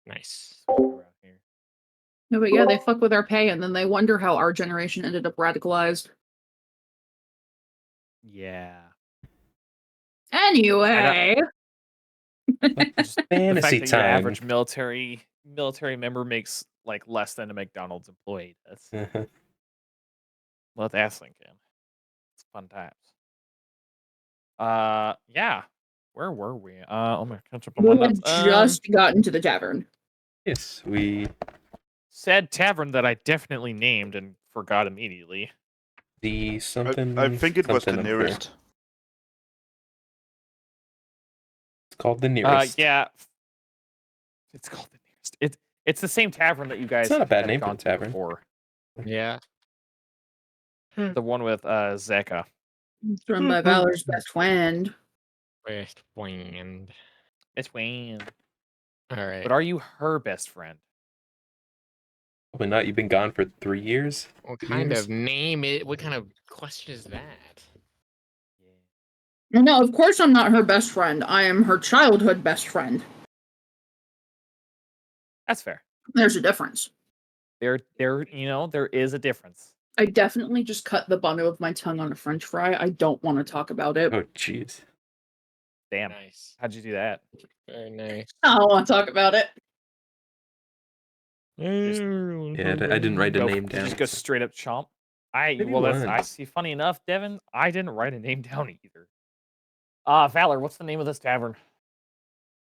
Nice. Around here. No, but yeah, they fuck with our pay, and then they wonder how our generation ended up radicalized. Yeah. Anyway, Just the Fantasy fact that your time. average military member makes like less than a McDonald's employee does. Let that sink in. It's fun times. Yeah. Where were we? I'm gonna catch up on my we had notes. just gotten to the tavern. Yes, we Said tavern that I definitely named and forgot immediately. the something. I think it was the something up there. nearest. It's called the nearest. Yeah. It's called the nearest. It's the same tavern that you guys It's not a bad have name for gone a to tavern. before. Yeah. The one with Zeka. It's run by Valor's best friend. West wind. It's Wayne. All right. But are you her best friend? Probably not. You've been gone for 3 years. What kind years? of name it? What kind of question is that? No, of course I'm not her best friend. I am her childhood best friend. That's fair. There's a difference. There is a difference. I definitely just cut the bottom of my tongue on a French fry. I don't want to talk about it. Oh, jeez. Damn. Nice. How'd you do that? Very nice. I don't want to talk about it. Yeah, I didn't write a name down. Just go straight up chomp. I once. see. Funny enough, Devin, I didn't write a name down either. Valor, what's the name of this tavern?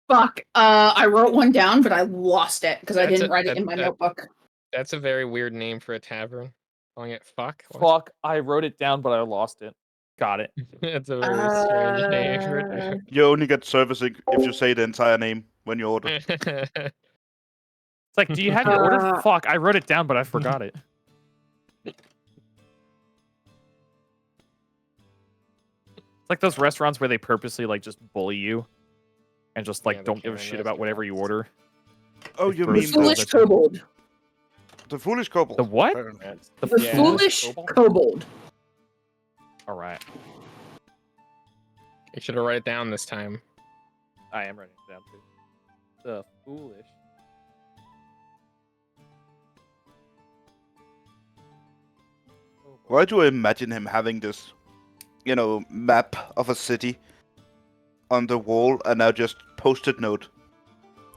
Fuck. I wrote one down, but I lost it because I That's didn't a- write it that- in my that- notebook. That's a very weird name for a tavern. Calling it fuck. What? Fuck, I wrote it down, but I lost it. Got it. That's a very strange name for a tavern. You only get servicing if you say the entire name when you order. It's like, do you have your order? Fuck, I wrote it down, but I forgot it. It's like those restaurants where they purposely like just bully you and just like Yeah, the don't give a Karen shit about whatever you order. Oh, you For mean The First the, foolish kobold. the foolish couple? The what? The Yeah. foolish kobold. All right, You should have write it down this time. I am writing it down too. The foolish. Why do I imagine him having this, map of a city on the wall and now just post-it note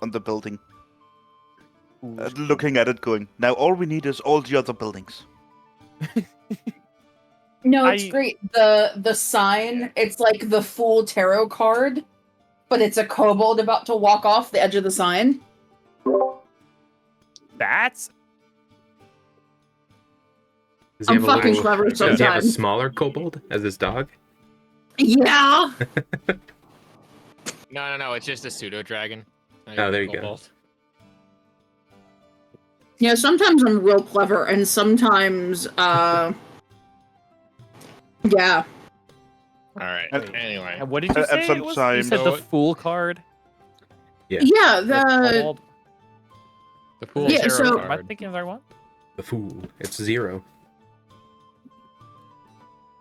on the building? Looking at it going, now all we need is all the other buildings. No, it's I- great. The sign, it's like the Fool tarot card, but it's a kobold about to walk off the edge of the sign. That's Does he I'm have a fucking little- clever Does he have a sometimes. smaller kobold as his dog? Yeah. No. It's just a pseudo dragon. Oh, there you go. Yeah, sometimes I'm real clever, and sometimes, yeah. All right. And- Anyway. what did you And say? It was? You sometimes- said the So- fool card. Yeah, That's called- The pool Yeah, tarot so- Am I card. thinking of the right one? The fool. It's 0.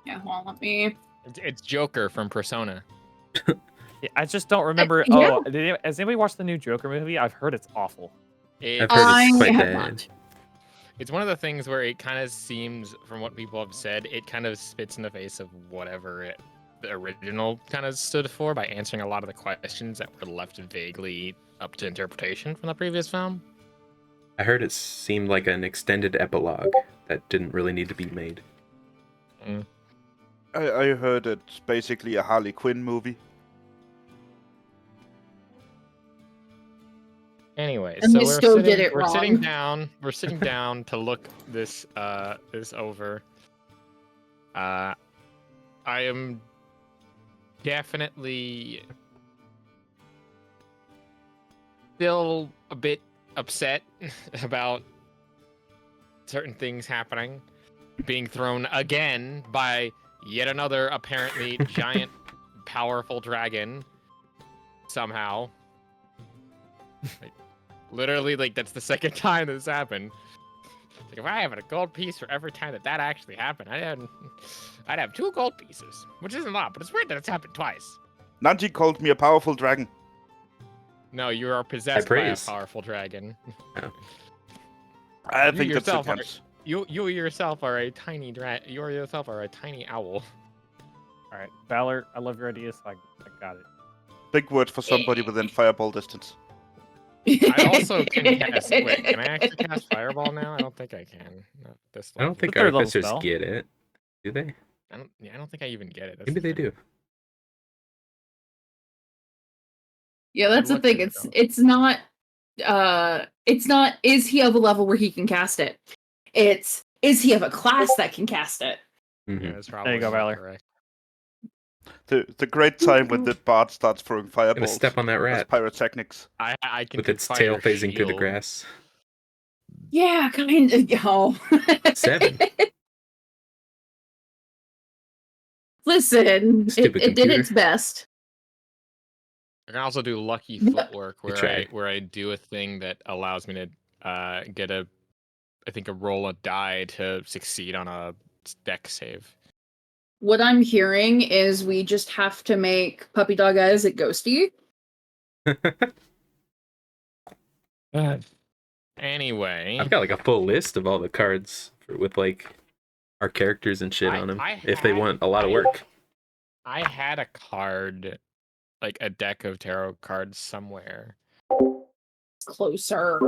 Yeah, well, let me... It's Joker from Persona. Yeah, I just don't remember. yeah. Has anybody watched the new Joker movie? I've heard it's awful. It- I've heard it's I quite have bad. not. It's one of the things where it kind of seems, from what people have said, it kind of spits in the face of whatever the original kind of stood for by answering a lot of the questions that were left vaguely up to interpretation from the previous film. I heard it seemed like an extended epilogue that didn't really need to be made. I heard it's basically a Harley Quinn movie. Anyway, And so they we're still sitting, did it we're sitting wrong. down. We're sitting down to look this over. I am definitely still a bit upset about certain things happening, being thrown again by yet another apparently giant, powerful dragon. Somehow. Literally, that's the second time this happened. Like, if I had a gold piece for every time that actually happened, I'd have 2 gold pieces, which isn't a lot, but it's weird that it's happened twice. Nanji called me a powerful dragon. No, you are possessed by a praise. powerful dragon. I You think that's yourself are- against. You yourself are a tiny You yourself are a tiny owl. All right, Valor, I love your ideas. I got it. Big word for somebody within fireball distance. I also can cast. Wait, can I actually cast Fireball now? I don't think I can. Not this I don't level. think It's a third level artificers spell. get it. Do they? I don't. Yeah, I don't think I even get it. That's Maybe the they thing. do. Yeah, that's the look thing. at it, It's not is he of a level where he can cast it? It's is he of a class that can cast it? Mhm. Yeah, that's probably go, more Valor. correct. The great time when the bard starts throwing Gonna fireballs step on that as rat pyrotechnics. I can with do its tail fire phasing through the shield. grass. Yeah, kind of. Oh. 7. Listen, Stupid it did its computer. best. I can also do lucky Yep. footwork try. where I do a thing that allows me to get a roll a die to succeed on a deck save. What I'm hearing is we just have to make Puppy Dog Isaac ghosty. Anyway, I've got like a full list of all the cards with like our characters and shit on them. If they want a lot of work. I had a card, like a deck of tarot cards somewhere. Closer.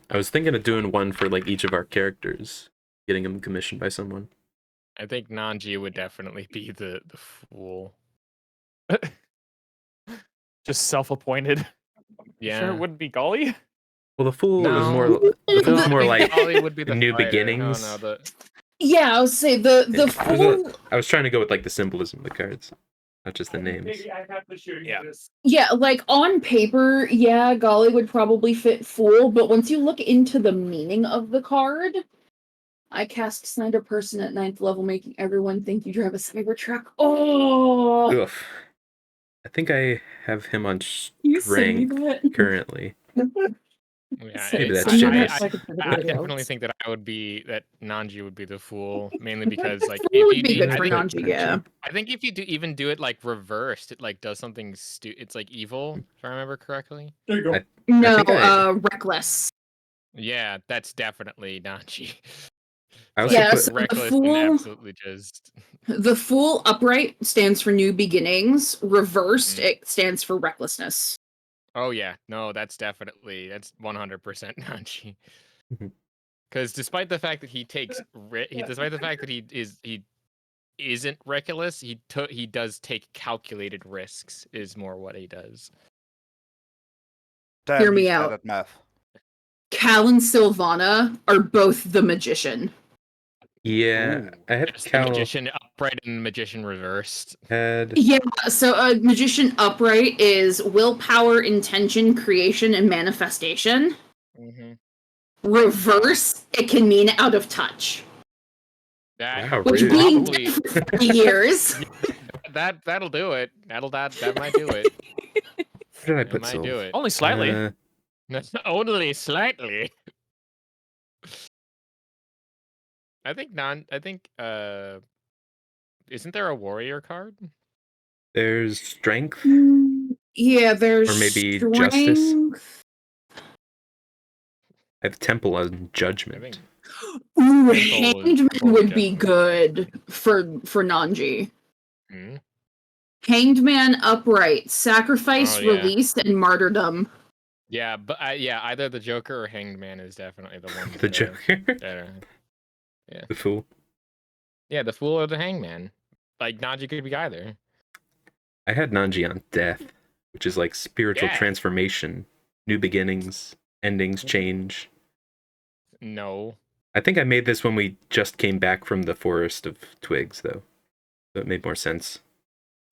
I was thinking of doing one for like each of our characters, getting them commissioned by someone. I think Nanji would definitely be the fool. Just self-appointed. Yeah. Sure, it wouldn't be Golly. Well, the fool is No. more. The fool's No, more I think like Golly would be the new fighter. beginnings. No, Yeah, I would say the fool. I was trying to go with like the symbolism of the cards, not just the names. Yeah. Yeah, like on paper, yeah, Golly would probably fit fool, but once you look into the meaning of the card, I cast Snyder Person at 9th level, making everyone think you drive a Cybertruck. Oh, Oof. I think I have him on you say strength that. currently. yeah. Maybe that's Send me generous. that so I can put it I in the definitely notes. think that Nanji would be the fool, mainly because like It would be do- good I for think- Nanji, yeah. I think if you do it like reversed, it like does something it's like evil, if I remember correctly. No, think I- reckless. Yeah, that's definitely Nanji. I It's also Yeah, put, so the reckless and fool- absolutely just The fool upright stands for new beginnings. Reversed, Mhm. it stands for recklessness. Oh yeah, no, that's 100% Nanji. Mhm. Because despite the fact that despite the fact that he isn't reckless, he does take calculated risks. Is more what he does. Damn, Hear me he's bad out. at math. Cal and Sylvana are both the magician. yeah, Ooh. I had It's the Cal magician upright and the magician reversed. had Yeah, so a magician upright is willpower, intention, creation, and manifestation. Mm-hmm. Reverse, it can mean out of touch. That Wow, Which rude. being probably dead for 40 years. that'll do it. That might do it. where did I It put might Sylv? do it. Only slightly. Only slightly. I think isn't there a warrior card? There's strength. Yeah, there's Or maybe strength. justice? I have temple and I think judgment. Ooh, Temple is- Hanged Temple Man is would be judgment. good for Nanji. Hmm? Hanged Man upright, sacrifice, Oh, yeah. release, and martyrdom. Yeah, but either the Joker or Hanged Man is definitely the one. The Joker. Yeah. The fool. Yeah, the Fool or the Hangman. Like Nanji could be either. I had Nanji on death, which is like spiritual Yeah. transformation, new beginnings, endings, change. No. I think I made this when we just came back from the Forest of Twigs, though. So it made more sense.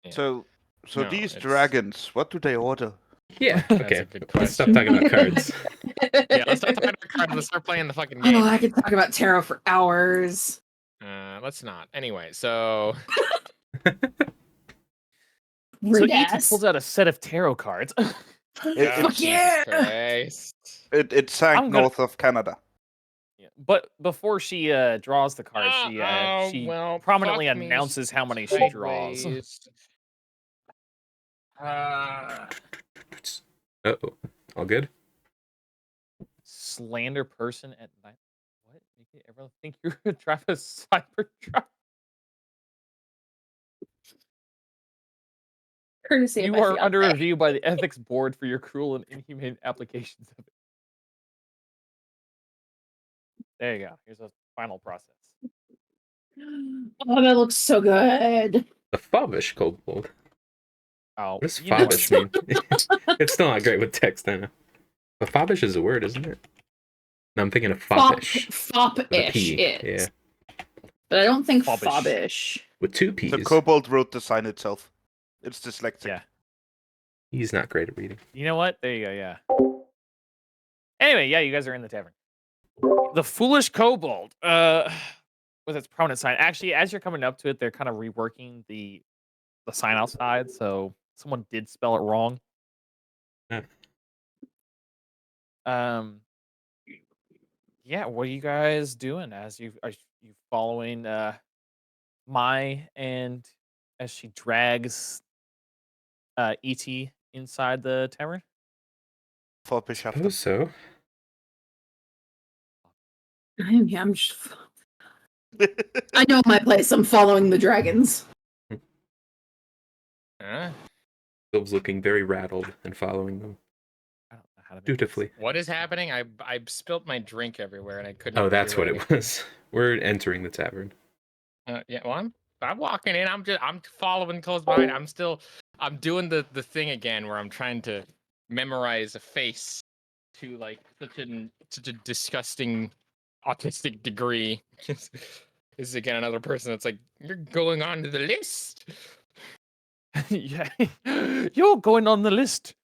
Yeah. So No, these it's- dragons, what do they order? Yeah, That's okay. a good Let's stop question. talking about cards. Yeah, let's start talking about cards. Let's start playing the fucking game. Oh, I could talk about tarot for hours. Let's not. Anyway, so So Rude Ethan ass. pulls out a set of tarot cards. Fuck It's- yeah! Christ. It sank I'm gonna- north of Canada. But before she draws the cards, she well, prominently fuck me announces how many she draws. sideways. Uh-oh. All good? Slander person at night. What? Make everyone think you're a Travis Cybertruck. Courtesy of You my are under fiancé. review by the ethics board for your cruel and inhumane applications of it. There you go. Here's a final process. Oh, that looks so good. The Favish kobold. Oh, What does you know what? Favish mean? It's still not great with text, I know. But Favish is a word, isn't it? No, I'm thinking of Foppish. With a Fop-ish P. is. Yeah. But I don't think Foppish. fobbish. With 2 P's. The kobold wrote the sign itself. It's dyslexic. Yeah. He's not great at reading. You know what? There you go. Yeah. Anyway, yeah, you guys are in the tavern. The foolish kobold, with its prominent sign. Actually, as you're coming up to it, they're kind of reworking the sign outside, so someone did spell it wrong. Yeah. Yeah, what are you guys doing as you following Mai and as she drags ET inside the tavern? Foppish after. Suppose so. I'm just... I know my place. I'm following the dragons. Huh? Sylve's looking very rattled and following them I don't know how to make dutifully. What is happening? I spilt my drink everywhere and I couldn't. Oh, that's what figure it was. We're entering the tavern. Yeah, well, I'm walking in. I'm following close behind. I'm doing the thing again where I'm trying to memorize a face to like such a disgusting autistic degree. This is again another person that's like, you're going on to the list. Yeah, you're going on the list.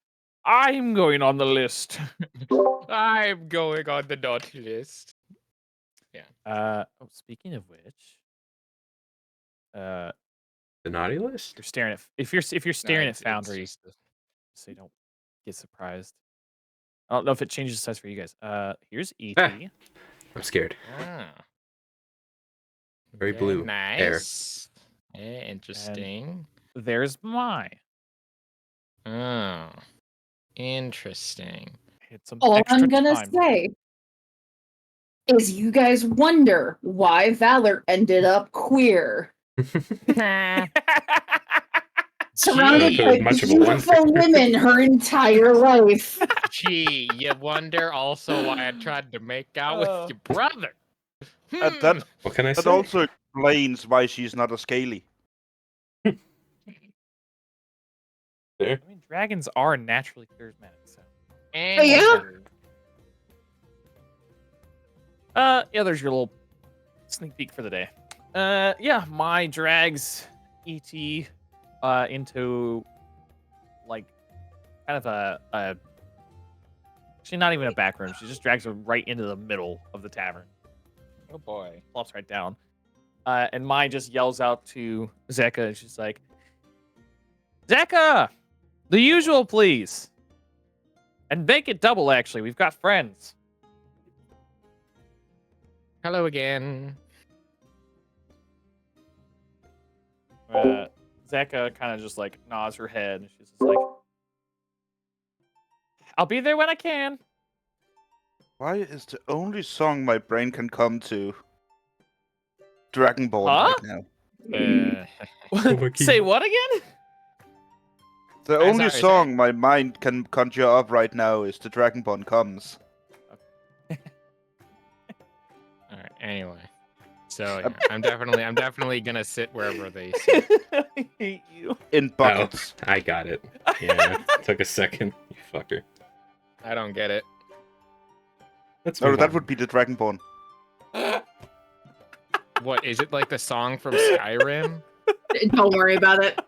I'm going on the list. I'm going on the naughty list. Yeah. Oh, speaking of which, The naughty list? you're staring at if you're staring at It's Foundry, just so you don't get surprised. I don't know if it changes the size for you guys. Here's ET. Ah. I'm scared. Very yeah, blue. Nice. Yeah, interesting. There's Mai. Oh, interesting. It's some All extra I'm gonna time. say is you guys wonder why Valor ended up queer. Surrounded Gee, by much of a beautiful wonder. women her entire life. Gee, you wonder also why I tried to make out with your brother. And that, What can I that say? also explains why she's not a scaly. There. I mean, dragons are naturally charismatic, so. And yeah? Yeah, there's your little sneak peek for the day. Yeah, Mai drags ET into like kind of a she's not even a back room. She just drags her right into the middle of the tavern. Oh boy. Plops right down. And Mai just yells out to Zeka, and she's like, Zeka! The usual, please. And make it double, actually. We've got friends. Hello again. Zeka kind of just like nods her head, and she's just like, I'll be there when I can. Why is the only song my brain can come to Dragonborn Huh? right now? Say what again? The I'm only sorry, song my mind can conjure up right now is the Dragonborn comes. All right. Anyway, so yeah, I'm definitely gonna sit wherever they sit. I hate you. In buckets. Oh, I got it. Yeah, took a second. You fucker. I don't get it. Let's No, move that on. would be the Dragonborn. What is it like the song from Skyrim? Don't worry about it.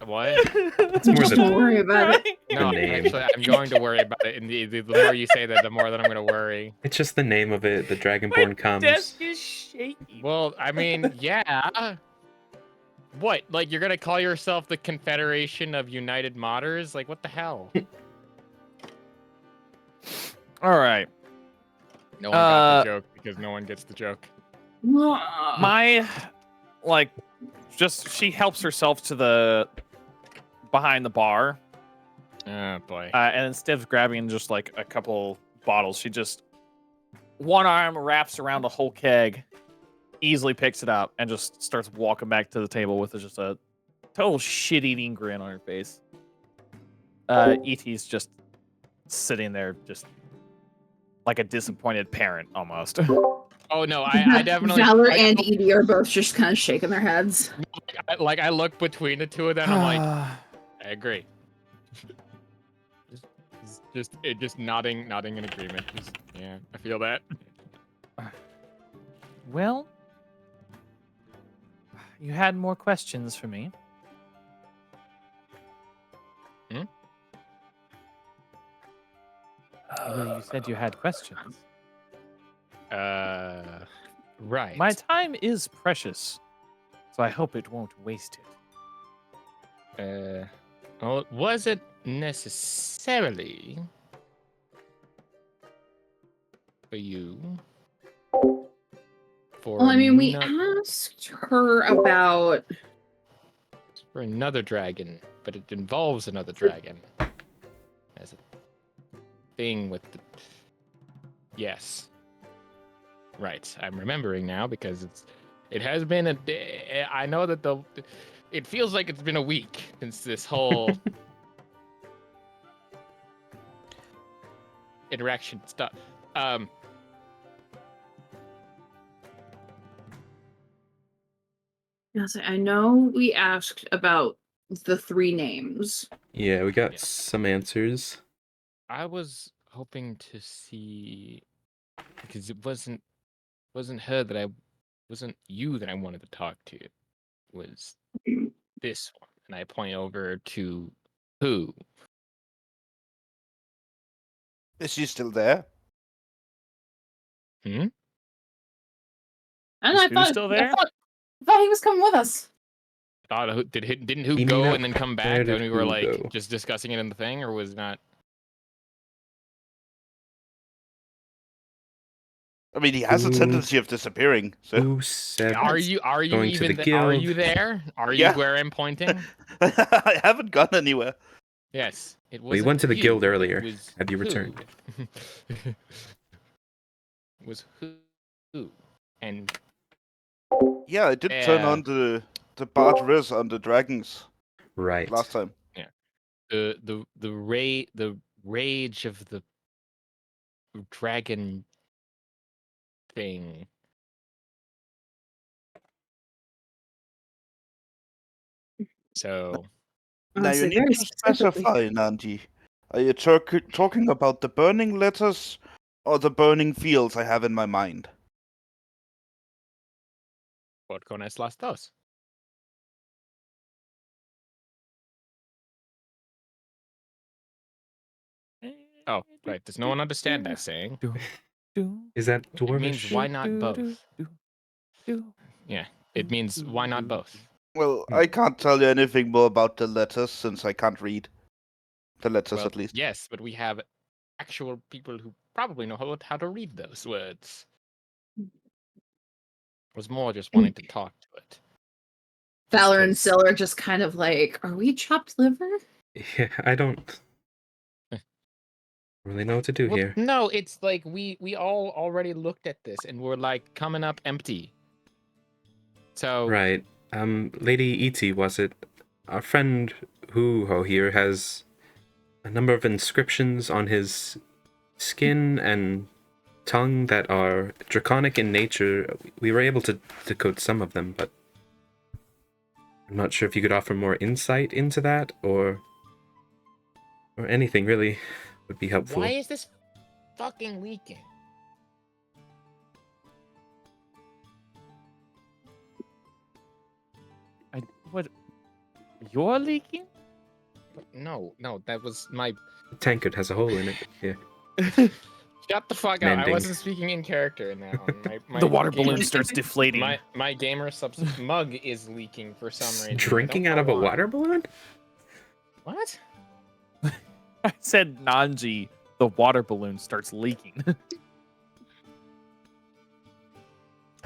What? It's more Just the, don't worry about it. No, name. actually, I'm going to worry about it. And the more you say that, the more that I'm going to worry. it's just the name of it. The My Dragonborn comes. desk is shaky. Well, I mean, yeah. What? Like, you're going to call yourself the Confederation of United Modders? Like, what the hell? All right. No one got the joke because no one gets the joke. My, like, just she helps herself to the behind the bar, Oh boy. And instead of grabbing just like a couple bottles, she just one arm wraps around the whole keg, easily picks it up, and just starts walking back to the table with just a total shit-eating grin on her face. E.T.'s just sitting there, just like a disappointed parent, almost. Oh no, I definitely. Valor like, and Edie are both just kind of shaking their heads. I look between the two of them. I'm like, I agree. just nodding in agreement. Just, yeah, I feel that. Well, you had more questions for me. Well, you said you had questions. Right. My time is precious, so I hope it won't waste it. Well, it wasn't necessarily for you. Well, I mean, we asked her about for another dragon, but it involves another dragon. As a thing with the... Yes. Right. I'm remembering now because it has been a day. I know that it feels like it's been a week since this whole interaction stuff. Yes, I know we asked about the 3 names. Yeah, we got some answers. I was hoping to see, because it wasn't her that wasn't you that I wanted to talk to. It was this one, and I point over to who. Is she still there? And Is I who thought, still there? I thought he was coming with us. Thought didn't who You go mean and then come where back did and we were who like go? just discussing it in the thing, or was not? I mean, he has a Who- tendency of disappearing. So Who said Are you going to even the are guild? you there? Are Yeah. you where I'm pointing? I haven't gone anywhere. Yes, it was. We went to the guild earlier. Was Have you who? returned? Was who? And Yeah, I did turn on the Bard Riz on the dragons Right. last time. the rage of the dragon thing. So Now you Honestly, need very to specifically. specify, Nanji. Are you talking about the burning letters or the burning fields I have in my mind? what con es las dos? Oh, right. Does no one understand that saying? Is that It dwarvish? means why not both? Yeah, it means why not both? Well, I can't tell you anything more about the letters since I can't read the letters Well, at least. yes, but we have actual people who probably know how to read those words. Was more just wanting to talk to it. Valor and 'cause- Syl are just kind of like, are we chopped liver? Yeah, I don't really know what to do Well, here. no, it's like we all already looked at this and we're like coming up empty. So Right. Lady E.T., was it? Our friend Huho here has a number of inscriptions on his skin and tongue that are draconic in nature. We were able to decode some of them, but I'm not sure if you could offer more insight into that, or anything really would be helpful. why is this fucking leaking? What? You're leaking? No, that was my. The tankard has a hole in it. Yeah. Shut the fuck up! I Mending. wasn't speaking in character in that one. My The water gamer- balloon starts deflating. My gamer mug is leaking for some reason. I Drinking don't out know of a why. water balloon? What? I said Nanji, the water balloon starts leaking.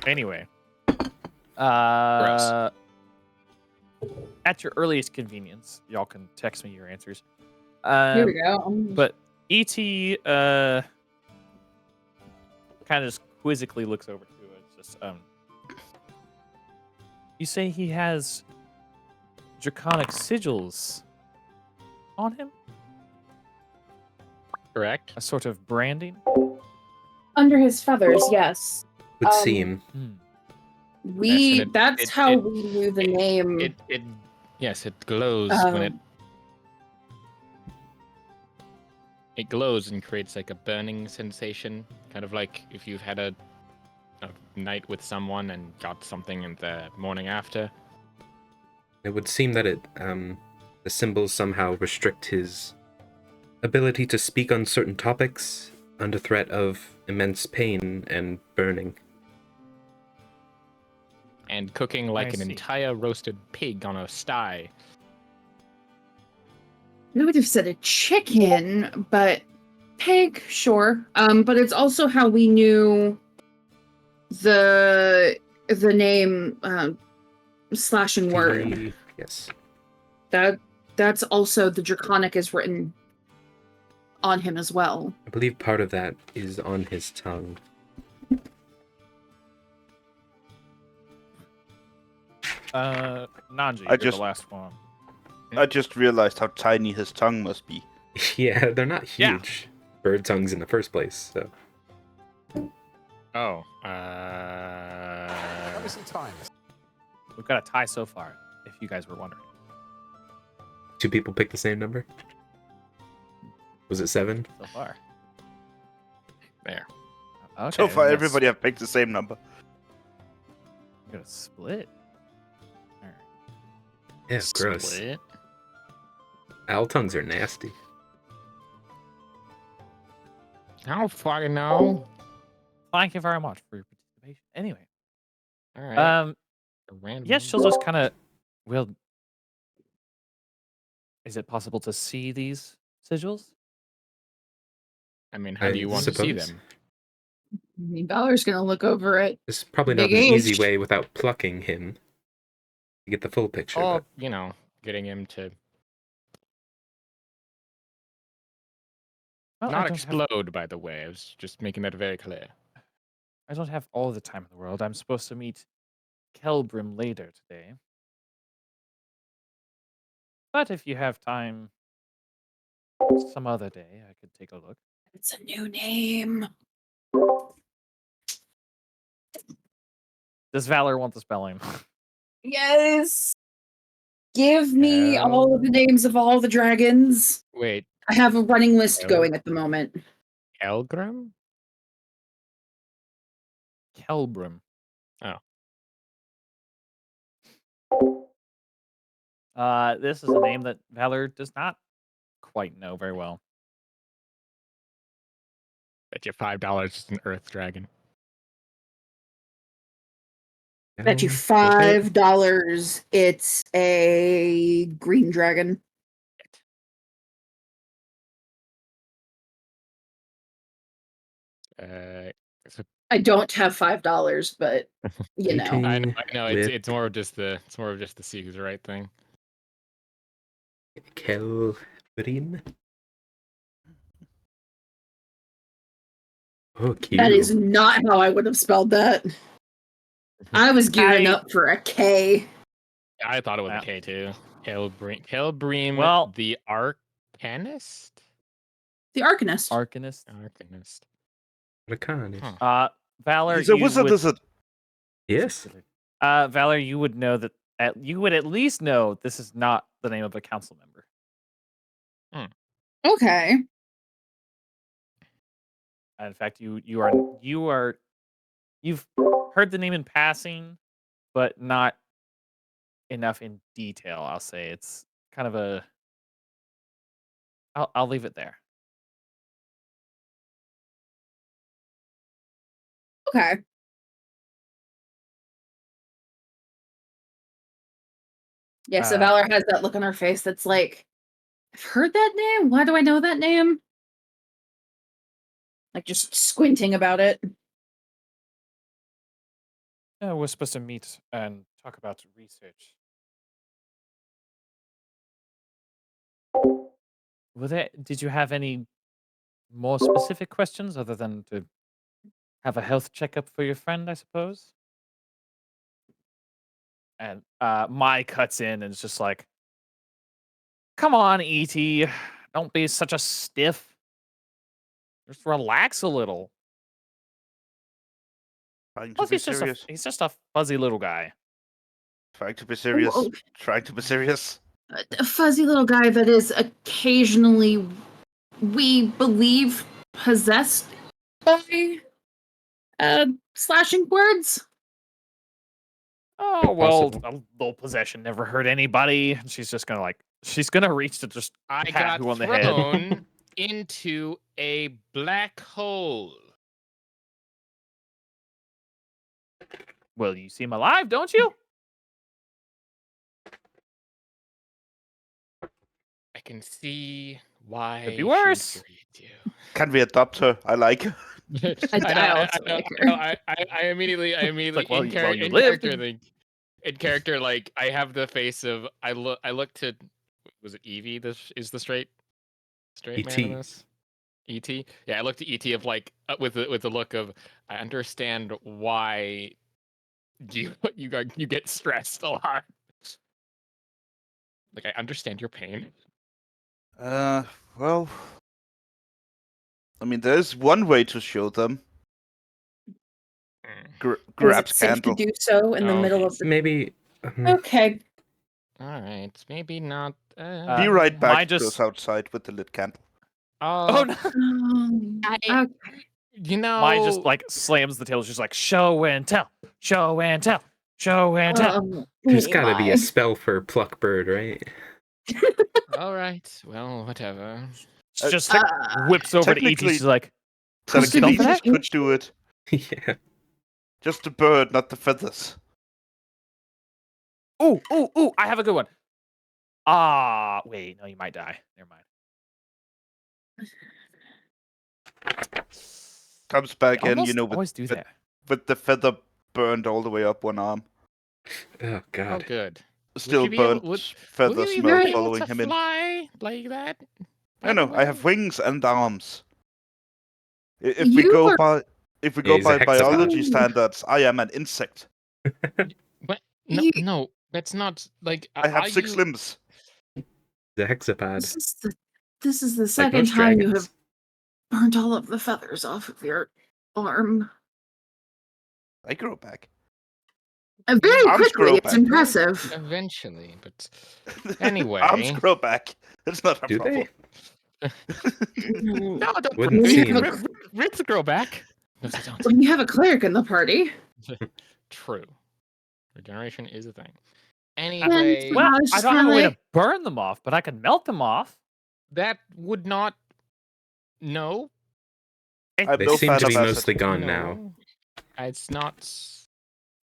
Anyway. At your earliest convenience, y'all can text me your answers. Here we go. But ET kind of just quizzically looks over to it. It's just you say he has draconic sigils on him? Correct. A sort of branding? Under his feathers, yes. Would Um, seem. We and that's how we knew the name. It yes, it glows when it glows and creates like a burning sensation, kind of like if you've had a night with someone and got something in the morning after. It would seem that the symbols somehow restrict his ability to speak on certain topics under threat of immense pain and burning. And cooking like I an see. entire roasted pig on a sty. I would have said a chicken, but pig, sure. But it's also how we knew the name slashing word. Yes. That's also the draconic is written on him as well. I believe part of that is on his tongue. Nanji, I you're just- the last one. I just realized how tiny his tongue must be. Yeah, they're not Yeah. huge bird tongues in the first place, so. Oh, We've got a tie so far, if you guys were wondering. 2 people picked the same number? Was it 7? So far. there. Okay, So far, we're gonna everybody have picked the same number. We're gonna split. Alright. Yeah, gross. Split. Owl tongues are nasty. I don't fucking know. Thank you very much for your participation. Anyway, All right. A random yes, she'll just kind of. Well, is it possible to see these sigils? I mean, how do you want to see suppose. them? I mean, Valor's gonna look over it. It's probably not Big an easy age. way without plucking him to get the full picture. Or, But you know, getting him to Well, not explode, by the way. I was just making that very clear. I don't have all the time in the world. I'm supposed to meet Kelbrim later today. But if you have time some other day, I could take a look. It's a new name. Does Valor want the spelling? Yes. Give me all of the names of all the dragons. Wait, I have a running list Oh. going at the moment. Elgrim? Kelbrim. Oh. This is a name that Valor does not quite know very well. Bet you $5 is an Earth Dragon. Bet you Okay. $5 it's a green dragon. So I don't have $5, but you know. I know, With it's more of just the see who's right thing. Kelbrim. Oh, cute. That is not how I would have spelled that. I was gearing up for a K. I thought it was Yeah. a K too. Kelbrim, Well- the Arcanist? The Arcanist. Arcanist. Arcanist. Arcanum. Huh. Valor. He's a you wizard, would- is it? Yes. Valor, you would know that. You would at least know this is not the name of a council member. Okay. In fact, you've heard the name in passing, but not enough in detail. I'll say it's kind of a. I'll leave it there. Okay. Yeah, so Valor has that look on her face that's like, I've heard that name. Why do I know that name? Like just squinting about it. Yeah, we're supposed to meet and talk about research. Did you have any more specific questions other than to have a health checkup for your friend, I suppose? And Mai cuts in and is just like, "Come on, E.T. Don't be such a stiff. Just relax a little." Trying to Plus, be he's just serious. he's just a fuzzy little guy. Trying to be serious. Oh, Trying to be serious. a fuzzy little guy that is occasionally, we believe, possessed by slashing words. Oh well, Possible. a little possession never hurt anybody. And she's just gonna reach to just I pat got who on the head. thrown into a black hole. Well, you seem alive, don't you? I can see why Could be she worse. infuriates you. Can we adopt her? I like her. I also like her. I immediately like, well, in, well, you in lived. character think in character like I have the face of I look to, was it Evie is the straight man E.T.. in this? E.T. Yeah, I looked at E.T. of like with the look of I understand why you get stressed a lot. Like I understand your pain. Well, I mean, there's one way to show them. Mm. Is Grabs it safe candle. to do so in the Oh, middle okay. of the? Maybe. Okay. All right, maybe not. Be right back. Mai just- Goes outside with the lit candle. Oh no! I- Okay. You know, Mai just like slams the table. She's like, "Show and tell, show and tell, show and tell." There's gotta be my. a spell for pluck bird, right? all right, well, whatever. She just like, whips over to E.T. technically- She's like, Telekinesis that? could do it. Yeah. Just the bird, not the feathers. "Ooh, ooh, ooh! I have a good one." Ah, wait, no, you might die. Never mind. Comes back They in, you know, always do that. with the feather burned all the way up one arm. Oh Oh, god. good. Still you be able- burnt would- feather Will you smell be able following to him in. fly like that? No, no, I have wings and arms. If we You go are- by he's a hexapod. biology standards, I am an insect. But no, You- no, that's not like. I have are 6 you- limbs. The hexapod. This is the Like second most time you dragons. have burnt all of the feathers off of your arm. I grow back. Very Arms quickly. grow It's back. impressive. Eventually, but anyway. Arms grow back. It's not a Do problem. they? No, don't Wouldn't put seem. Roots grow back. No, they don't. When you have a cleric in the party. True. Regeneration is a thing. And Anyway, Well, I was I just don't have a way kinda to burn them off, but I can melt them off. that would not. No. I'm They no seem fan to of be acid. mostly gone now. no. It's not.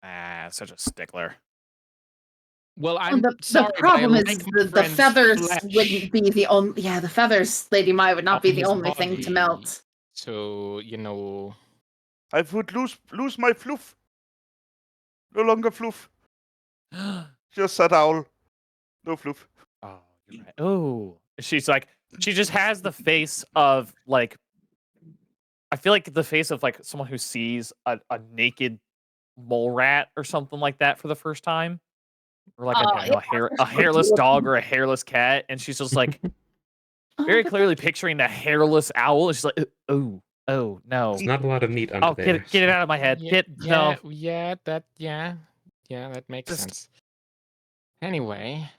Ah, such a stickler. Well, Well, I'm the sorry, but I problem is like my the friend's feathers flesh wouldn't be the only. Yeah, the feathers, Lady Mai, would not on be the his only thing to body. melt. So I would lose my floof. No longer floof. Oh, Just said owl. No floof. you're right. Oh, she's like, she just has the face of like, I feel like the face of like someone who sees a naked mole rat or something like that for the first time, or like Oh, a hairless dog or a hairless cat, and she's just like very but clearly picturing the hairless owl. And she's like, oh no, There's not a lot of meat under oh there. get it out of my head, yeah, no. that makes Just- sense. Anyway,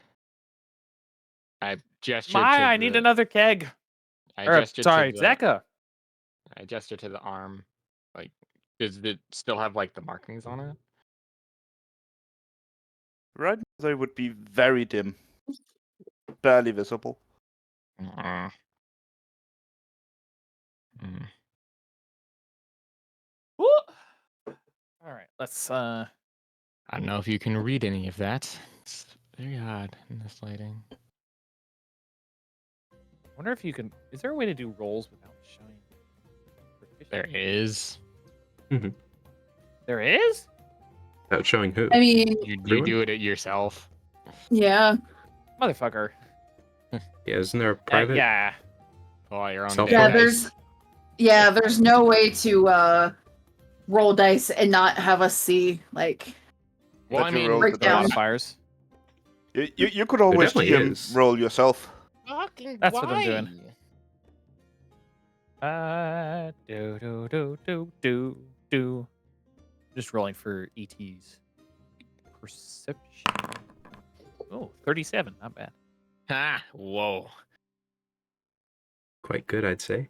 I gestured. I need another keg. I Or, gestured sorry, to the, Zeka. I gestured to the arm. Like, does it still have like the markings on it? Right now they would be very dim. Barely visible. Mm. Mm. Woo! All right, let's I don't know if you can read any of that. It's very odd in this lighting. wonder if you can. Is there a way to do rolls without showing? There is. There is? Without showing who. I mean, You Everyone? do it yourself. yeah. Motherfucker. Yeah, isn't there a private? Yeah. Oh, you're on Self- Yeah, dice. there's no way to roll dice and not have us see like Well, That I you mean, rolled break the down. dice. Modifiers. You could always definitely GM is. roll yourself. fucking That's what I'm doing. why? Do. Just rolling for ET's perception. Oh, 37. Not bad. Ha! Whoa. Quite good, I'd say.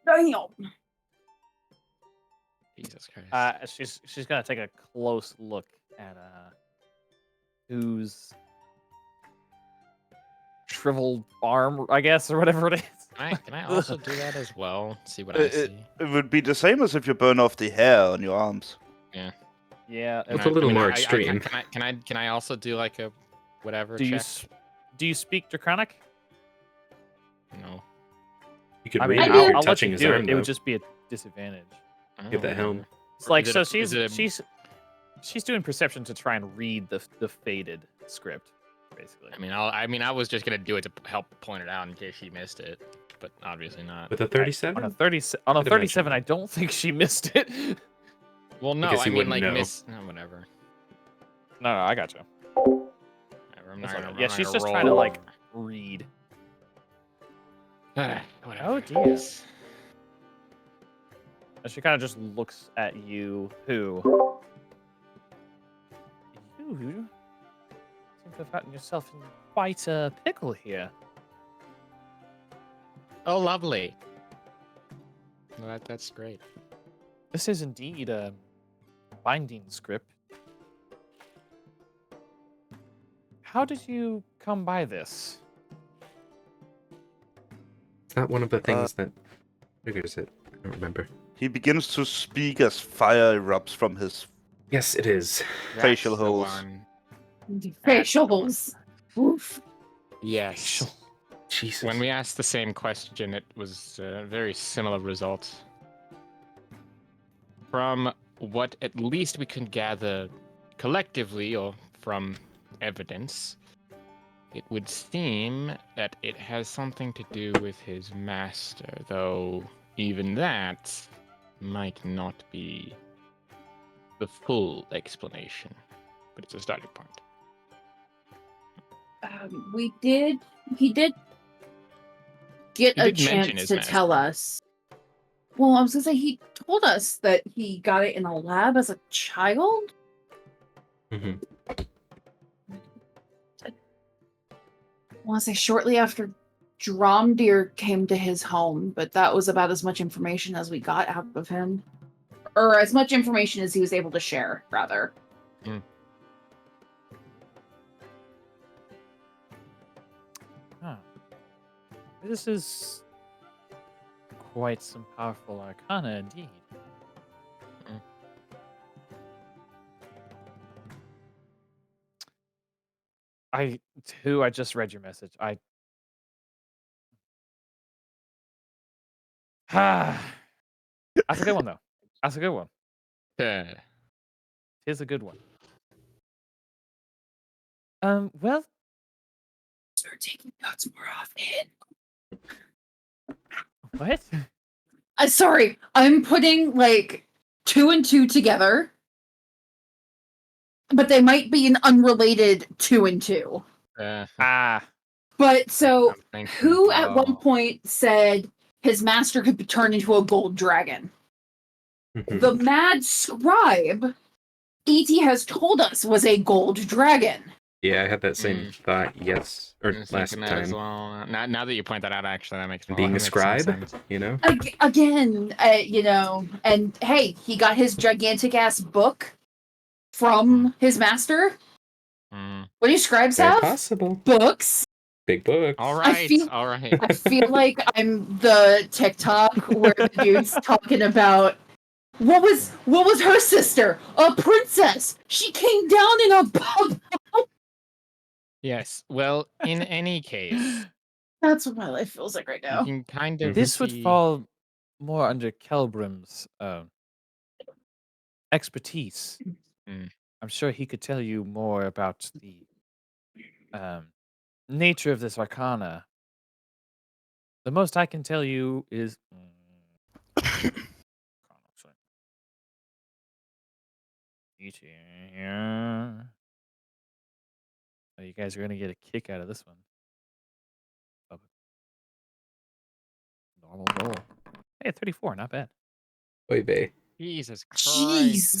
Damn. Jesus Christ. She's gonna take a close look at whose shriveled arm, I guess, or whatever it is. Can I also do that as well? See what I see. It would be the same as if you burn off the hair on your arms. Yeah. It's a little more extreme. Can I also do like a whatever Do check? do you speak Draconic? No. You could I read mean, it if you're I'll let touching you his do arm, it. It would though. just be a disadvantage. Get that helm. It's like Is it so a- is it a- she's doing perception to try and read the faded script, basically. I mean, I was just gonna do it to help point it out in case she missed it, but obviously not. With a On a 37? 37, I don't think she missed it. Well, no, guess I you mean wouldn't like know. miss. No, whatever. No, I got you. Whatever, I'm That's not all gonna, right. Yeah, I'm she's not just gonna trying to roll. like read. Whatever. Oh dear. And she kind of just looks at you, who you seem to have gotten yourself in quite a pickle here. Oh, lovely. Well, that's great. This is indeed a binding script. How did you come by this? Is that one of the things that triggers it? I don't remember. He begins to speak as fire erupts from his. Yes, it is. Facial That's the holes. one. Facials. Oof. Yes. Jesus. When we asked the same question, it was a very similar result. From what at least we can gather collectively, or from evidence, it would seem that it has something to do with his master, though even that might not be the full explanation, but it's a starting point. He did get He a did mention chance his to master. tell us. Well, I was gonna say he told us that he got it in a lab as a child. hmm I want to say shortly after Dromdeer came to his home, but that was about as much information as we got out of him. Or as much information as he was able to share, rather. Huh. This is quite some powerful arcana indeed. I just read your message. That's a good one though. That's a good one. Yeah. Here's a good one. Well, Start taking notes more often. what? Sorry, I'm putting like 2 and 2 together, but they might be an unrelated 2 and 2. But so, I'm thinking, who at one oh. point said his master could be turned into a gold dragon? The mad scribe, E.T. has told us, was a gold dragon. Yeah, I had that same thought. Yes, or I'm last thinking that as time. well. Now that you point that out, actually, that makes Being a makes some scribe, sense. you know. Again, you know, and hey, he got his gigantic ass book from his master. Mm. What do scribes Very have? possible. Books. Big books. All I right, feel- all right. I feel like I'm the TikTok where the dude's talking about what was her sister? A princess. She came down in a pub. Yes. Well, in any case, That's what my life feels like right you now. can kind of This would see- fall more under Kelbrim's expertise. Mm. I'm sure he could tell you more about the nature of this arcana. The most I can tell you is. Yeah. Oh, you guys are gonna get a kick out of this one. Normal roll. Hey, 34, not bad. Oy vey. Jesus Christ.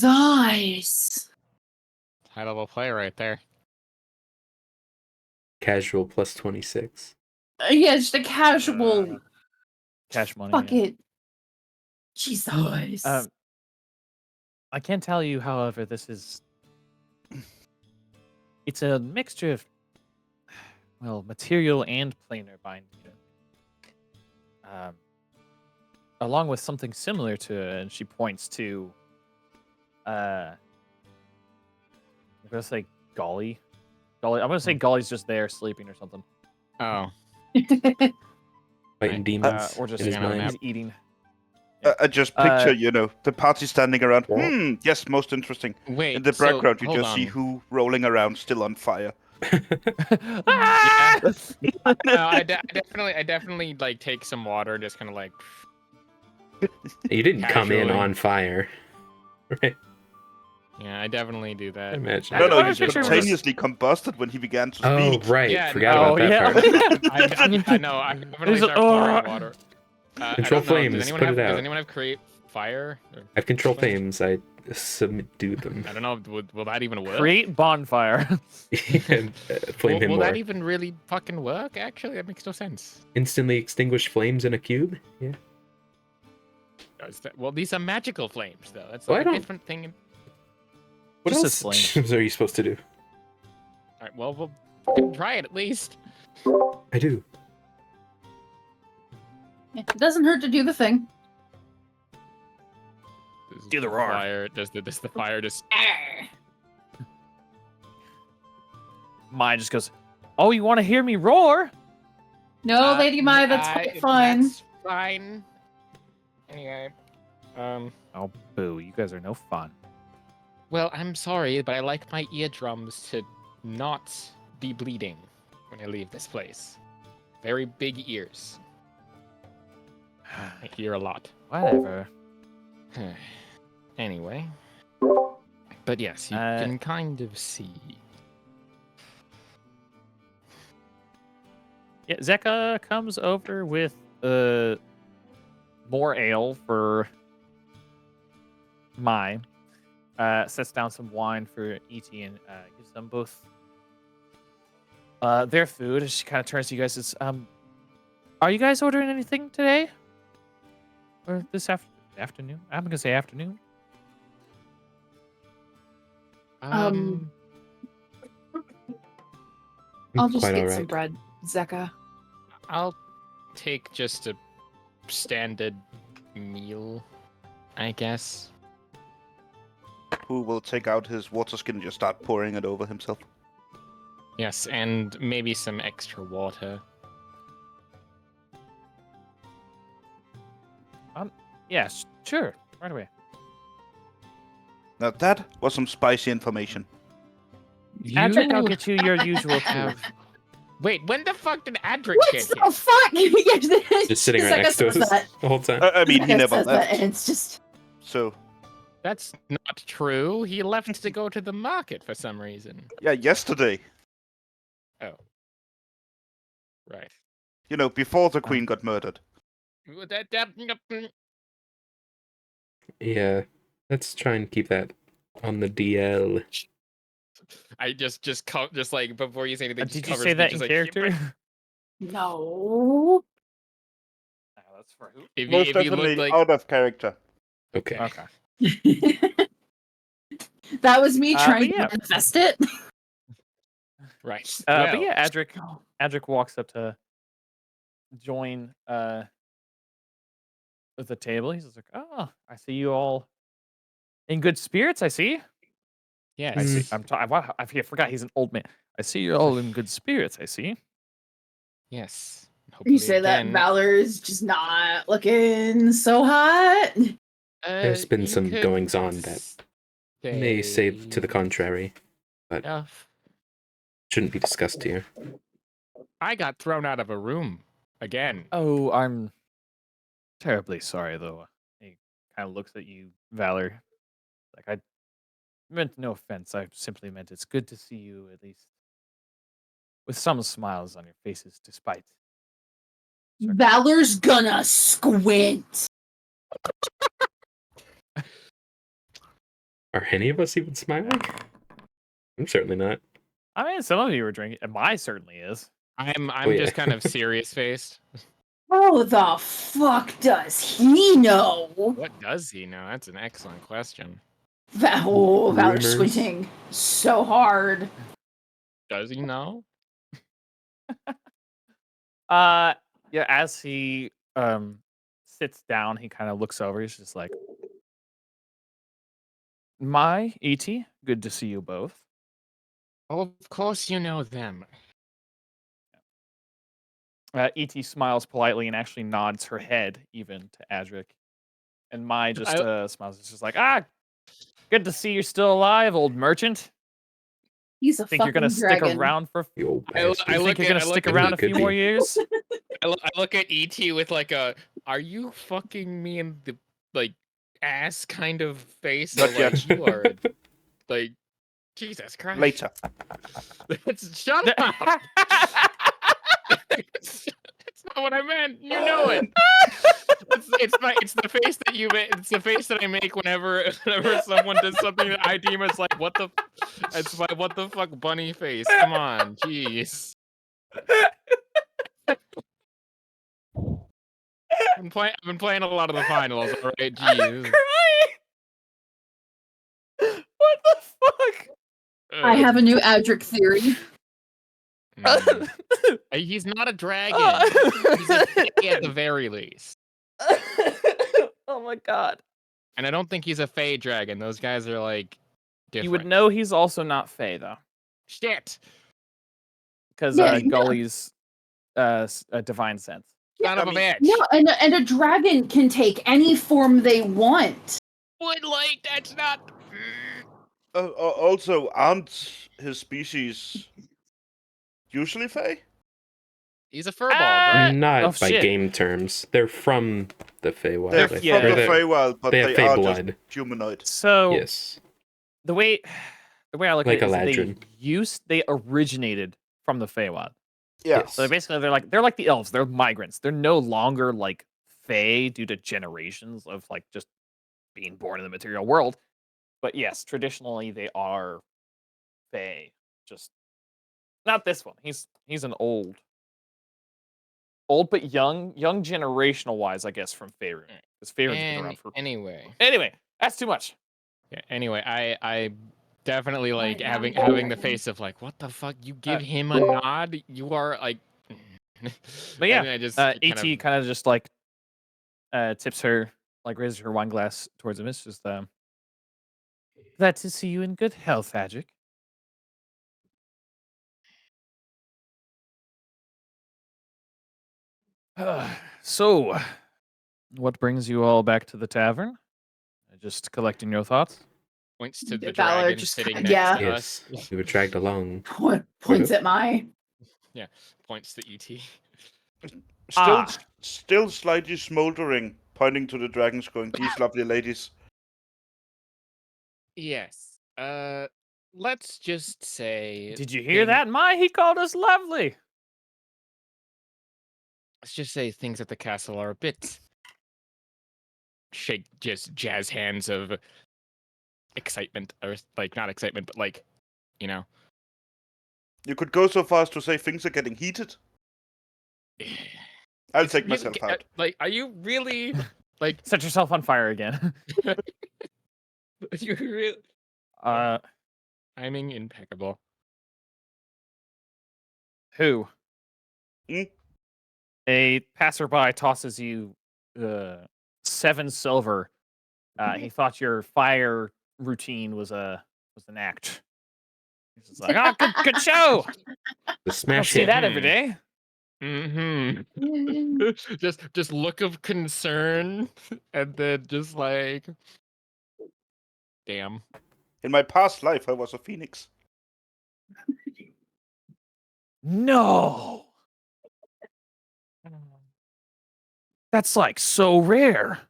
Jesus. High level play right there. Casual plus 26. Yeah, just a casual. Cash money. Fuck yeah. it. Jesus. I can tell you, however, this is. It's a mixture of, well, material and planar binding. Along with something similar to it, and she points to. I'm gonna say Golly. Golly. I'm gonna say Golly's just there sleeping or something. Oh. Fighting demons Or just in his gonna mind. he's eating. I just picture, the party standing around. What? Yes, most interesting. Wait. In the so, background, you hold just see on. who rolling around, still on fire. Ah! No, I definitely like take some water, just kind of like. You didn't come in Casually. on fire. Right? Yeah, I definitely do that. Imagine. I No, don't no, wanna he picture him spontaneously combusted when he began to Oh, speak. right. Yeah, Forgot oh, about that yeah. part. I know. I definitely He's start like, pouring "Oh." water. I Control don't know, flames, Does anyone put have? it out. Does anyone have create fire? Or, I have control flames. I subdue them. I don't know. Will that even work? Create bonfire. And flame him will more. that even really fucking work? Actually, that makes no sense. Instantly extinguish flames in a cube? Yeah. Well, these are magical flames, though. That's Well, like I a don't- different thing. What Just else as flames. are you supposed to do? All right, well, we'll fucking try it at least. I do. It doesn't hurt to do the thing. Do the roar. Fire. Does the fire just? Maya just goes, "Oh, you want to hear me roar?" No, Lady Maya, that's quite fine. That's fine. Anyway, Oh, boo! You guys are no fun. well, I'm sorry, but I like my eardrums to not be bleeding when I leave this place. Very big ears. I hear a lot. Whatever. Anyway. But yes, you can kind of see. Yeah, Zeka comes over with more ale for Mai. Sets down some wine for E.T. and gives them both their food. She kind of turns to you guys and says, are you guys ordering anything today? Or this afternoon? I'm going to say afternoon. I'll just Quite get alright. some bread, Zeka. I'll take just a standard meal, I guess. Who will take out his water skin and just start pouring it over himself? Yes, and maybe some extra water. Yes, sure. Right away. Now that was some spicy information. Adric, I'll get you your usual have. food. Wait, when the fuck did Adric What get the here? fuck? Yes, Just sitting right Zeka next to us says that. the whole time. I mean, he Zeka never says that, left. and it's just. So, That's not true. He left to go to the market for some reason. yeah, yesterday. Oh. Right. Before the queen got murdered. Yeah. Let's try and keep that on the DL. I just like before you say anything. just Did you cover say speech, that just in like, character? No. That's for who? If Most you definitely look like out of character. Okay. Okay. That was me trying but yeah. to manifest it. right. But Well, yeah, Adric walks up to join the table. He's just like, "Oh, I see you all in good spirits. I see. yes. I see. I forgot he's an old man. I see you're all in good spirits. I see. Yes. You Hopefully say that again. Valor is just not looking so hot. There's been You some could goings-on that may say to the say contrary. enough. Shouldn't be discussed here. I got thrown out of a room Again. Oh, I'm terribly sorry, though. He kind of looks at you, Valor. Like, I meant no offense. I simply meant it's good to see you, at least, with some smiles on your faces, despite. Valor's gonna squint. Are any of us even smiling? I'm certainly not. I mean, some of you were drinking. And mine certainly is. I'm Oh, yeah. just kind of serious faced. How the fuck does he know? What does he know? That's an excellent question. Valor's Rumors. squinting so hard. Does he know? Yeah, as he sits down, he kind of looks over. He's just like, my E.T., good to see you both. Oh, of course you know them. E.T. smiles politely and actually nods her head even to Adric. And Mai just smiles. It's just like, good to see you're still alive, old merchant. He's a Think you're fucking gonna stick dragon. around for? You old I bastard. look Think you're at- gonna I stick look around a at- few more years? I look at ET with like a, are you fucking me in the like ass kind of face? Not Or, yet. like, you are like, Jesus Christ. Later. Shut up. It's not what I meant. You know it. It's the face that you make. It's the face that I make whenever someone does something that I deem as like what the. It's my what the fuck bunny face. Come on, jeez. I've been playing a lot of the finals. All right, jeez. What the fuck? I have a new Adric theory. He's not a dragon. He's a fey at the very least. Oh my god. And I don't think he's a fey dragon. Those guys are like different. You would know he's also not Fey though, Shit. because Yeah, yeah. Gully's a divine sense. Son of a bitch. No, and a dragon can take any form they want. Would like that's not. Also, aren't his species usually Fey? He's a furball, right? Not Oh, by shit. game terms. They're from the Feywild. They're I from think. yeah. Or the they're- Feywild, but they have they Fey are blood. just humanoid. So Yes. the way I look Like at it is Eladrin. they originated from the Feywild. Yeah. Yes. So basically they're like the elves. They're migrants. They're no longer like Fey due to generations of like just being born in the material world. But yes, traditionally they are Fey. Just not this one. He's an old but young generational wise, I guess, from Faerun. Because Faerun's been around for Anyway, that's too much. yeah. Anyway, I definitely like yeah. having the face of like, what the fuck? You give him a nod? You are like. But yeah, And I just AT kind of- kind of just like tips her, like raises her wine glass towards him. It's just glad to see you in good health, Adric. So, what brings you all back to the tavern? Just collecting your thoughts. points to the Valor dragon just sitting kinda- next yeah. to Yes. us. We were dragged along. Points at my. Points to ET. Still slightly smoldering, pointing to the dragons, going, "These lovely ladies." Yes. Let's just say. Did you hear that, Mai? He called us lovely. Let's just say things at the castle are a bit. Shake just jazz hands of excitement, or like not excitement, but like, you know. You could go so far as to say things are getting heated. I'll take myself out. Like, are you really like? Set yourself on fire again. You really? Timing impeccable. Who? Hmm? A passerby tosses you 7 silver. He thought your fire routine was an act. He's just like, good show. The I don't smash see hit. that every day. Mm-hmm. just look of concern, and then just like, damn. In my past life, I was a phoenix. No. That's like so rare.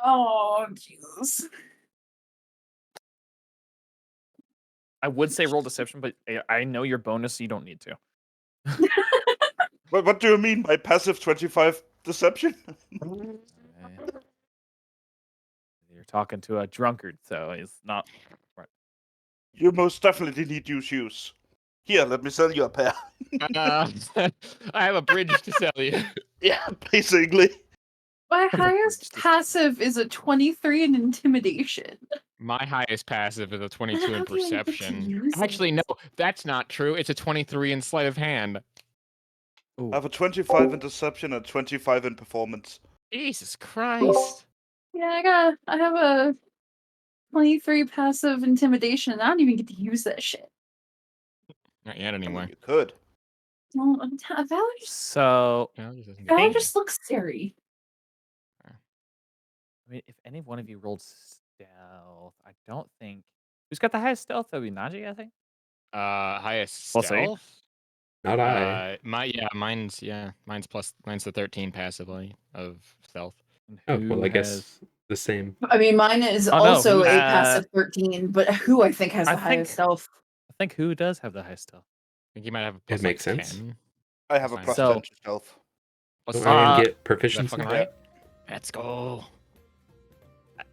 Oh, Jesus. I would say roll deception, but I know your bonus, so you don't need to. What do you mean by passive 25 deception? You're talking to a drunkard, so it's not. You most definitely need new shoes. Here, let me sell you a pair. I have a bridge to sell you. Yeah, basically. My a highest bridge to- passive is a 23 in intimidation. My highest passive is a How 22 in do I get to perception. use Actually, it? no, that's not true. It's a 23 in sleight of hand. Ooh. I have a 25 in deception and 25 in performance. Jesus Christ. Yeah, I have a 23 passive intimidation, and I don't even get to use that shit. Not yet, anyway. You could. Well, Valor So, No, it doesn't get Valor any. just looks scary. I mean, if any one of you rolled stealth, I don't think. Who's got the highest stealth? That would be Najee, I think. Highest We'll see. stealth? Not I. Mine's the 13 passively of stealth. And Oh, who well, I guess has- the same. I mean, mine is Oh, no, also who- a passive 13, but who I think has I the highest think- stealth? I think who does have the highest stealth? I think you might have a It plus makes like sense. 10. I have a Fine. plus So- 10 to stealth. Plus Oh, seven. and Uh, get Is that proficiency. fucking right? Let's go.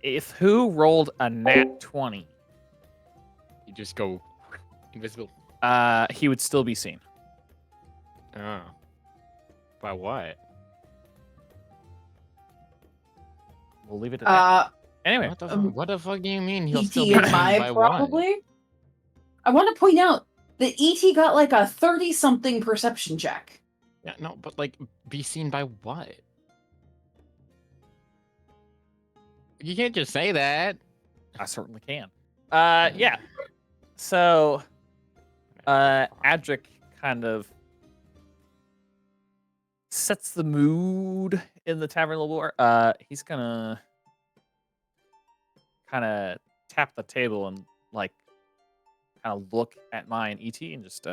If who rolled a nat 20, You just go invisible. he would still be seen. Oh. By what? We'll leave it at that. Anyway, What the fuck do you mean? He'll ET still be and seen my by what? probably. I want to point out that ET got like a 30-something perception check. Yeah, no, but like, be seen by what? You can't just say that. I certainly can. Yeah. So, Adric kind of sets the mood in the tavern a little more. He's gonna kind of tap the table and like kind of look at mine, ET, and just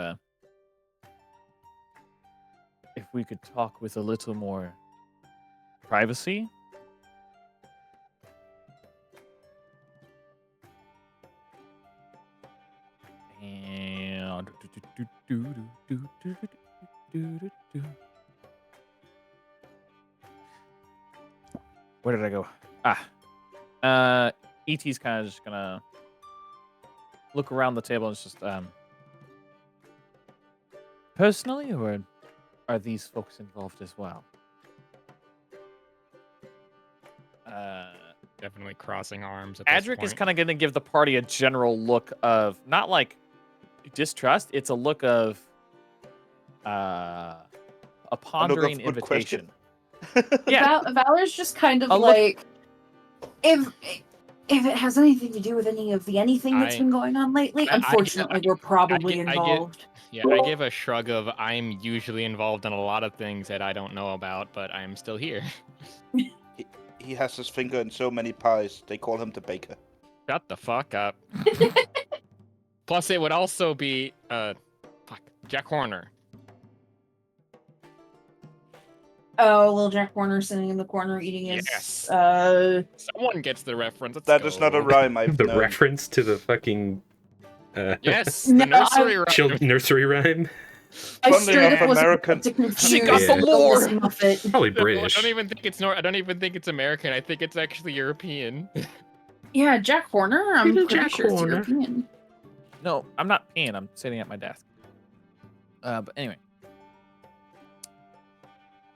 if we could talk with a little more privacy. And where did I go? ET's kind of just gonna look around the table and it's just personally, or are these folks involved as well? Definitely crossing arms. At this Adric is point. kind of going to give the party a general look of not like distrust, it's a look of a pondering good invitation. question. Yeah. Valor's just kind of A look- like, if it has anything to do with anything that's been going on lately, unfortunately, we're probably involved. Yeah, I give a shrug of I'm usually involved in a lot of things that I don't know about, but I'm still here. He has his finger in so many pies, they call him the baker. Shut the fuck up. Plus, it would also be Jack Horner. Oh, little Jack Horner sitting in the corner eating his. Yes. Someone gets the reference. Let's That go. is not a rhyme, I've The known. reference to the fucking Yes, No, the nursery rhyme. nursery rhyme. I Funnily straight enough, up was American. about to confuse She got the lore. Phyllis Muffet. Probably No, British. I don't even think it's American. I think it's actually European. Yeah, Jack Horner. I'm Little pretty Jack sure Horner. it's European. No, I'm not peeing. I'm sitting at my desk. But anyway.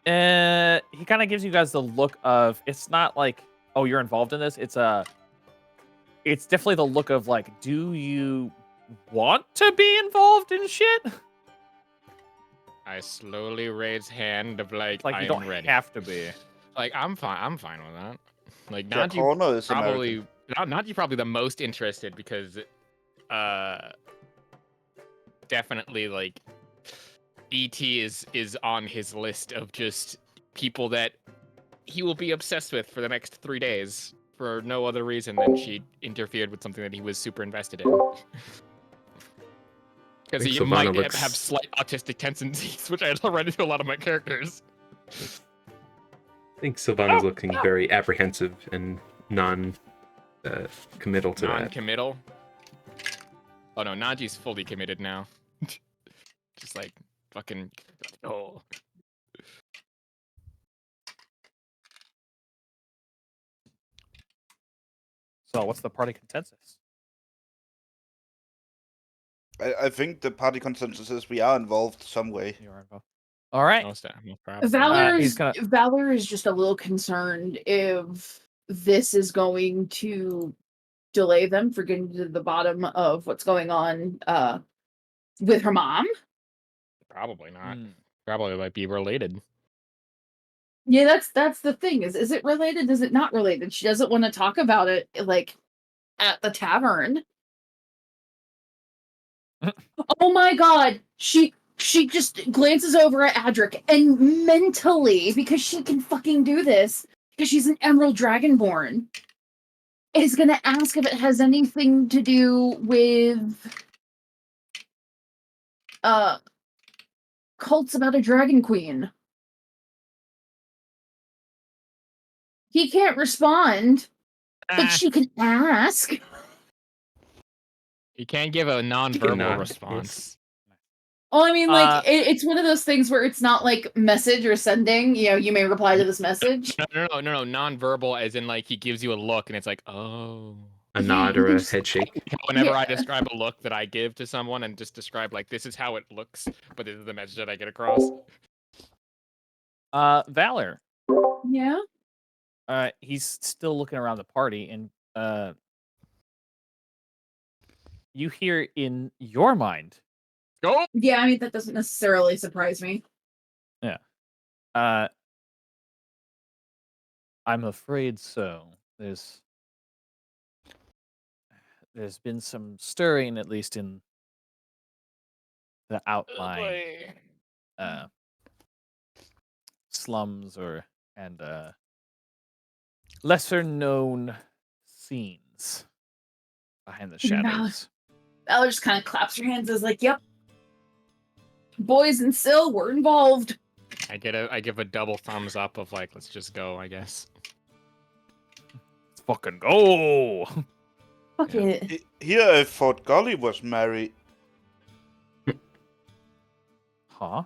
He kind of gives you guys the look of, it's not like, oh, you're involved in this. It's definitely the look of like, do you want to be involved in shit? I slowly raise hand of like Like, you I'm don't ready. have to be. Like I'm fine with that. Like Jack Najee Horner is probably American. Najee probably the most interested because definitely like ET is on his list of just people that he will be obsessed with for the next 3 days for no other reason than she interfered with something that he was super invested in. Because think he Sylvana might looks- have slight autistic tendencies, which I had run into a lot of my characters. I think Sylvana's looking very apprehensive and non-committal to that. Non-committal. Oh no, Naji's fully committed now. Just like fucking. Oh. So, what's the party consensus? I think the party consensus is we are involved some way. You are involved. All right. No problem. Valor is just a little concerned if this is going to delay them for getting to the bottom of what's going on with her mom. Probably not. Probably might be related. Yeah, that's the thing. Is it related? Is it not related? She doesn't want to talk about it like at the tavern. Oh my god. She just glances over at Adric and mentally, because she can fucking do this, because she's an Emerald Dragonborn, is gonna ask if it has anything to do with cults about a dragon queen. He can't respond, but she can ask. You can't give a non-verbal nod, response. Well, I mean, like, it's one of those things where it's not like message or sending. You know, you may reply to this message. No. Non-verbal, as in like he gives you a look, and it's like, oh. A nod or a head shake. Whenever I describe a look that I give to someone, and just describe like this is how it looks, but this is the message that I get across. Valor. Yeah. He's still looking around the party, and you hear in your mind. Go. Yeah, I mean that doesn't necessarily surprise me. Yeah. I'm afraid so. There's been some stirring, at least in the outlying slums and lesser known scenes behind the shadows. Valor just kind of claps her hands as like, yep. Boys and Syl, we're involved. I give a double thumbs up of like, let's just go, I guess. Let's fucking go. Fuck it. Here I thought Golly was married. Huh?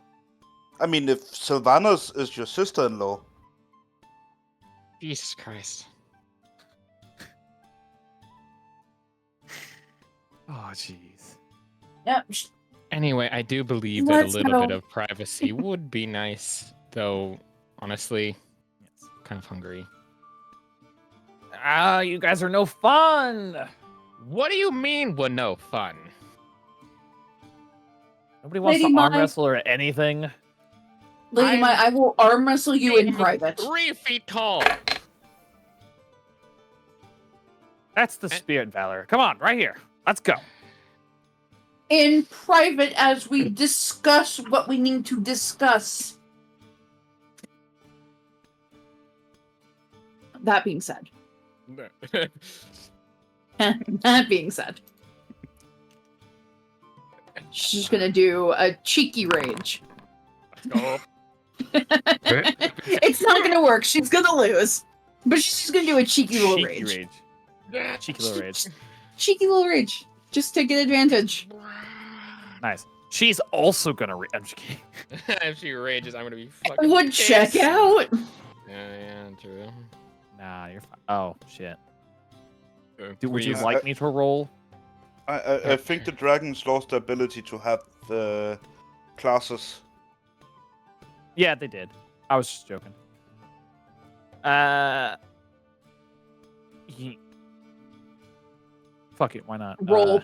I mean, if Sylvanas is your sister-in-law. Jesus Christ. Oh, jeez. Yep. Anyway, I do believe that a Let's little go. bit of privacy would be nice, though, honestly, Yes. kind of hungry. You guys are no fun. What do you mean we're no fun? Nobody wants Lady to arm Mai. wrestle or anything. Lady Mai, I will arm wrestle you in I'm private. 3 feet tall. That's the spirit, Valor. Come on, right here. Let's go. In private as we discuss what we need to discuss. That being said. That being said. She's gonna do a cheeky rage. Let's go. It's not gonna work. She's gonna lose. But she's gonna do a cheeky little rage. Cheeky little rage. Cheeky little rage. Just to get advantage. Nice. She's also gonna I'm just kidding. If she rages, I'm gonna be fucking Would pissed. check out. Yeah, true. Nah, you're fine. Oh, shit. Would you Please. like me to roll? I think the dragons lost the ability to have the classes. Yeah, they did. I was just joking. Fuck it, why not? Roll.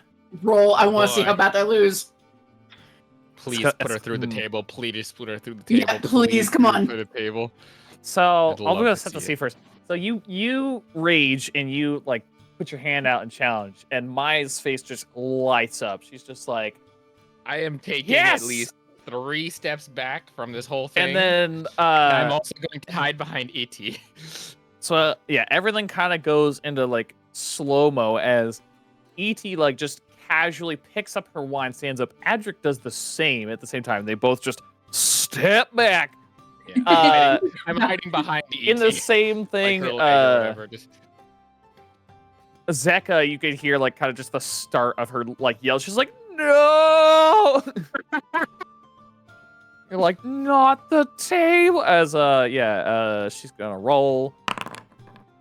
I want to see boy. how bad I lose. Please got- put her it's- through the table. Please put her through the table. Yeah, please, come put her on. Through the table. So I'd I'll love go to set the see scene it. first. So you rage and you like put your hand out and challenge, and Mai's face just lights up. She's just like, I am taking Yes! at least 3 steps back from this whole thing. and then And I'm also going to hide behind E.T. so yeah, everything kind of goes into like slow mo as E.T. like just casually picks up her wine, stands up. Adric does the same at the same time. They both just step back, Yeah. Uh, I'm hiding behind the in the ET, same like thing, her leg or whatever. Just Zeka, you could hear like kind of just the start of her like yell. She's like, "No!" You're like, "Not the table." As she's gonna roll.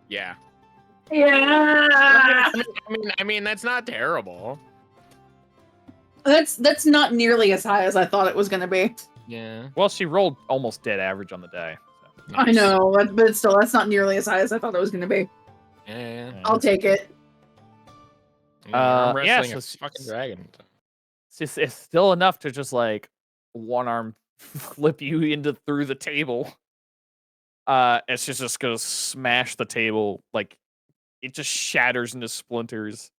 yeah. Yeah. I mean, that's not terrible. That's not nearly as high as I thought it was gonna be. Yeah. Well, she rolled almost dead average on the day. So. I know, but still, that's not nearly as high as I thought it was gonna be. Yeah. I'll take it. I'm yeah, wrestling so a fucking dragon. It's still enough to just like one arm flip you into through the table. It's just gonna smash the table, like it just shatters into splinters.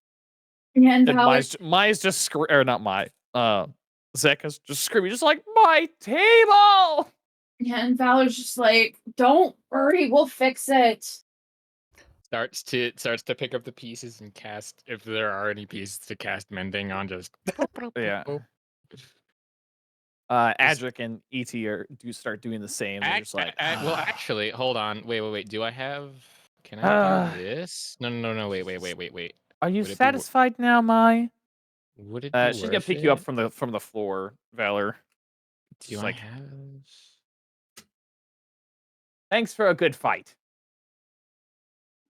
Yeah, and And Valor, Maya's just or not Maya. Zeka's just screaming, just like my table. Valor's just like, don't worry, we'll fix it. Starts to pick up the pieces and cast, if there are any pieces to cast mending on. Just Yeah. Adric and ET start doing the same. They're just like, well, actually, hold on. Wait. Do I have? Can I do this? No. Wait. Are you Would it be satisfied now, Mai? Would it be She's worth gonna pick you up it? from the floor, Valor. Do She's I like, have? thanks for a good fight.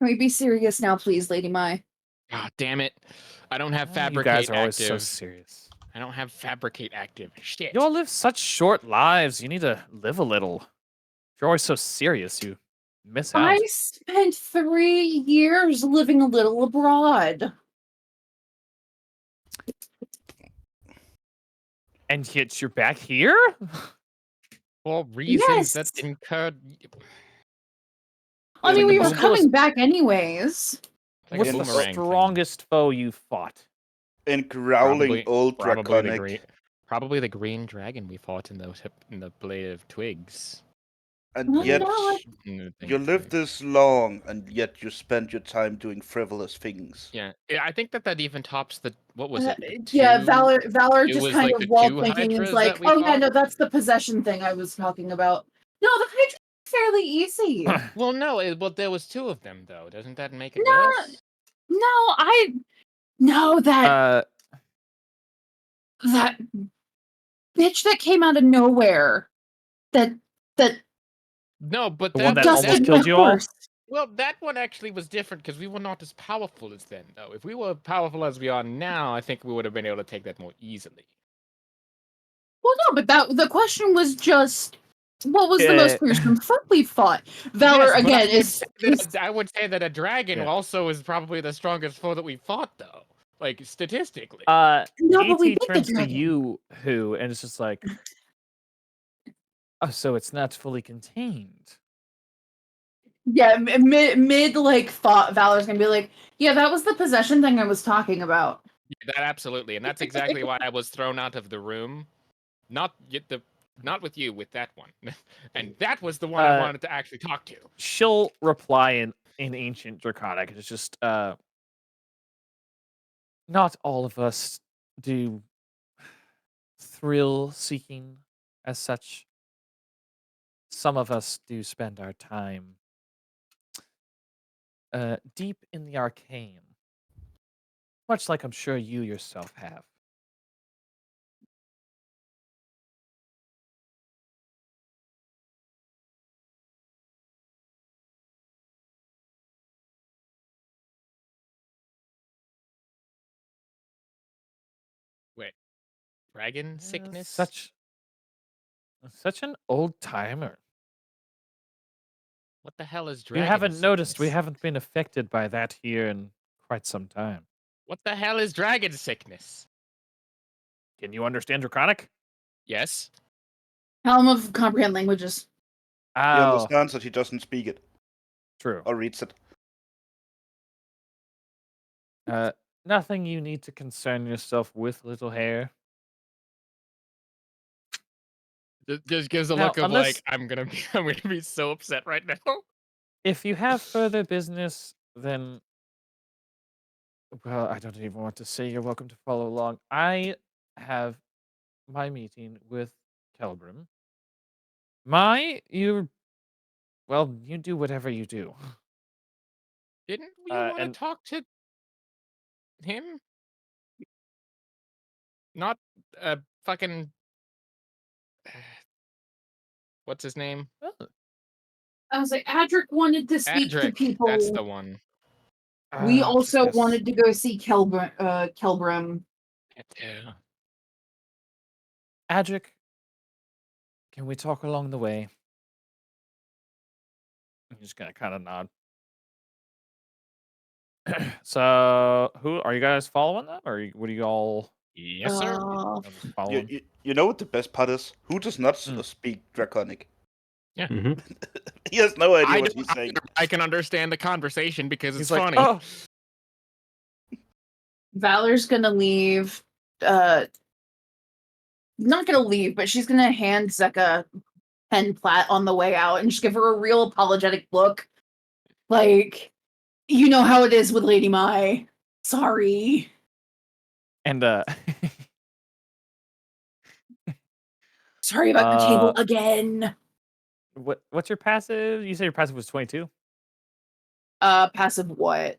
Can we be serious now, please, Lady Mai? Ah, damn it! I don't have You fabricate guys are always so active. serious. I don't have fabricate active. Shit. You all live such short lives. You need to live a little. If you're always so serious, you miss out. I spent 3 years living a little abroad. And yet you're back here? For reasons that Yes. incurred. I mean, Like we a were boomerang. coming back anyways. Like What's a the boomerang thing. strongest foe you fought? In growling old draconic. Probably the green dragon we fought in the blade of twigs. And Oh, yet, no. you lived this long, and yet you spent your time doing frivolous things. Yeah, I think that even tops the, what was it? The Yeah, two- Valor it just was kind like of the wall two thinking is hydras like, that we oh yeah, fought? no, that's the possession thing I was talking about. No, the Hydra is fairly easy. Well, no, but there was two of them though. Doesn't that make it No, worse? No, that bitch that came out of nowhere. That No, but The one that dusted almost my killed you all? horse. well, that one actually was different because we were not as powerful as then, though. If we were powerful as we are now, I think we would have been able to take that more easily. Well, no, but the question was just, what was the most gruesome foot we fought? Valor Yes, but again is I would say that a dragon Yeah. also is probably the strongest foe that we fought, though. Like statistically. no, but we ET beat the turns to dragon. you, and it's just like, oh, so it's not fully contained. Yeah, mid like thought, Valor's gonna be like, yeah, that was the possession thing I was talking about. Yeah, that absolutely, and that's exactly why I was thrown out of the room. Not with you, with that one. And that was the one I wanted to actually talk to. She'll reply in ancient Draconic. It's just not all of us do thrill seeking as such. Some of us do spend our time deep in the arcane. Much like I'm sure you yourself have. Wait, dragon sickness? Such an old timer. What the hell is You dragon haven't noticed we sickness? haven't been affected by that here in quite some time. What the hell is dragon sickness? Can you understand Draconic? Yes. Helm of comprehend languages. He Oh, understands that he doesn't speak it true. or reads it. Nothing you need to concern yourself with, little hare. Just gives a Now, look of unless- like I'm gonna be so upset right now. If you have further business, then well, I don't even want to say you're welcome to follow along. I have my meeting with Kelbrim. Well, you do whatever you do. Didn't you want to And talk to him? Not fucking what's his name? I was like, Adric wanted to speak to Adric. people. That's the one. We also yes. wanted to go see Kelbrim. Yeah. Adric, can we talk along the way? I'm just gonna kind of nod. So, who are you guys following them, or what do you all? Yes, sir. I'll just follow them. You know what the best part is? Who does not Mm. speak Draconic? Mhm. He has no idea I what don't he's saying. either, but I can understand the conversation because it's He's like, funny. oh, Valor's gonna leave. Not gonna leave, but she's gonna hand Zeka pen plat on the way out and just give her a real apologetic look. Like, you know how it is with Lady Mai. Sorry. and Sorry about the table again. what's your passive? You said your passive was 22. Passive what?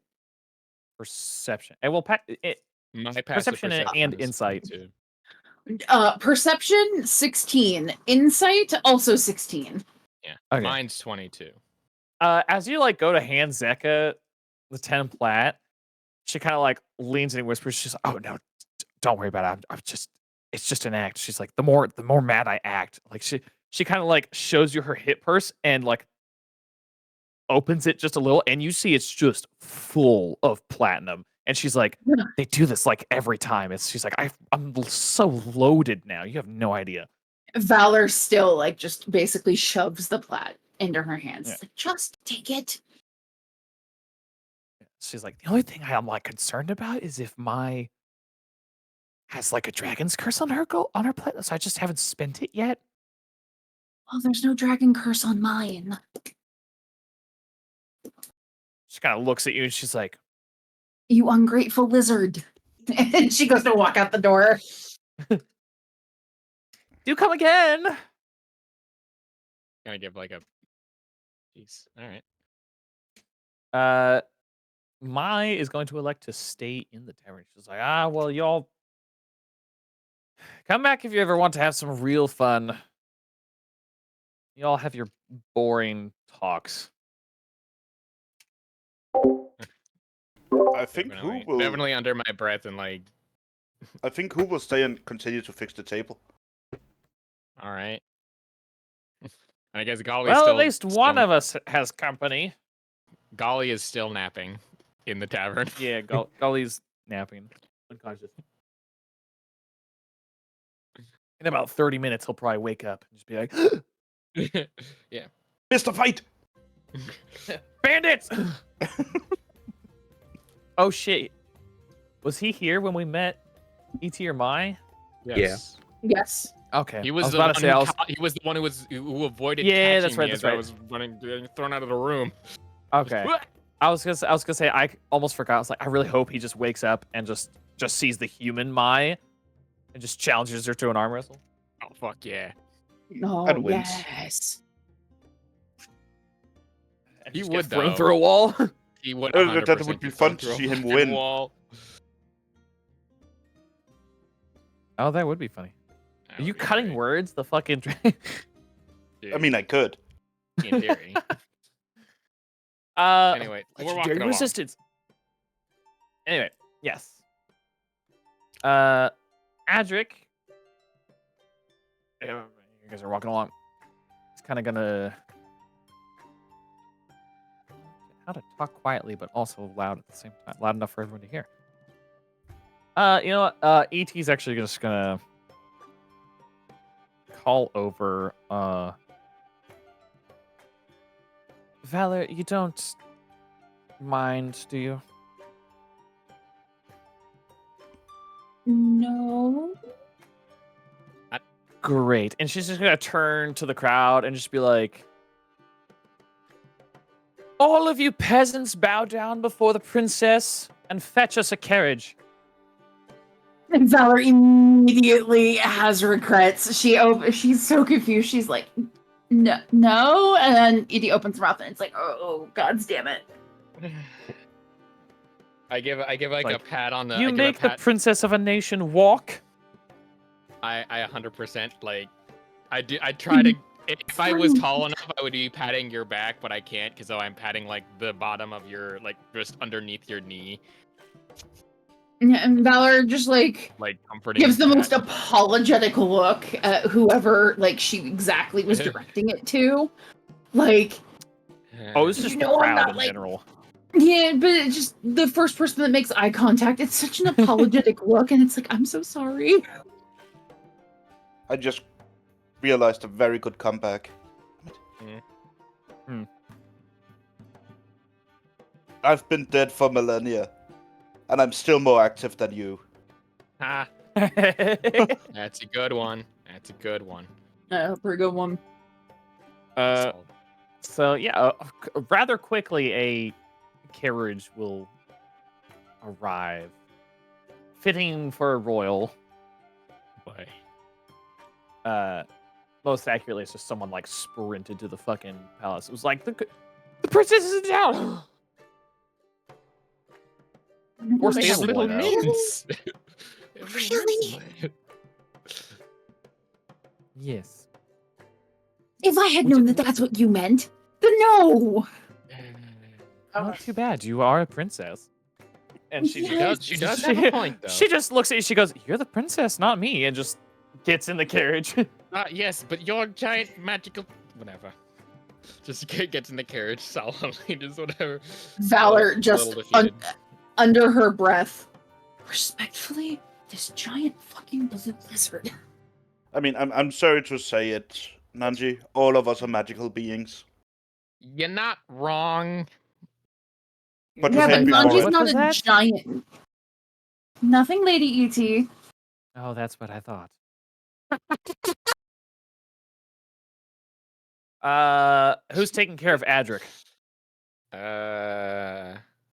Perception. And well, My passive perception and is insight. 22. Perception 16. Insight also 16. Yeah. Okay. Mine's 22. As you like go to hand Zeka the 10 plat, she kind of like leans in and whispers, she's like, oh no, don't worry about it. I'm just, it's just an act. She's like, the more mad I act, like she kind of like shows you her hit purse and like opens it just a little, and you see it's just full of platinum. And she's like, they do this like every time. She's like, I'm so loaded now. You have no idea. Valor still like just basically shoves the plat into her hands. Yeah. Like, just take it. She's like, the only thing I'm like concerned about is if my has like a dragon's curse on her plate, so I just haven't spent it yet. Oh, there's no dragon curse on mine. She kind of looks at you and she's like, You ungrateful lizard. And she goes to walk out the door. do come again. Gonna give like a piece. All right. Mai is going to elect to stay in the tavern. She's like, well, y'all come back if you ever want to have some real fun. Y'all have your boring talks. I think Definitely under my breath and like. I think who will stay and continue to fix the table. All right. I guess Golly's Well, still. at least one of us has company. Golly is still napping in the tavern. Yeah, Golly's napping, unconscious. In about 30 minutes, he'll probably wake up and just be like, Yeah. Mr. Fight! bandits! Oh, shit. Was he here when we met E.T. or Mai? Yes. Yes. Okay. He was, I was about to say, he was the one who avoided Yeah, catching that's right, me that's as I right. was getting thrown out of the room. Okay. I was gonna say I almost forgot. I was like, I really hope he just wakes up and just sees the human Mai and just challenges her to an arm wrestle. Oh fuck yeah! Oh, And wins. yes. And He just would, get thrown though. throw a wall. He would. That 100% would be get fun thrown to see through a him fucking win. Wall. Oh, that would be funny. That Are you would be cutting great. words? The fucking. I mean, I could. in theory. Anyway, we're walking legendary along. resistance. Anyway, yes. Adric. You guys are walking along. It's kind of gonna. How to talk quietly but also loud at the same time, loud enough for everyone to hear. You know what? ET's actually just gonna call over. Valor, you don't mind, do you? No. Great. And she's just gonna turn to the crowd and just be like, all of you peasants bow down before the princess and fetch us a carriage. And Valor immediately has regrets. She's so confused. She's like, no. And then Edie opens her mouth and it's like, oh, God damn it. I give like a Like, pat on the. You I give make a the pat, princess of a nation walk. I 100% like. I try to. If I was Fine. tall enough, I would be patting your back, but I can't because I'm patting like the bottom of your like just underneath your knee, And Valor just like comforting. gives the pat. most apologetic look at whoever like she exactly was directing it to. Like, Oh, it's just the I'm crowd not, in like, general. yeah, but it's just the first person that makes eye contact, it's such an apologetic look, and it's like, I'm so sorry. I just realized a very good comeback. I've been dead for millennia, and I'm still more active than you. Ah, that's a good one. That's a good one. Pretty good one. So yeah, rather quickly a carriage will arrive, fitting for a royal. Boy. Most accurately, it's just someone like sprinted to the fucking palace. It was like the princess is in town. Or They stay have in little White House. mints. Really? Yes. If I had known that that's what you meant, then no. Not too bad. You are a princess. And she Yes. She does have a point, though. She just looks at you. She goes, "You're the princess, not me," and just gets in the carriage. Yes, but your giant magical whatever. Just gets in the carriage solemnly, just whatever. Valor A just little defeated. under her breath. Respectfully, this giant fucking lizard. I mean, I'm sorry to say it, Nanji. All of us are magical beings. You're not wrong. But Yeah, but you What Nanji's was not a that? giant. Nothing, Lady E.T. Oh, that's what I thought. Who's taking care of Adric?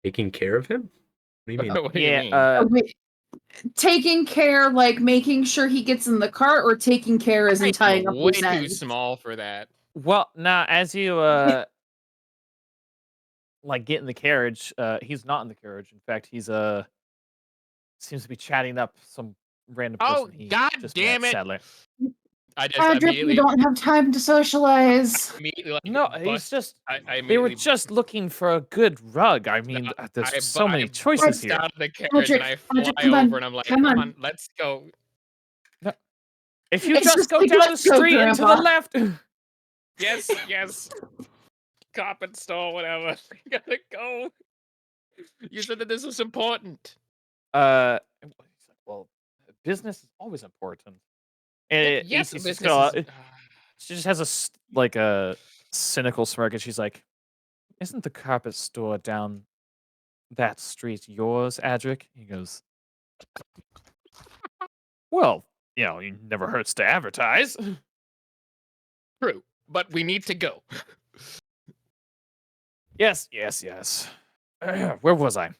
Taking care of him? What do you mean? What do you mean? Wait, taking care, like making sure he gets in the car, or taking care as in tying up way loose too ends? small for that. Well, now as you like get in the carriage, he's not in the carriage. In fact, he's seems to be chatting up some random person. Oh, he God just damn met, it. Sadly. I just Adric, immediately, we don't have time to socialize. immediately like, No, he's bust- just. I They were immediately just looking for a good rug. I mean, there's so many choices bust here. out of the carriage and I fly come on, over and I'm like, come come on. on, let's go. If you It's just just go like, down the let's go, street and to the Grandpa. left. Yes, yes. Carpet store, whatever. We gotta go. You said that this was important. Well, business is always important. And Yes, EC's business just is. she just has like a cynical smirk, and she's like, "Isn't the carpet store down that street yours, Adric?" He goes, "Well, it never hurts to advertise." True, but we need to go. Yes. Where was I?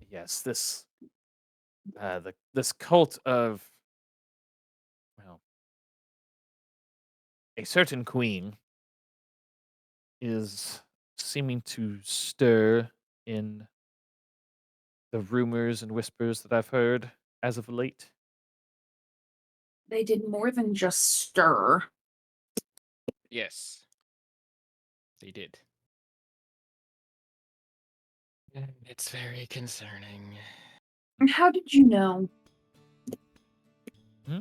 Yes, this this cult of, well, a certain queen is seeming to stir in the rumors and whispers that I've heard as of late. They did more than just stir. Yes, they did. It's very concerning. How did you know? Hmm?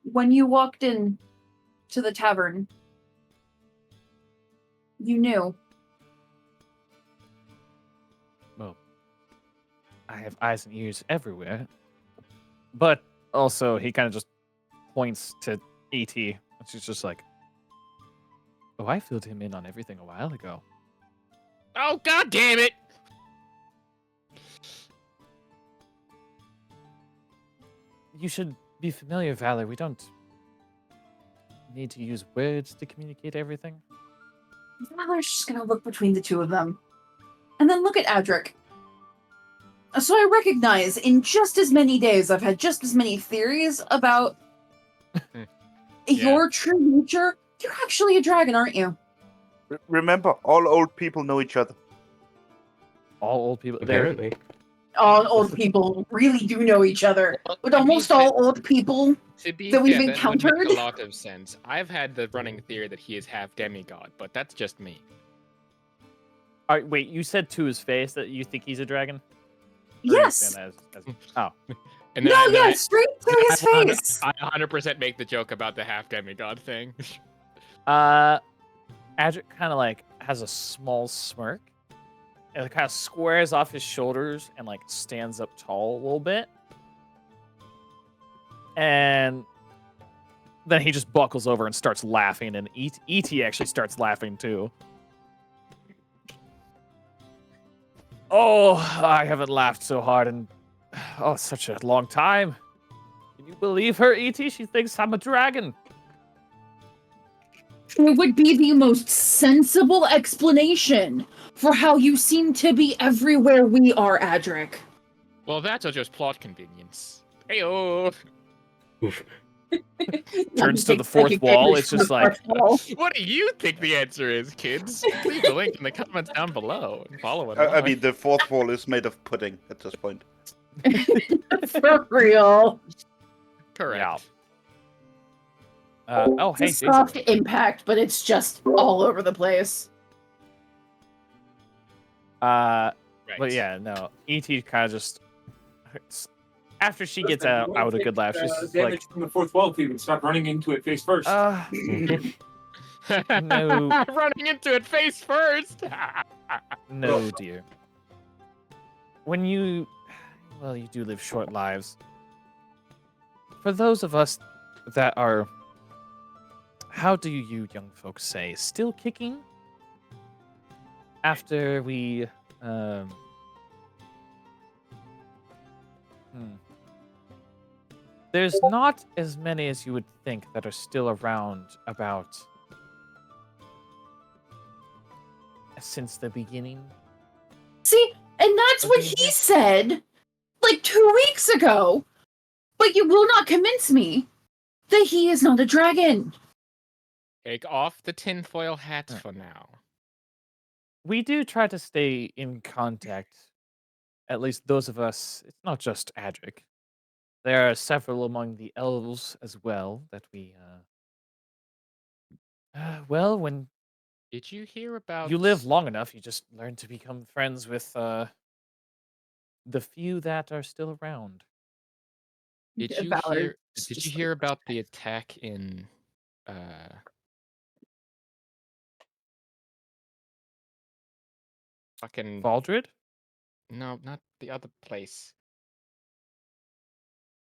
When you walked in to the tavern, you knew. Well, I have eyes and ears everywhere. But also, he kind of just points to E.T. And she's just like, "Oh, I filled him in on everything a while ago." Oh, God damn it! You should be familiar, Valor. We don't need to use words to communicate everything. Valor's just gonna look between the two of them. And then look at Adric. So I recognize in just as many days I've had just as many theories about your true nature, you're actually a dragon, aren't you? Remember, all old people know each other. All old people. Apparently. All old people really do know each other. Well, But to be almost fair- all old people To be that we've fair, that would make encountered. a lot of sense. I've had the running theory that he is half demigod, but that's just me. All right, wait. You said to his face that you think he's a dragon? Or are you Yes. saying that oh, And No, and then yeah, straight to his face. I 100% make the joke about the half demigod thing. Adric kind of like has a small smirk, and it kind of squares off his shoulders and like stands up tall a little bit, and then he just buckles over and starts laughing, and ET actually starts laughing too. Oh, I haven't laughed so hard in such a long time. Can you believe her, ET? She thinks I'm a dragon. It would be the most sensible explanation for how you seem to be everywhere we are, Adric. Well, that's just plot convenience. Heyo. Oof. Turns to the fourth wall. It's just like, What do you think the answer is, kids? Leave the link in the comments down below and follow it. I mean, the fourth wall is made of pudding at this point. For real. Correct. oh, hey, It's a Jason. soft impact, but it's just all over the place. Right. But yeah, no. ET kind of just after she gets out a good laugh, she's just damage like, from the fourth wall, people stop running into it face first. no. Running into it face first. No, dear. When you do live short lives. For those of us that are, how do you young folks say, still kicking? After we, There's not as many as you would think that are still around about since the beginning. See, and that's what he said like 2 weeks ago. But you will not convince me that he is not a dragon. Take off the tinfoil hat for now. We do try to stay in contact. At least those of us, it's not just Adric. There are several among the elves as well that we, when Did you hear about? you live long enough, you just learn to become friends with, the few that are still around. Did you Valor, hear? just Did you like- hear about the attack in? Fucking Valdred? no, not the other place.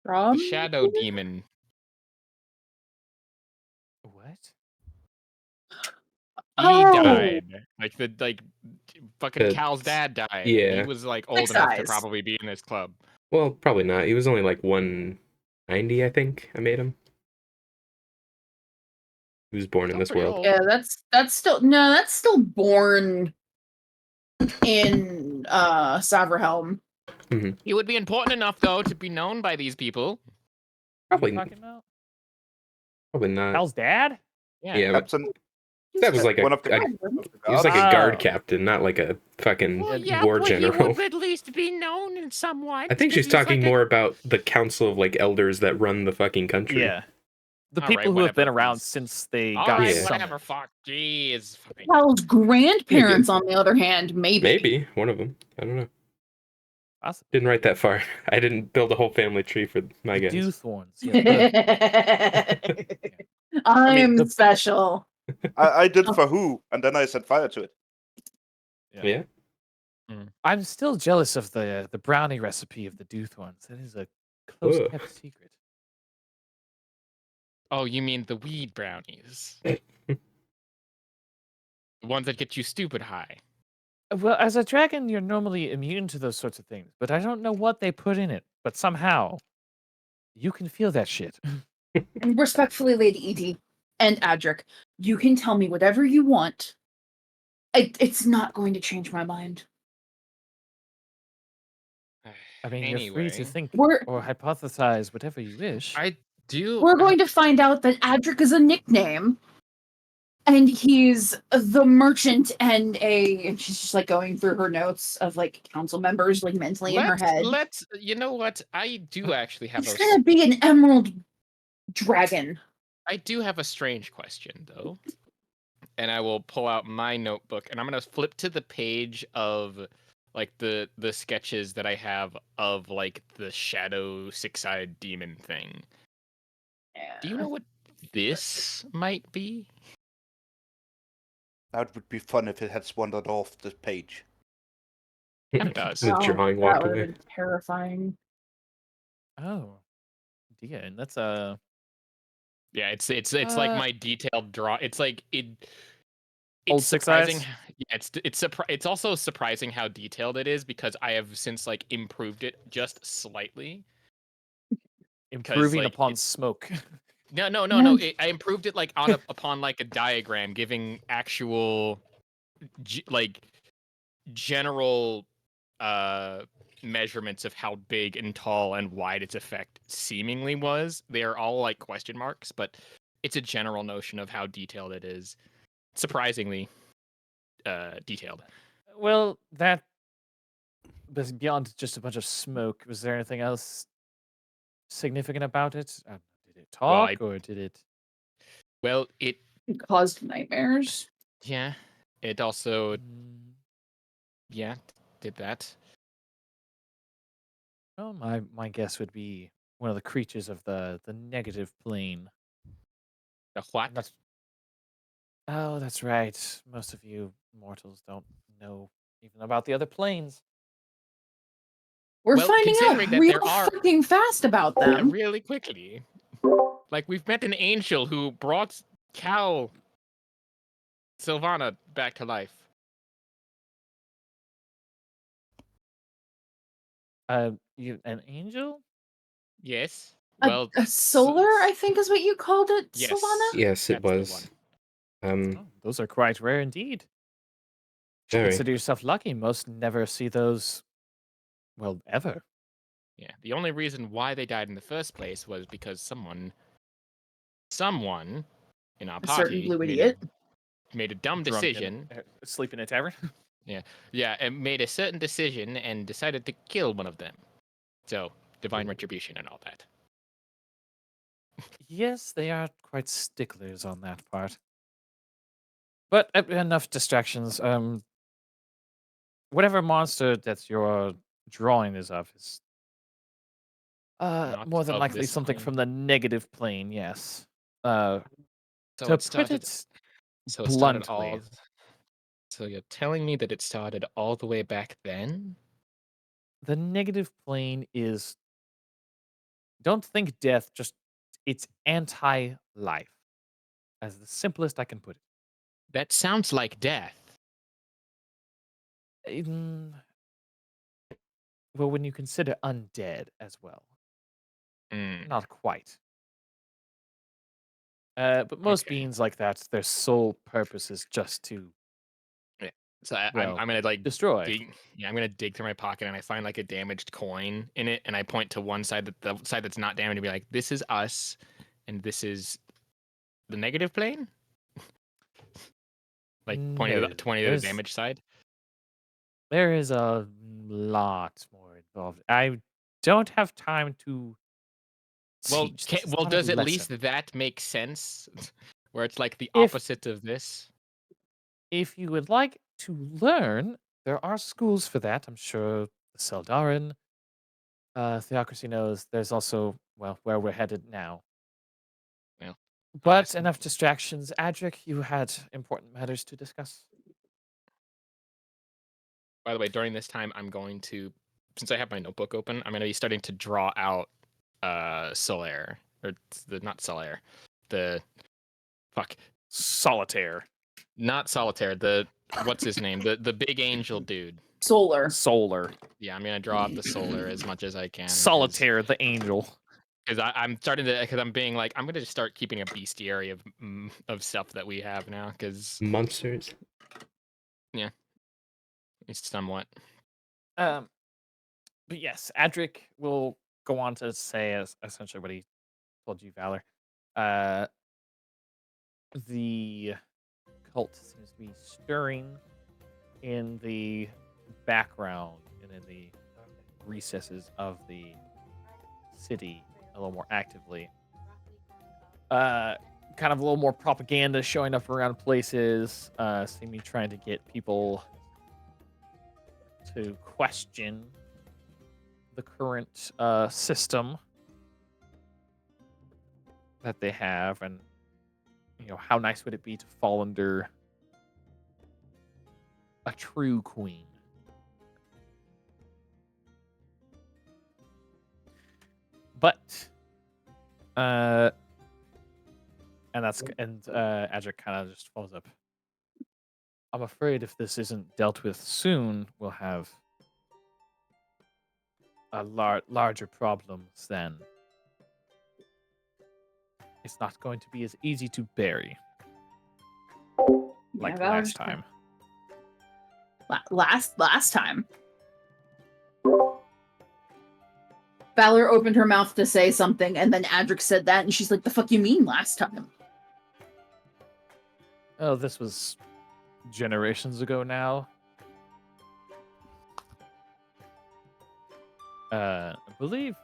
From? The shadow demon. What? He Oh! died. Like fucking The- Cal's dad died. yeah. He was like old Six enough to eyes. probably be in this club. Well, probably not. He was only like 190, I think. I made him. He was born in Still this pretty world. old. Yeah, that's still born in Savrahelm. He would be important enough though to be known by these people. Probably, What are you talking about? probably not. Cal's dad? Yeah, but Captain, that was like one of the. he was like a guard Oh. captain, not like a fucking Well, war general. at least be known in somewhat. I think she's talking more about the council of like elders that run the fucking country. Yeah. The All right, people who have been whatever, around please. since they All got right, Yeah. whatever. summoned. Fuck. Jeez. Fucking- Cal's grandparents, on the other hand, maybe. Maybe one of them. I don't know. Possibly. Didn't write that far. I didn't build a whole family tree for my guys. Dewthorns. Yeah, I'm the- special. I did for who, and then I set fire to it. Yeah. I'm still jealous of the brownie recipe of the Dewthorns. That is a close Ugh. kept secret. Oh, you mean the weed brownies? The ones that get you stupid high. Well, as a dragon, you're normally immune to those sorts of things, but I don't know what they put in it. But somehow, you can feel that shit. Respectfully, Lady Edie and Adric, you can tell me whatever you want. It's not going to change my mind. I mean, you're free to Anyway. think We're or hypothesize whatever you wish. I Do you? We're going to find out that Adric is a nickname, and he's the merchant and she's just like going through her notes of like council members like mentally in her head. Let's. You know what? I do actually have He's a. gonna be an emerald dragon. I do have a strange question though, and I will pull out my notebook and I'm gonna flip to the page of like the sketches that I have of like the shadow six-eyed demon thing. Do you know what this might be? That would be fun if it had wandered off the page. Kind of does. The drawing walked that would away. have been terrifying. Oh, dear, and that's Yeah, it's like my detailed draw. It's like it's Old Six surprising. Eyes? Yeah, it's also surprising how detailed it is because I have since like improved it just slightly. improving like, upon it's- smoke. No. I improved it like upon like a diagram, giving actual like general measurements of how big and tall and wide its effect seemingly was. They are all like question marks, but it's a general notion of how detailed it is. Surprisingly detailed. Well, that was beyond just a bunch of smoke. Was there anything else significant about it? Did it Well, talk or did it? Well, it It caused nightmares. yeah. It also Mm, did that. well, my guess would be one of the creatures of the negative plane. The what? That's oh, that's right. Most of you mortals don't know even about the other planes. We're Well, finding out considering that real there are- fucking fast about Yeah, them. really quickly. Like we've met an angel who brought Cal Sylvana back to life. An angel? Yes. A- Well, a solar, I think, is what you called it, Yes. Sylvana? Yes, it That's the was. Oh, those are quite rare indeed. Should Very. consider yourself lucky. Most never see those, well, ever. Yeah. The only reason why they died in the first place was because someone in our A certain party blue idiot. made a dumb Drunk and, decision. sleep in a tavern. Yeah, and made a certain decision and decided to kill one of them. So, divine retribution and all that. Yes, they are quite sticklers on that part. But enough distractions. Whatever monster that your drawing is of is Not more than of likely this something plane. from the negative plane. Yes. So To it put started. it So it started bluntly, all. So you're telling me that it started all the way back then? the negative plane is. Don't think death. Just it's anti-life, as the simplest I can put it. That sounds like death. Mm, well, when you consider undead as well, Mm, not quite. But most Okay. beings like that, their sole purpose is just to So well, I'm gonna like destroy. I'm gonna dig through my pocket and I find like a damaged coin in it, and I point to one side the side that's not damaged and be like, "This is us, and this is the negative plane." Like pointing No, to the there's- damaged side. There is a lot more involved. I don't have time to Well, teach. This is not a does at lesson. least that make sense? Where it's like the If- opposite of this. If you would like to learn, there are schools for that. I'm sure the Seldarin Theocracy knows. There's also, well, where we're headed now. Well, But see. enough distractions. Adric, you had important matters to discuss. By the way, during this time, I'm going to, since I have my notebook open, I'm going to be starting to draw out Solaire. Or not Solaire. The, fuck. Solitaire. Not Solitaire. The, what's his name? The big angel dude. Solar. Solar. Yeah, I'm going to draw out the Solar as much as I can. Solitaire, the angel. Because I'm starting to, because I'm being like, I'm going to just start keeping a bestiary of stuff that we have now. Because Monsters. it's somewhat. But yes, Adric will go on to say essentially what he told you, Valor. The cult seems to be stirring in the background and in the recesses of the city a little more actively. Kind of a little more propaganda showing up around places, seeming trying to get people to question the current system that they have, and how nice would it be to fall under a true queen. But Adric kind of just follows up. I'm afraid if this isn't dealt with soon, we'll have a larger problems then. It's not going to be as easy to bury like last time. Last time. Valor opened her mouth to say something, and then Adric said that, and she's like, "The fuck you mean last time?" Oh, this was generations ago now. I believe.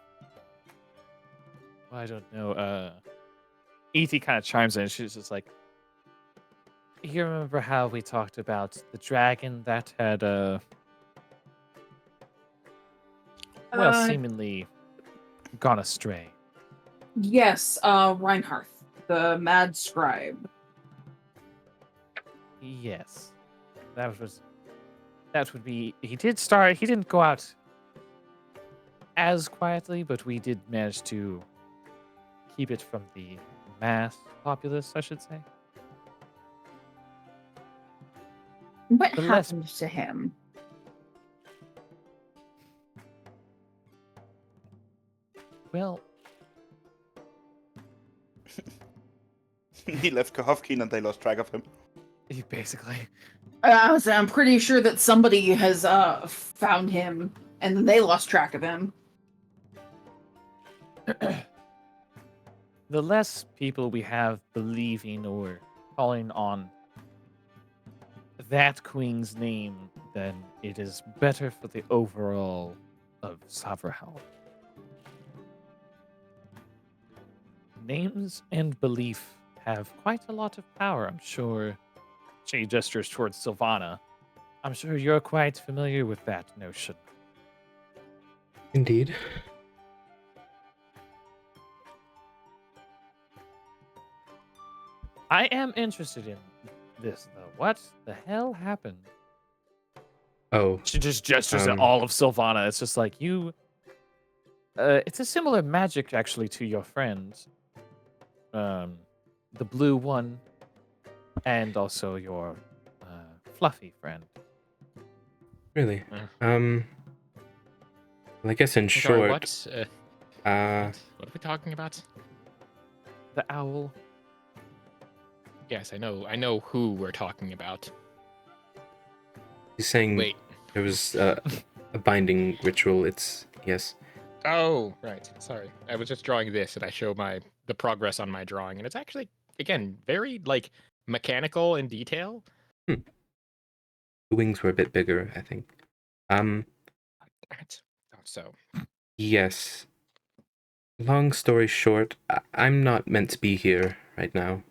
I don't know. E.T. kind of chimes in. She's just like, "You remember how we talked about the dragon that had seemingly gone astray?" Yes, Reinhardt, the mad scribe. Yes, that would be. He didn't go out as quietly, but we did manage to keep it from the mass populace, I should say. What The happened to him? Well, He left Kahovkin and they lost track of him. basically. I'm pretty sure that somebody has found him, and then they lost track of him. The less people we have believing or calling on that queen's name, then it is better for the overall of Savrahelm. Names and belief have quite a lot of power, I'm sure. She gestures towards Sylvana. I'm sure you're quite familiar with that notion. Indeed. I am interested in this, though. What the hell happened? Oh, She just gestures at all of Sylvana. It's just like, you... it's a similar magic, actually, to your friend. The blue one. And also your fluffy friend. really? Mm. Well, I guess in Sorry, short, what? What are we talking about? The owl. Yes, I know who we're talking about. he's saying Wait. there was a binding ritual. It's yes. Oh, right. Sorry. I was just drawing this, and I show the progress on my drawing, and it's actually, again, very mechanical in detail. The wings were a bit bigger, I think. So Yes. Long story short, I'm not meant to be here right now.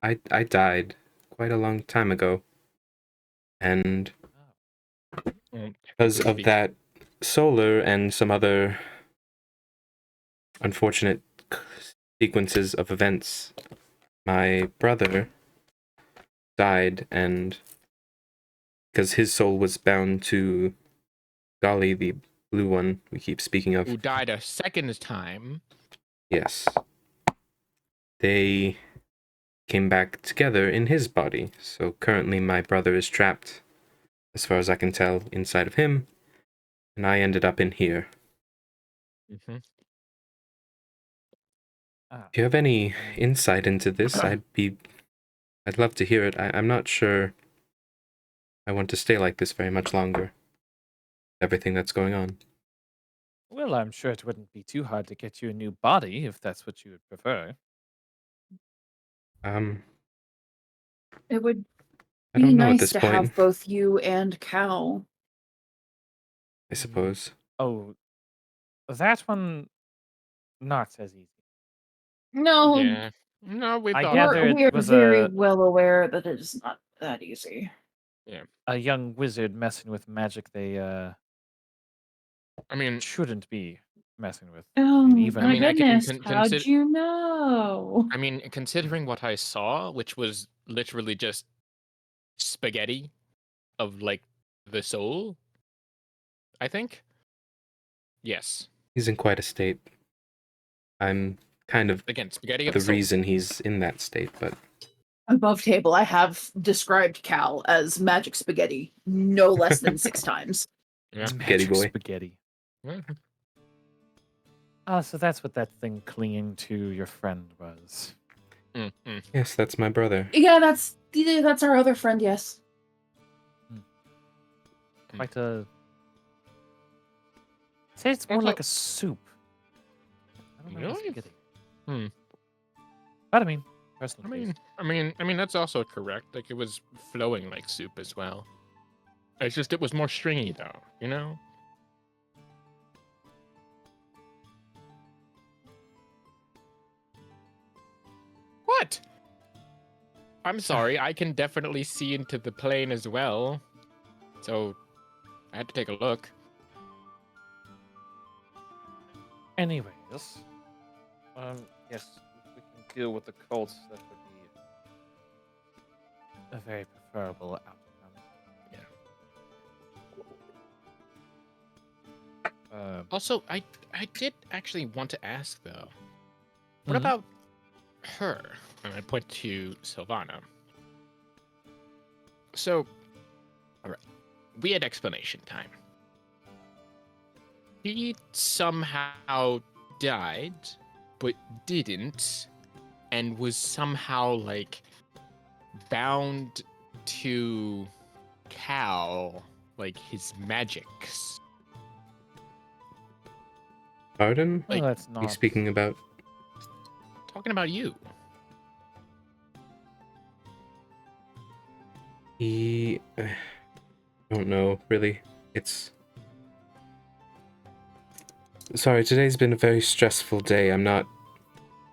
I died quite a long time ago, and because of that solar and some other unfortunate sequences of events, my brother died, and because his soul was bound to Golly, the blue one we keep speaking of. who died a second time? Yes. They came back together in his body, so currently my brother is trapped, as far as I can tell, inside of him, and I ended up in here. Mm-hmm. If you have any insight into this, I'd love to hear it. I'm not sure I want to stay like this very much longer. Everything that's going on. Well, I'm sure it wouldn't be too hard to get you a new body if that's what you would prefer. It would I be don't know at nice this to point, have both you and Cal. I suppose. Oh, that one, not as easy. No, Yeah. No, we I thought gather we're, it we're was very a well aware that it is not that easy. young wizard messing with magic they I mean, shouldn't be messing with. Oh even my mean, I can goodness, how'd you know? I mean, considering what I saw, which was literally just spaghetti of like the soul, I think. Yes. He's in quite a state. I'm kind of Again, spaghetti of the the soul. reason he's in that state, but Above table, I have described Cal as magic spaghetti no less than 6 times. Yeah. Spaghetti magic boy. spaghetti. Yeah. Ah, so that's what that thing clinging to your friend was. Yes, that's my brother. Yeah, that's our other friend, yes. Quite a. Say it's more Also- like a soup. I don't know Really? spaghetti. Hmm. But I mean, personal taste. I mean that's also correct. Like it was flowing like soup as well. It's just it was more stringy though, you know? What? I'm sorry, I can definitely see into the plane as well. So I had to take a look. Anyways, yes, if we can deal with the cults, that would be a very preferable outcome. Also, I did actually want to ask though. What Mhm. about her? And I point to Sylvana. So, all right, we had explanation time. He somehow died, but didn't, and was somehow like bound to Cal, like his magics. Pardon? Well, Like, that's Are you not. speaking about? Talking about you. He... don't know, really. It's... Sorry, today's been a very stressful day. I'm not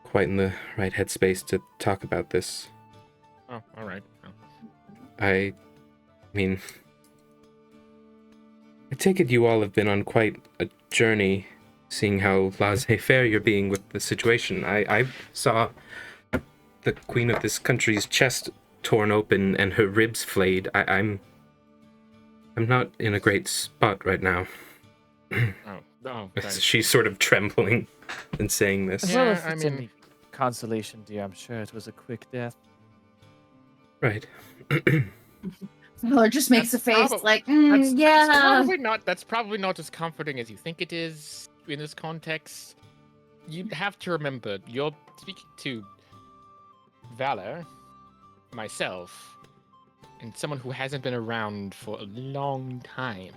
quite in the right headspace to talk about this. Oh, all right. Oh. I mean... I take it you all have been on quite a journey, seeing how laissez-faire you're being with the situation. I saw the queen of this country's chest torn open and her ribs flayed. I'm not in a great spot right now. Oh, okay. She's sort of trembling and saying this. Well, Yeah, if I it's mean- any consolation, dear, I'm sure it was a quick death. Right. Miller just makes a face probab- like, That's yeah. probably not. That's probably not as comforting as you think it is in this context. You have to remember, you're speaking to Valor, myself, and someone who hasn't been around for a long time.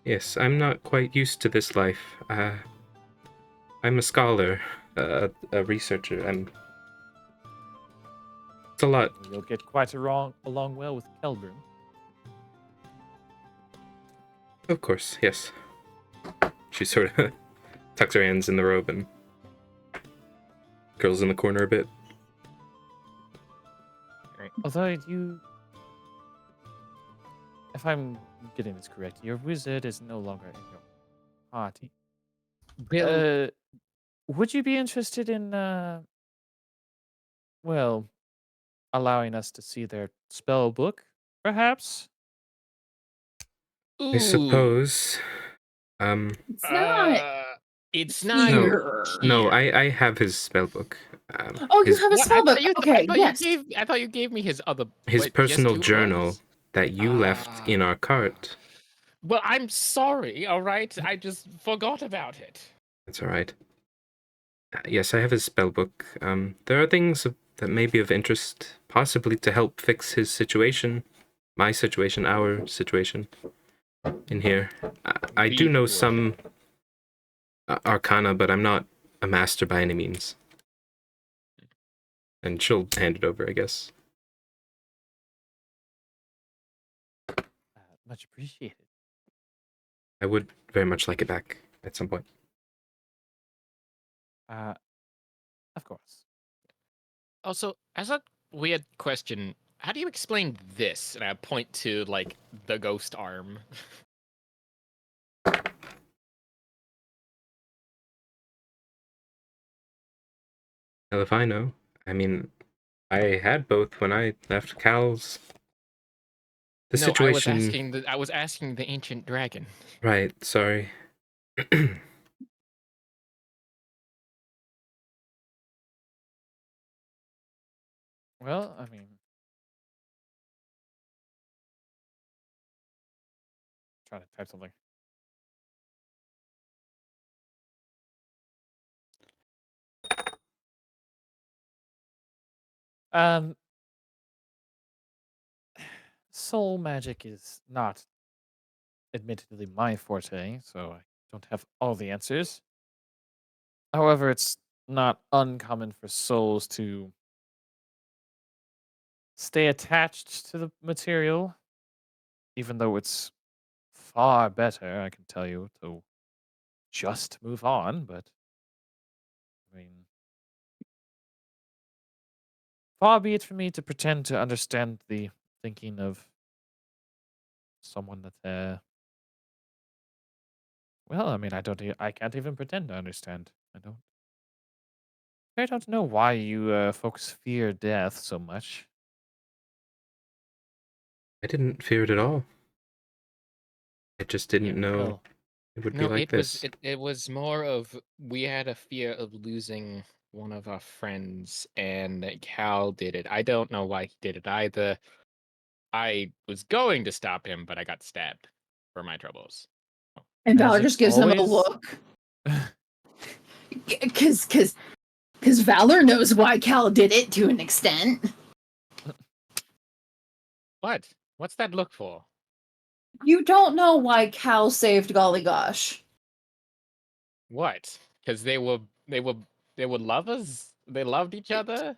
Yes, I'm not quite used to this life. I'm a scholar, a researcher. It's a lot. You'll get quite along well with Kelbrim. Of course, yes. She sort of tucks her hands in the robe and curls in the corner a bit. Although you, if I'm getting this correct, your wizard is no longer in your party. Would you be interested in, well, allowing us to see their spell book, perhaps? I suppose. It's not It's not. here. No, I have his spellbook. Oh, you his, have a What? spell book. I Okay, thought yes. I thought you gave me his other. his wait, personal yes, two journal rolls? that you left in our cart. Well, I'm sorry. All right, I just forgot about it. That's all right. Yes, I have his spellbook. There are things that may be of interest, possibly to help fix his situation, my situation, our situation in here. I do know some Arcana, but I'm not a master by any means. And she'll hand it over, I guess. Much appreciated. I would very much like it back at some point. Of course. Also, as a weird question, how do you explain this? And I point to like the ghost arm. Hell if I know. I mean, I had both when I left Cal's. The No, situation. I was asking the ancient dragon. Right, sorry. Well, I mean, trying to type something. Um, soul magic is not admittedly my forte, so I don't have all the answers. However, it's not uncommon for souls to stay attached to the material, even though it's far better, I can tell you, to just move on, but I mean, far be it from me to pretend to understand the thinking of someone that, well, I mean, I can't even pretend to understand. I don't know why you folks fear death so much. I didn't fear it at all. I just didn't know Well, it would be No, like this. it was more of we had a fear of losing one of our friends, and Cal did it. I don't know why he did it either. I was going to stop him, but I got stabbed for my troubles. And Valor magic just gives him a always- look. Because Valor knows why Cal did it to an extent. What? What's that look for? You don't know why Cal saved Golly Gosh. What? Because they were lovers. They loved each other.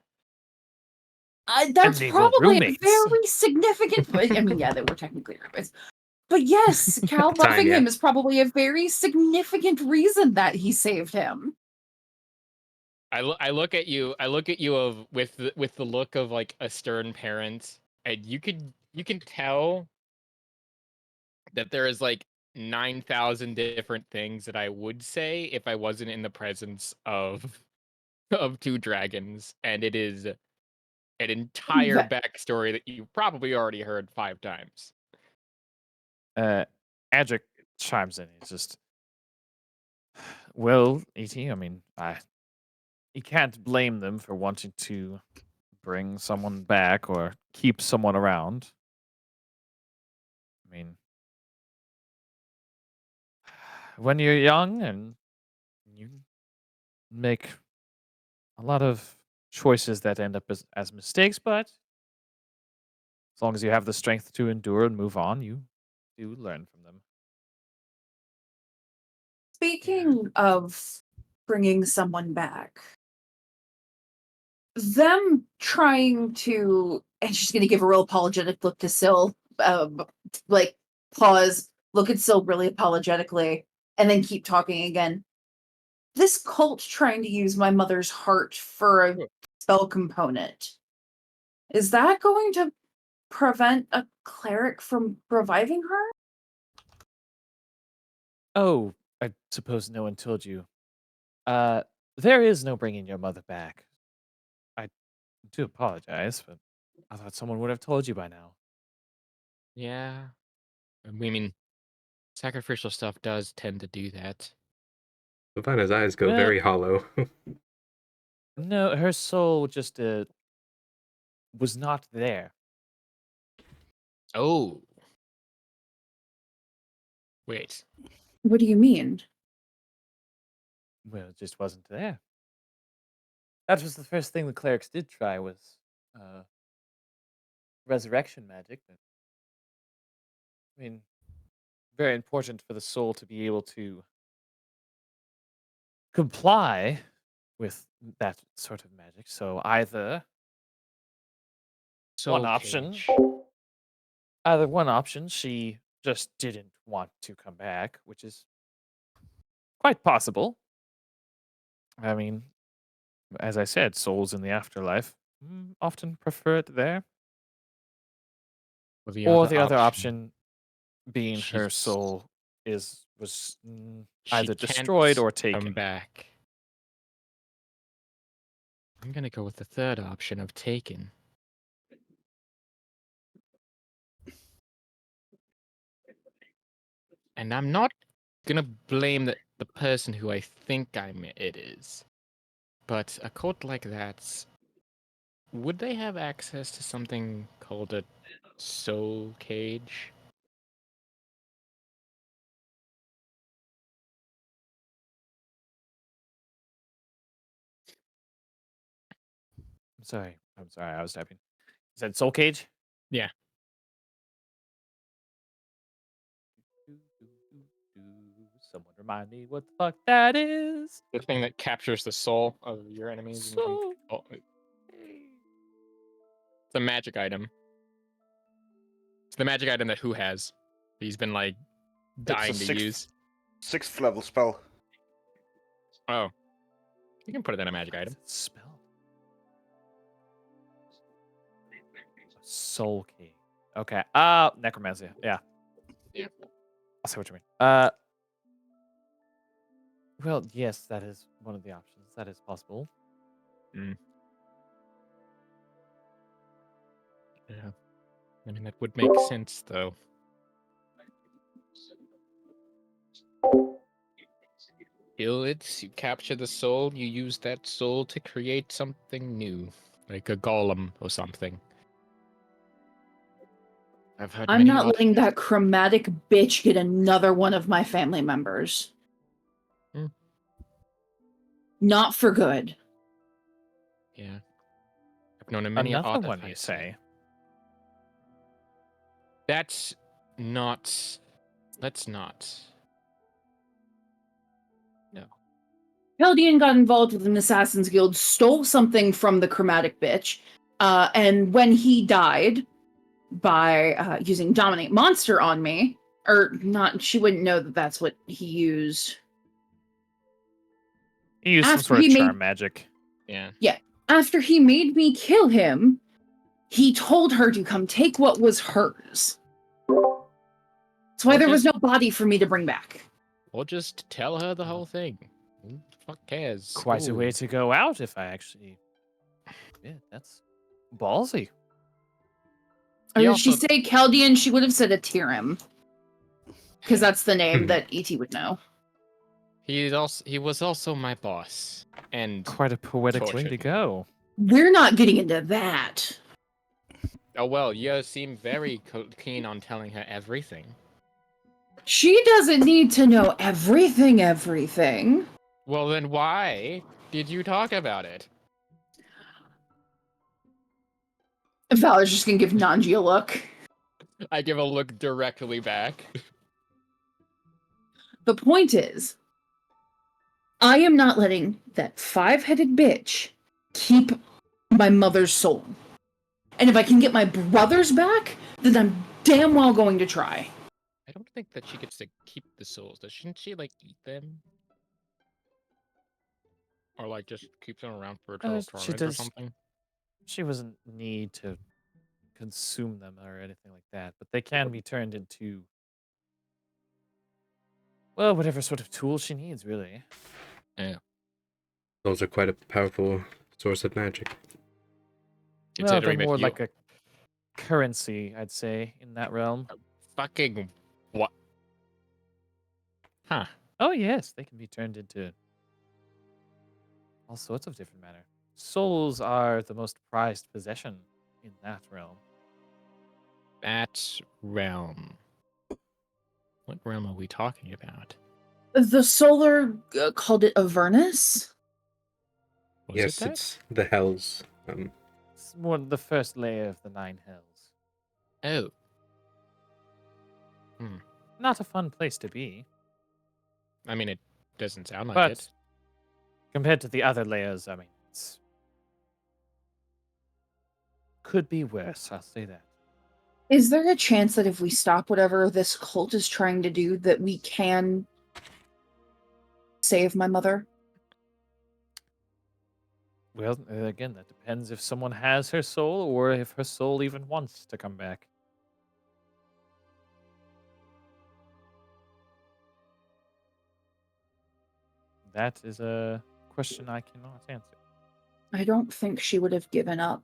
That's they were probably a roommates. very significant. I mean, yeah, they were technically roommates. But yes, Cal the time, loving yeah. him is probably a very significant reason that he saved him. I look at you. I look at you with the look of like a stern parent, and you can tell that there is like 9,000 different things that I would say if I wasn't in the presence of of two dragons, and it is an entire Va- backstory that you probably already heard 5 times. Adric chimes in. He's just, well, E.T., I mean, you can't blame them for wanting to bring someone back or keep someone around. I mean, when you're young and you make a lot of choices that end up as mistakes, but as long as you have the strength to endure and move on, you do learn from them. Speaking of bringing someone back, them trying to, and she's going to give a real apologetic look to Syl, like pause, look at Syl really apologetically, and then keep talking again. This cult trying to use my mother's heart for a spell component. Is that going to prevent a cleric from reviving her? Oh, I suppose no one told you. There is no bringing your mother back. I do apologize, but I thought someone would have told you by now. Yeah, I mean, sacrificial stuff does tend to do that. Savannah's eyes go Well- very hollow. No, her soul just was not there. Oh, wait. What do you mean? Well, it just wasn't there. That was the first thing the clerics did try was resurrection magic. But, I mean, very important for the soul to be able to comply with that sort of magic. So either Soul option. cage. either one option, she just didn't want to come back, which is quite possible. I mean, as I said, souls in the afterlife often prefer it there. Or Or the other option being her she's- soul was she either can't destroyed or come taken. back. I'm gonna go with the third option of taken. And I'm not gonna blame the person who I think it is. But a cult like that, would they have access to something called a soul cage? I'm sorry, I was typing. You said soul cage? Yeah. Someone remind me what the fuck that is. The thing that captures the soul of your enemies. And you can Soul. control it. It's a magic item. It's the magic item that Who has. He's been like dying to use. 6th level spell. Oh. You can put it in a magic item. Spell. Soul key. Okay. Necromancy. Yeah. Yeah. I see what you mean. Well, yes, that is one of the options. That is possible. Yeah. I mean, that would make sense, though. Kill it, you capture the soul, you use that soul to create something new. Like a golem or something. I've heard I'm many not letting options. that chromatic bitch get another one of my family members. Hmm. Not for good. Yeah. I've known many Another one, you artifices. say? That's not. Let's not. No. Peldian got involved with an Assassin's Guild, stole something from the chromatic bitch, and when he died by using Dominate Monster on me, or not, she wouldn't know that that's what he used. He used some After sort of he charm made- magic. Yeah. After he made me kill him, he told her to come take what was hers. That's why Or there was no just- body for me to bring back. Or just tell her the whole thing. Who the fuck cares? Quite a Ooh. way to go out, if I actually. Yeah, that's ballsy. Or He did she also- say Chaldean? She would have said Atirim. Because that's the name that E.T. would know. He was also my boss. And Quite a poetic way Tortured to me. go. We're not getting into that. oh well, you seem very keen on telling her everything. She doesn't need to know everything. Well then why did you talk about it? Valor's just gonna give Nanji a look. I give a look directly back. The point is, I am not letting that 5-headed bitch keep my mother's soul. And if I can get my brothers back, then I'm damn well going to try. I don't think that she gets to keep the souls. Shouldn't she like eat them? Or like just keep them around for eternal she torment or does- something? She doesn't need to consume them or anything like that, but they can be turned into, well, whatever sort of tool she needs, really. Those are quite a powerful source of magic. Well, they're Considering that more you like a currency, I'd say, in that realm. fucking what? Huh. Oh, yes, they can be turned into all sorts of different matter. Souls are the most prized possession in that realm. That realm. What realm are we talking about? The Solar called it Avernus. Was Yes, it that? it's the Hells. It's more the first layer of the 9 hells. Oh. Not a fun place to be, I mean, it doesn't sound like but it. Compared to the other layers, I mean, could be worse. I'll say that. Is there a chance that if we stop whatever this cult is trying to do, that we can save my mother? Well, again, that depends if someone has her soul or if her soul even wants to come back. That is a question I cannot answer. I don't think she would have given up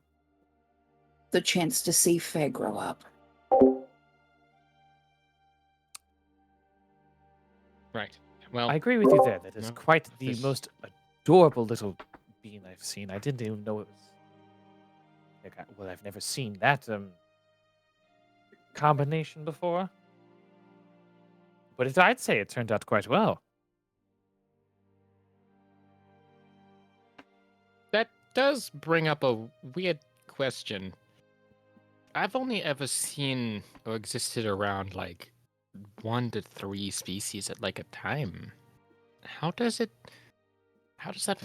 the chance to see Faye grow up. Right. Well, I agree with you there. That is no, quite the this- most adorable little bean I've seen. I didn't even know it was. Like, well, I've never seen that combination before. But I'd say it turned out quite well. that does bring up a weird question. I've only ever seen or existed around like 1 to 3 species at like a time. How does that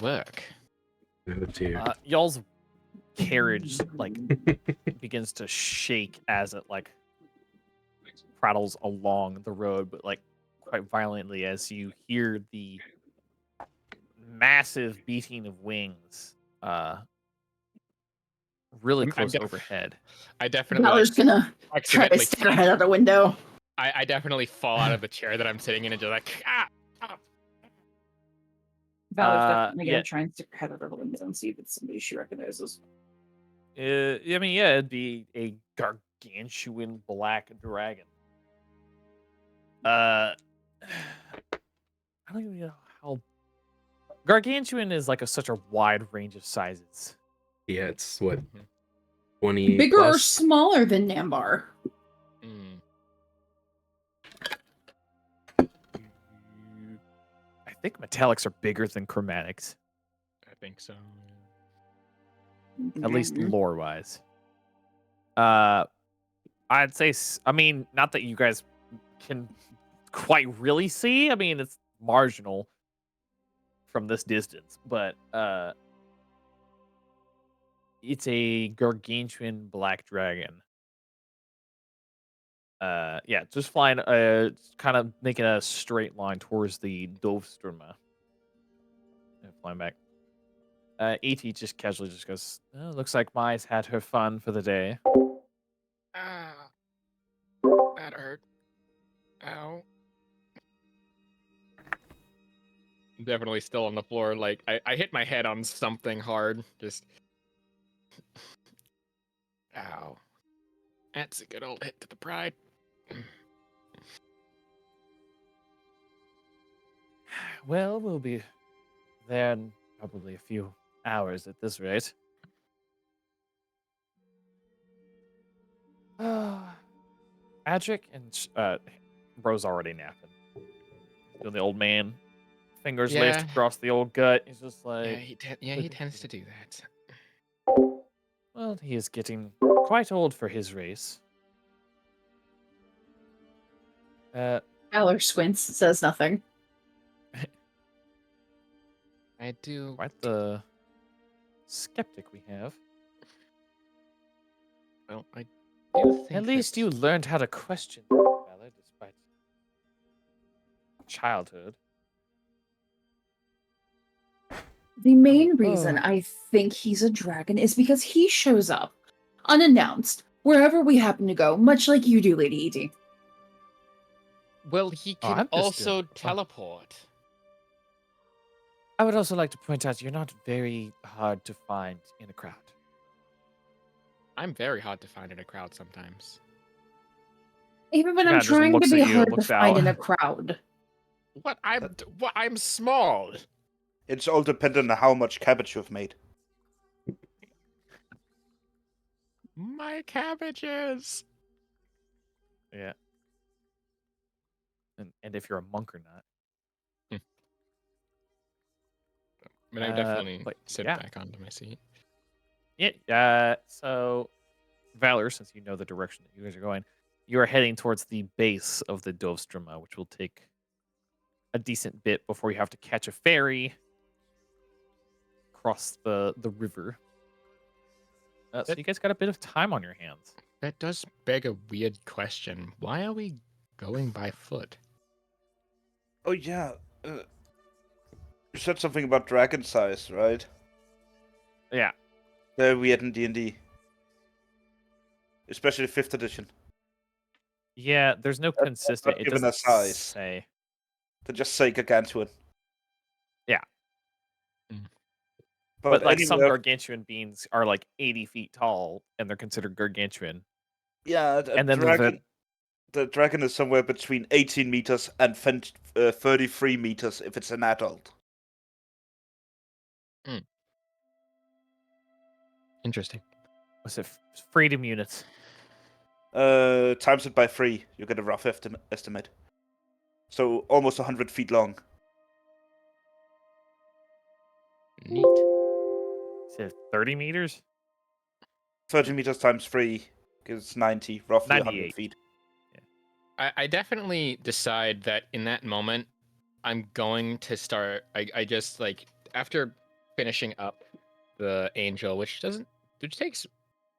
work? Oh dear. Y'all's carriage like begins to shake as it like prattles along the road, but like quite violently as you hear the massive beating of wings really I'm close def- overhead. I definitely Valor's gonna try to accidentally stick her head out the window. I definitely fall out of the chair that I'm sitting in and just like Valor's definitely yeah. gonna try and stick her head out of the window and see if it's somebody she recognizes. I mean, yeah, it'd be a gargantuan black dragon. I don't even know how. Gargantuan is like such a wide range of sizes. Yeah, it's what, Mhm. 20 Bigger or plus? smaller than Nambar? Mm. I think metallics are bigger than chromatics, I think so. at least Mhm. lore wise. I'd say, I mean, not that you guys can quite really see. I mean, it's marginal from this distance, but it's a gargantuan black dragon. Yeah, just flying, kind of making a straight line towards the Dovströma. And flying back. AT just casually just goes, oh, looks like Mai's had her fun for the day. Ah, that hurt. Ow. Definitely still on the floor. Like I hit my head on something hard. Just ow. That's a good old hit to the pride. Well, we'll be there in probably a few hours at this rate. Adric and Bro's already napping. He's doing the old man, fingers laced Yeah. across the old gut. He's just Yeah, like, he tends to do that. well, he is getting quite old for his race. Valor squints, says nothing. I do. Quite the skeptic we have. Well, I do think At least that- you learned how to question Valor despite childhood. The main reason Oh. I think he's a dragon is because he shows up, unannounced, wherever we happen to go, much like you do, Lady E.D. Well, he Oh, can I'm just also doing- oh. teleport. I would also like to point out you're not very hard to find in a crowd. I'm very hard to find in a crowd sometimes. Even when She I'm kinda just trying to looks be at you and hard to looks find out. in a crowd. What? I'm small. It's all dependent on how much cabbage you've made. My cabbages. Yeah. And if you're a monk or not. But I definitely but sit yeah. back onto my seat. Yeah. So, Valor, since you know the direction that you guys are going, you are heading towards the base of the Dovströma, which will take a decent bit before you have to catch a ferry across the river. So you guys got a bit of time on your hands. That does beg a weird question. Why are we going by foot? Oh yeah, you said something about dragon size, right? Yeah. They're weird in D&D. Especially 5th edition. Yeah, there's no That's consistent. not It given doesn't a size. say. They just say gargantuan. Yeah. Mm. But like some anyway, gargantuan beings are like 80 feet tall, and they're considered gargantuan. yeah, And then there's the dragon is somewhere between 18 meters and 33 meters if it's an adult. Interesting. what's it? Freedom units. Times it by 3, you get a rough estimate. So almost 100 feet long. Neat. Is it 30 meters? 30 meters times 3 gives 90, roughly 100 98. feet. I definitely decide that in that moment, I'm going to start. I just like after finishing up the angel, which takes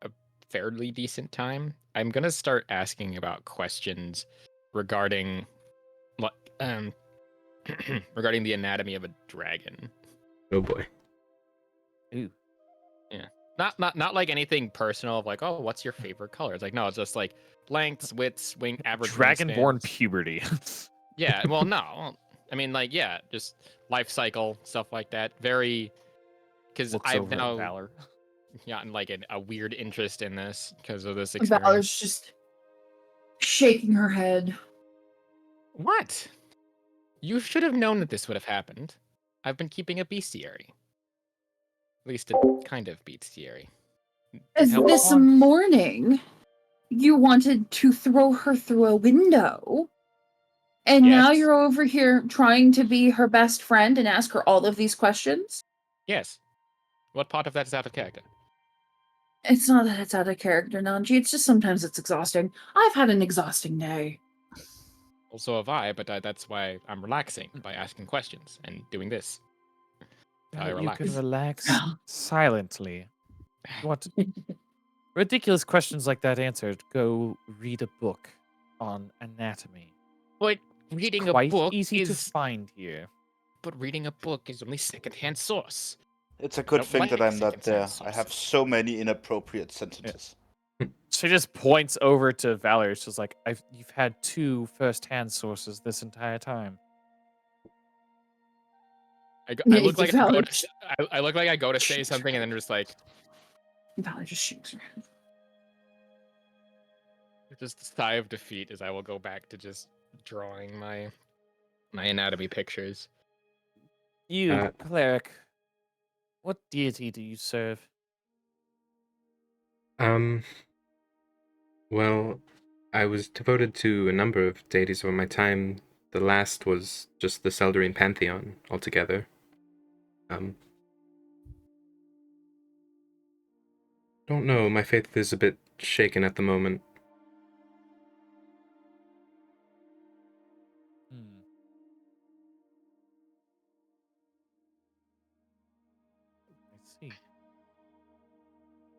a fairly decent time. I'm gonna start asking about questions regarding what regarding the anatomy of a dragon. Oh boy. Ooh. Not like anything personal of like, oh, what's your favorite color? It's like, no, it's just like lengths, widths, wing average Dragonborn wingspans. puberty. Yeah, well, no. I mean, like, yeah, just life cycle, stuff like that. Very, because Looks I've over at now Valor. gotten like a weird interest in this because of this Valor's experience. just shaking her head. What? You should have known that this would have happened. I've been keeping a bestiary. At least a kind of bestiary. As Help this on. morning, you wanted to throw her through a window. And now Yes. you're over here trying to be her best friend and ask her all of these questions? Yes. What part of that is out of character? It's not that it's out of character, Nanji. It's just sometimes it's exhausting. I've had an exhausting day. Well, so have I, but that's why I'm relaxing by asking questions and doing this. I You relax. can relax silently. You want ridiculous questions like that answered? Go read a book on anatomy. But reading a Quite book easy to is. find here. But reading a book is only secondhand source. It's a good don't thing like that I'm not second-hand there. I have sources. so many inappropriate sentences. She just points over to Valor. She's like, "You've had 2 first-hand sources this entire time." I Yeah, look like Valor I look like I go to say something and then just like Valor just shakes her head. just a sigh of defeat as I will go back to just drawing my anatomy pictures. You, cleric, what deity do you serve? Well, I was devoted to a number of deities over my time. The last was just the Seldarine pantheon altogether. Don't know. My faith is a bit shaken at the moment. I see.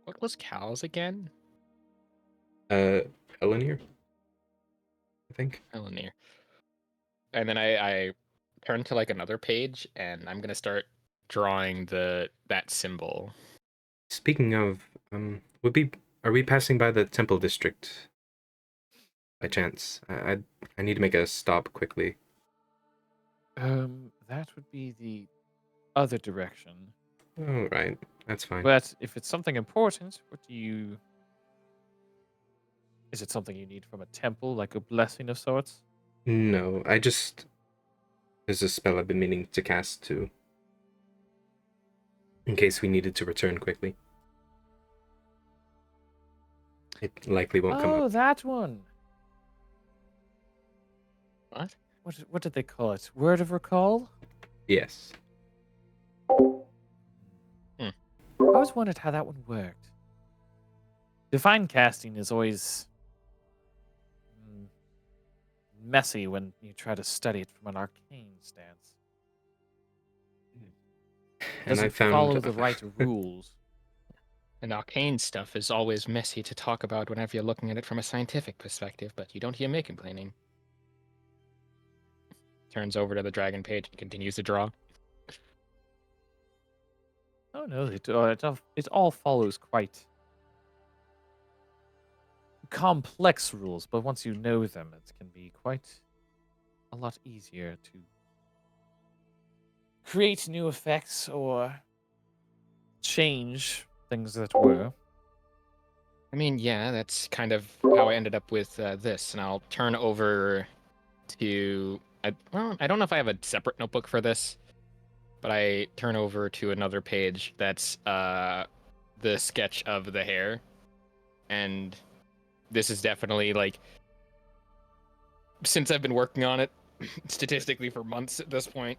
What was Cal's again? Elenir? I think. Elenir. And then I turn to like another page and I'm gonna start drawing that symbol. Speaking of, are we passing by the temple district by chance? I need to make a stop quickly. That would be the other direction. All right, that's fine. But if it's something important, what do you... Is it something you need from a temple, like a blessing of sorts? No, there's a spell I've been meaning to cast too, in case we needed to return quickly. It likely won't come Oh, up. that one. What? What did they call it? Word of recall? Yes. I always wondered how that one worked. Divine casting is always messy when you try to study it from an arcane stance. And I doesn't found follow the right rules. And arcane stuff is always messy to talk about whenever you're looking at it from a scientific perspective, but you don't hear me complaining. Turns over to the dragon page and continues to draw. Oh no, it all follows quite complex rules, but once you know them, it can be quite a lot easier to create new effects or change things that were. I mean, yeah, that's kind of how I ended up with this, and I'll turn over to. I don't know if I have a separate notebook for this, but I turn over to another page that's the sketch of the hair, and this is definitely like since I've been working on it statistically for months at this point,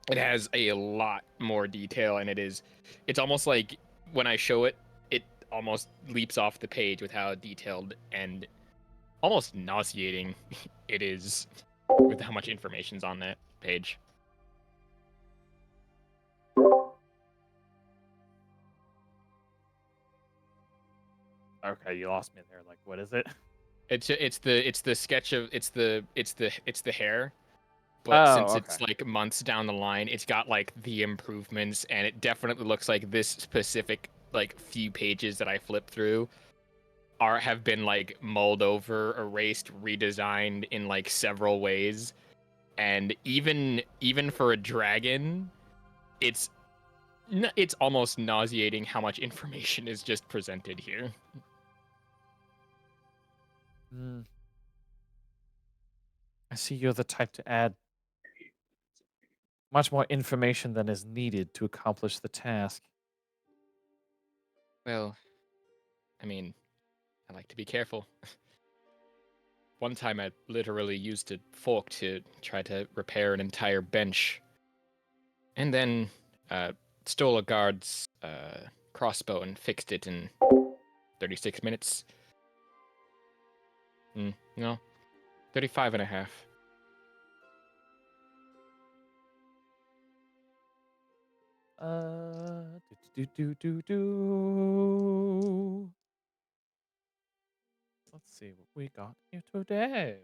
it has a lot more detail, and it's almost like when I show it, it almost leaps off the page with how detailed and almost nauseating it is with how much information's on that page. Okay, you lost me there. Like, what is it? It's the sketch of it's the hair, but Oh, since okay. it's like months down the line, it's got like the improvements, and it definitely looks like this specific like few pages that I flipped through have been like mulled over, erased, redesigned in like several ways, and even for a dragon, it's almost nauseating how much information is just presented here. I see you're the type to add much more information than is needed to accomplish the task. Well, I mean, I like to be careful. One time I literally used a fork to try to repair an entire bench. And then stole a guard's crossbow and fixed it in 36 minutes. No, 35 and a half. Do. Let's see what we got here today.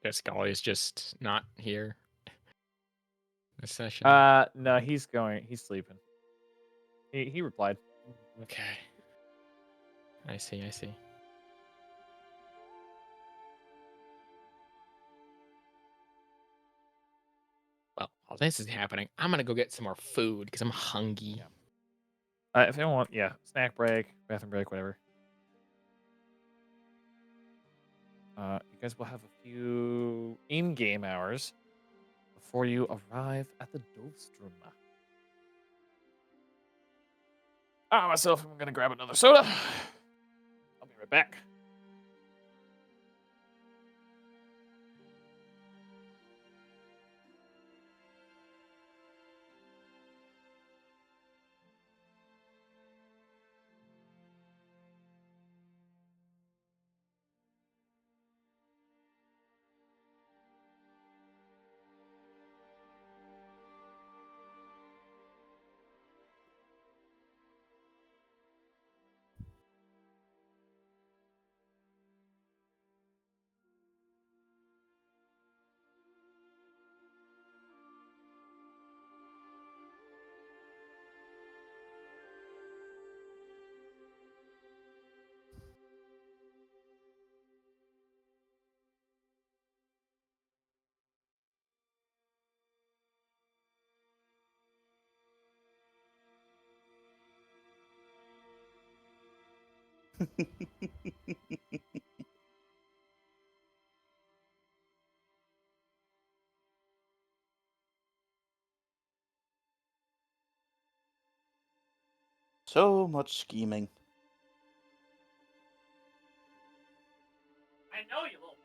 Guess Golly's just not here this session. No, he's sleeping. He replied. Okay. I see. Well, while this is happening, I'm gonna go get some more food because I'm hungry. Yeah. If anyone want, snack break, bathroom break, whatever. You guys will have a few in-game hours before you arrive at the Dovstrom. Myself, I'm gonna grab another soda. I'll be right back. So much scheming. I know, you little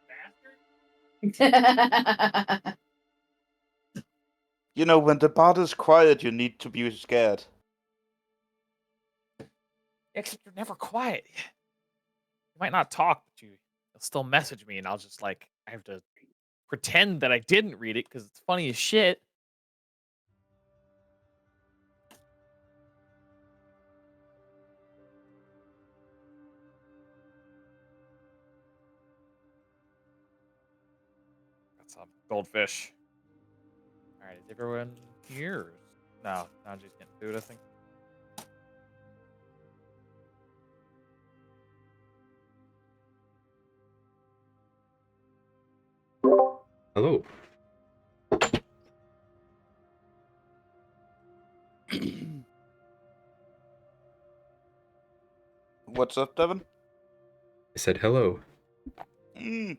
bastard. You know, when the bot is quiet, you need to be scared. Except you're never quiet. might not talk, but you'll still message me, and I'll just like I have to pretend that I didn't read it because it's funny as shit. Got some goldfish. All right, is everyone here? No, Nanji's getting food, I think. Hello. What's up, Devin? I said hello. Mm.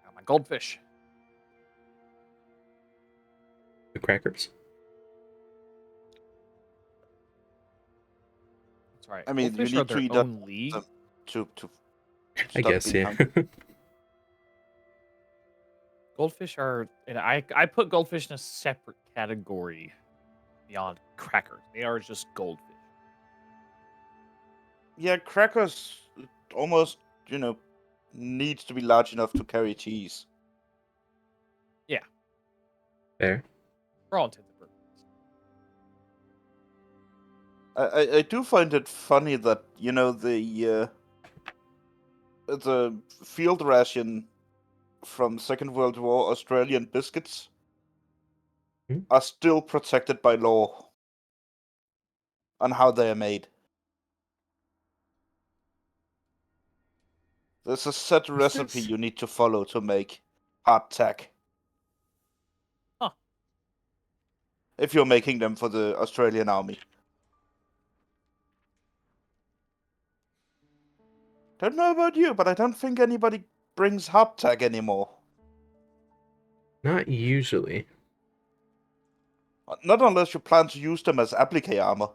Got my goldfish. The crackers. That's right. I mean, you Goldfish need are to their eat up own league. to I stop guess, being yeah. hungry. Goldfish are, and I put goldfish in a separate category beyond crackers. They are just goldfish. Yeah, crackers almost, needs to be large enough to carry cheese. There. For all intents and purposes. I do find it funny that the field ration from Second World War Australian biscuits Hmm? are still protected by law on how they are made. There's a set recipe this? you need to follow to make hardtack. Huh. If you're making them for the Australian army. Don't know about you, but I don't think anybody brings hardtack anymore. Not usually. Not unless you plan to use them as applique armor.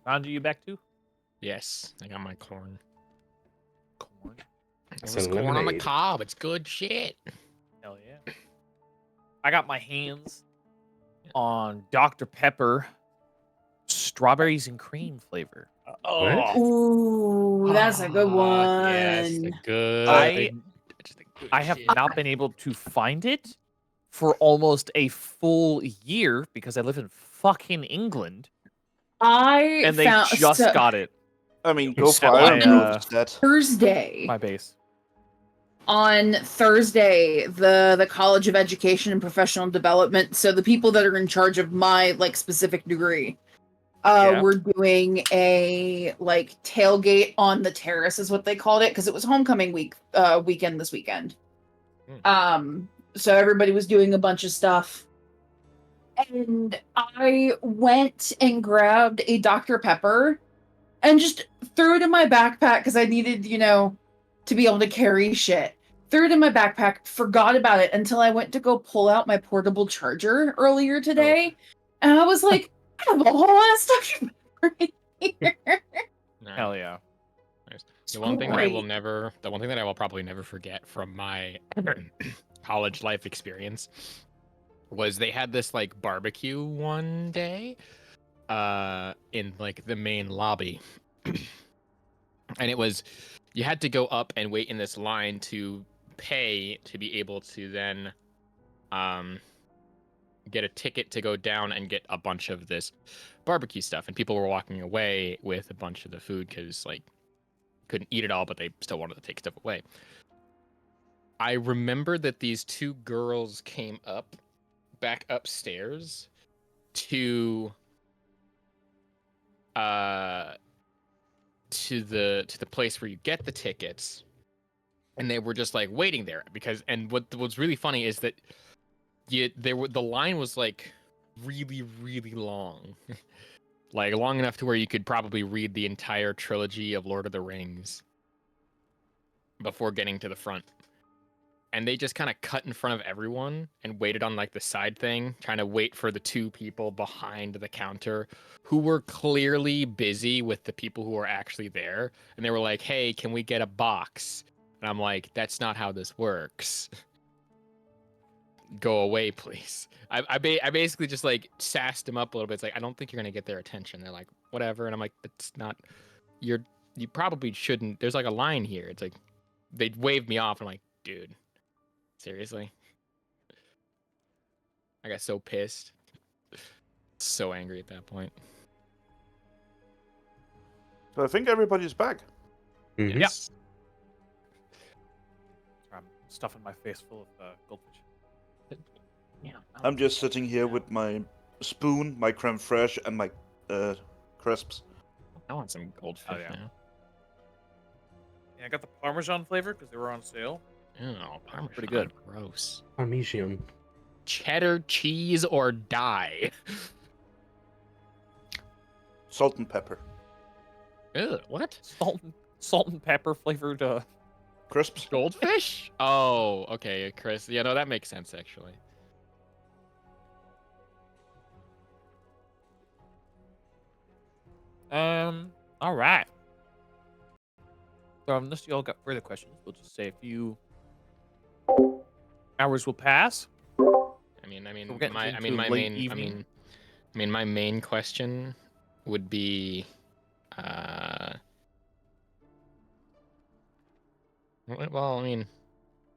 Nanji, you back too? Yes, I got my corn. Corn. It It's was a corn on the lemonade. cob. It's good shit. Hell yeah. I got my hands on Dr. Pepper strawberries and cream flavor. What? Ooh, that's a good one. Yes, the good. I just the good I have shit. not been able to find it for almost a full year because I live in fucking England I and they found just so, got it. I mean, You go for said Iron my, Proof instead. Thursday. My base. On Thursday, the College of Education and Professional Development, so the people that are in charge of my specific degree, Yeah. were doing a tailgate on the terrace is what they called it because it was homecoming weekend this weekend. So everybody was doing a bunch of stuff. And I went and grabbed a Dr. Pepper and just threw it in my backpack because I needed, to be able to carry shit. Threw it in my backpack, forgot about it until I went to go pull out my portable charger earlier today. And I was like, I have a whole ass Dr. Pepper in here. Nice. Hell yeah. Nice. So The one thing that I will great. the one thing that I will probably never forget from my college life experience was they had this barbecue one day in the main lobby. And it was you had to go up and wait in this line to pay to be able to then get a ticket to go down and get a bunch of this barbecue stuff, and people were walking away with a bunch of the food because couldn't eat it all, but they still wanted to take stuff away. I remember that these two girls came back upstairs to the place where you get the tickets, and they were just like waiting there because. And what's really funny is that the line was like really really long, like long enough to where you could probably read the entire trilogy of Lord of the Rings before getting to the front. And they just kind of cut in front of everyone and waited on like the side thing, trying to wait for the two people behind the counter who were clearly busy with the people who were actually there. And they were like, "Hey, can we get a box?" And I'm like, "That's not how this works. Go away, please." I basically just like sassed them up a little bit. It's like, I don't think you're gonna get their attention. They're like, whatever. And I'm like, that's not. You probably shouldn't. There's like a line here. It's like they waved me off. I'm like, dude. Seriously? I got so pissed. So angry at that point. So I think everybody's back. Mhm. Yep. I'm stuffing my face full of goldfish. Yeah. I'm just sitting here with my spoon, my creme fraiche, and my crisps. I want some goldfish yeah. now. Yeah, I got the Parmesan flavor because they were on sale. Oh, Parmesan. Pretty good. Gross. Parmesan. Cheddar cheese or die. Salt and pepper. Ugh, what? Salt and pepper flavored Crisps. Goldfish? Oh, okay, Chris. Yeah, no, that makes sense actually. All right. So unless you all got further questions, we'll just say a few hours will pass. I mean, we're getting my, I into mean, my late main, evening. my main question would be, well, I mean,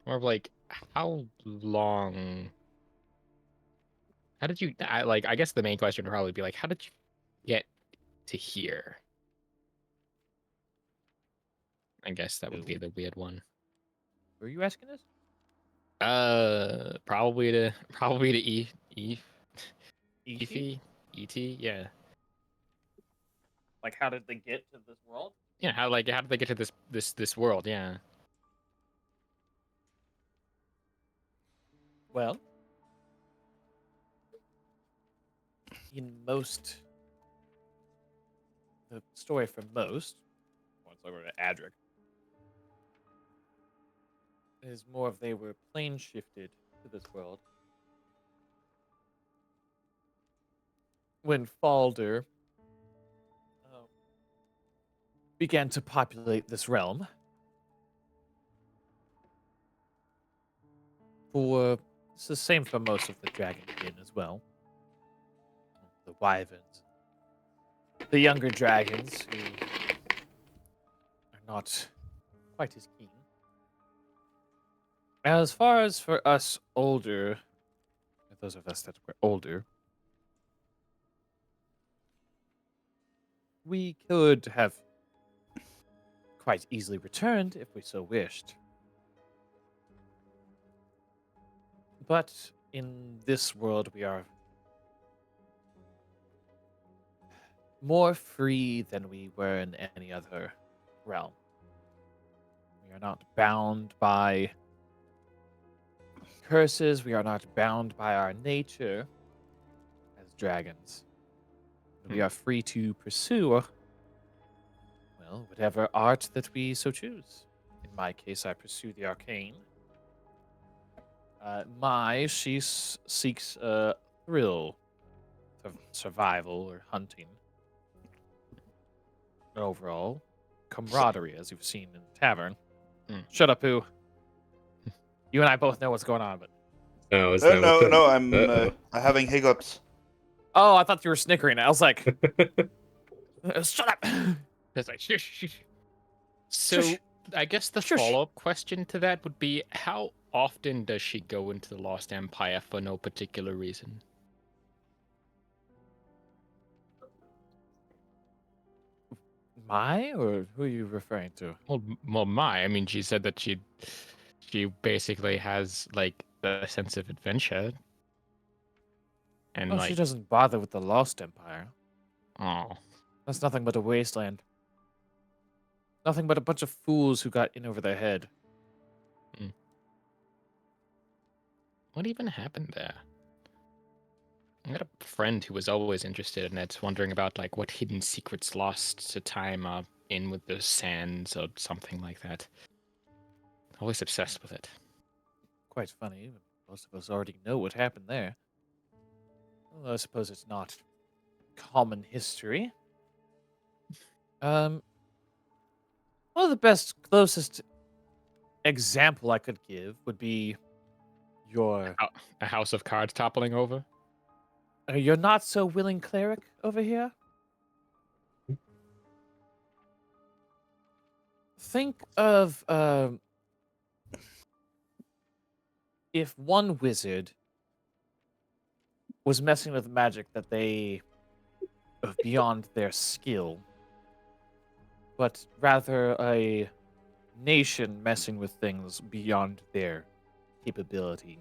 more of like, how long? How did you? I guess the main question would probably be like, how did you get to here? I guess that would be the weird one. Were you asking this? Probably to E.T.? E.T. Yeah. Like, how did they get to this world? Yeah, how did they get to this world? Yeah. Well, in most, the story for most, once I go to Adric, is more of they were plane shifted to this world when Falder began to populate this realm. It's the same for most of the Dragonkin as well. The Wyverns. The younger dragons who are not quite as keen. As far as for us older, those of us that were older, we could have quite easily returned if we so wished. But in this world, we are more free than we were in any other realm. We are not bound by curses. We are not bound by our nature as dragons. We are free to pursue, well, whatever art that we so choose. In my case, I pursue the arcane. She seeks a thrill of survival or hunting. And overall, camaraderie, as you've seen in the tavern. Shut up, Pooh. You and I both know what's going on, but... Oh, is that what the... No, I'm having hiccups. Oh, I thought you were snickering. I was like... Shut up! It's like, shush, shush. So, Shush. I guess the Shush. follow-up question to that would be, how often does she go into the Lost Empire for no particular reason? My? Or who are you referring to? Well, I mean, she said that she basically has, like, a sense of adventure. And, Oh, like... she doesn't bother with the Lost Empire. Oh. That's nothing but a wasteland. Nothing but a bunch of fools who got in over their head. What even happened there? I had a friend who was always interested in it, wondering about like what hidden secrets lost to time are in with the sands or something like that. Always obsessed with it. Quite funny. Most of us already know what happened there. Well, I suppose it's not common history. One of the best, closest example I could give would be your A house of cards toppling over. your not so willing cleric over here. Think of if one wizard was messing with magic that they of beyond their skill, but rather a nation messing with things beyond their capability.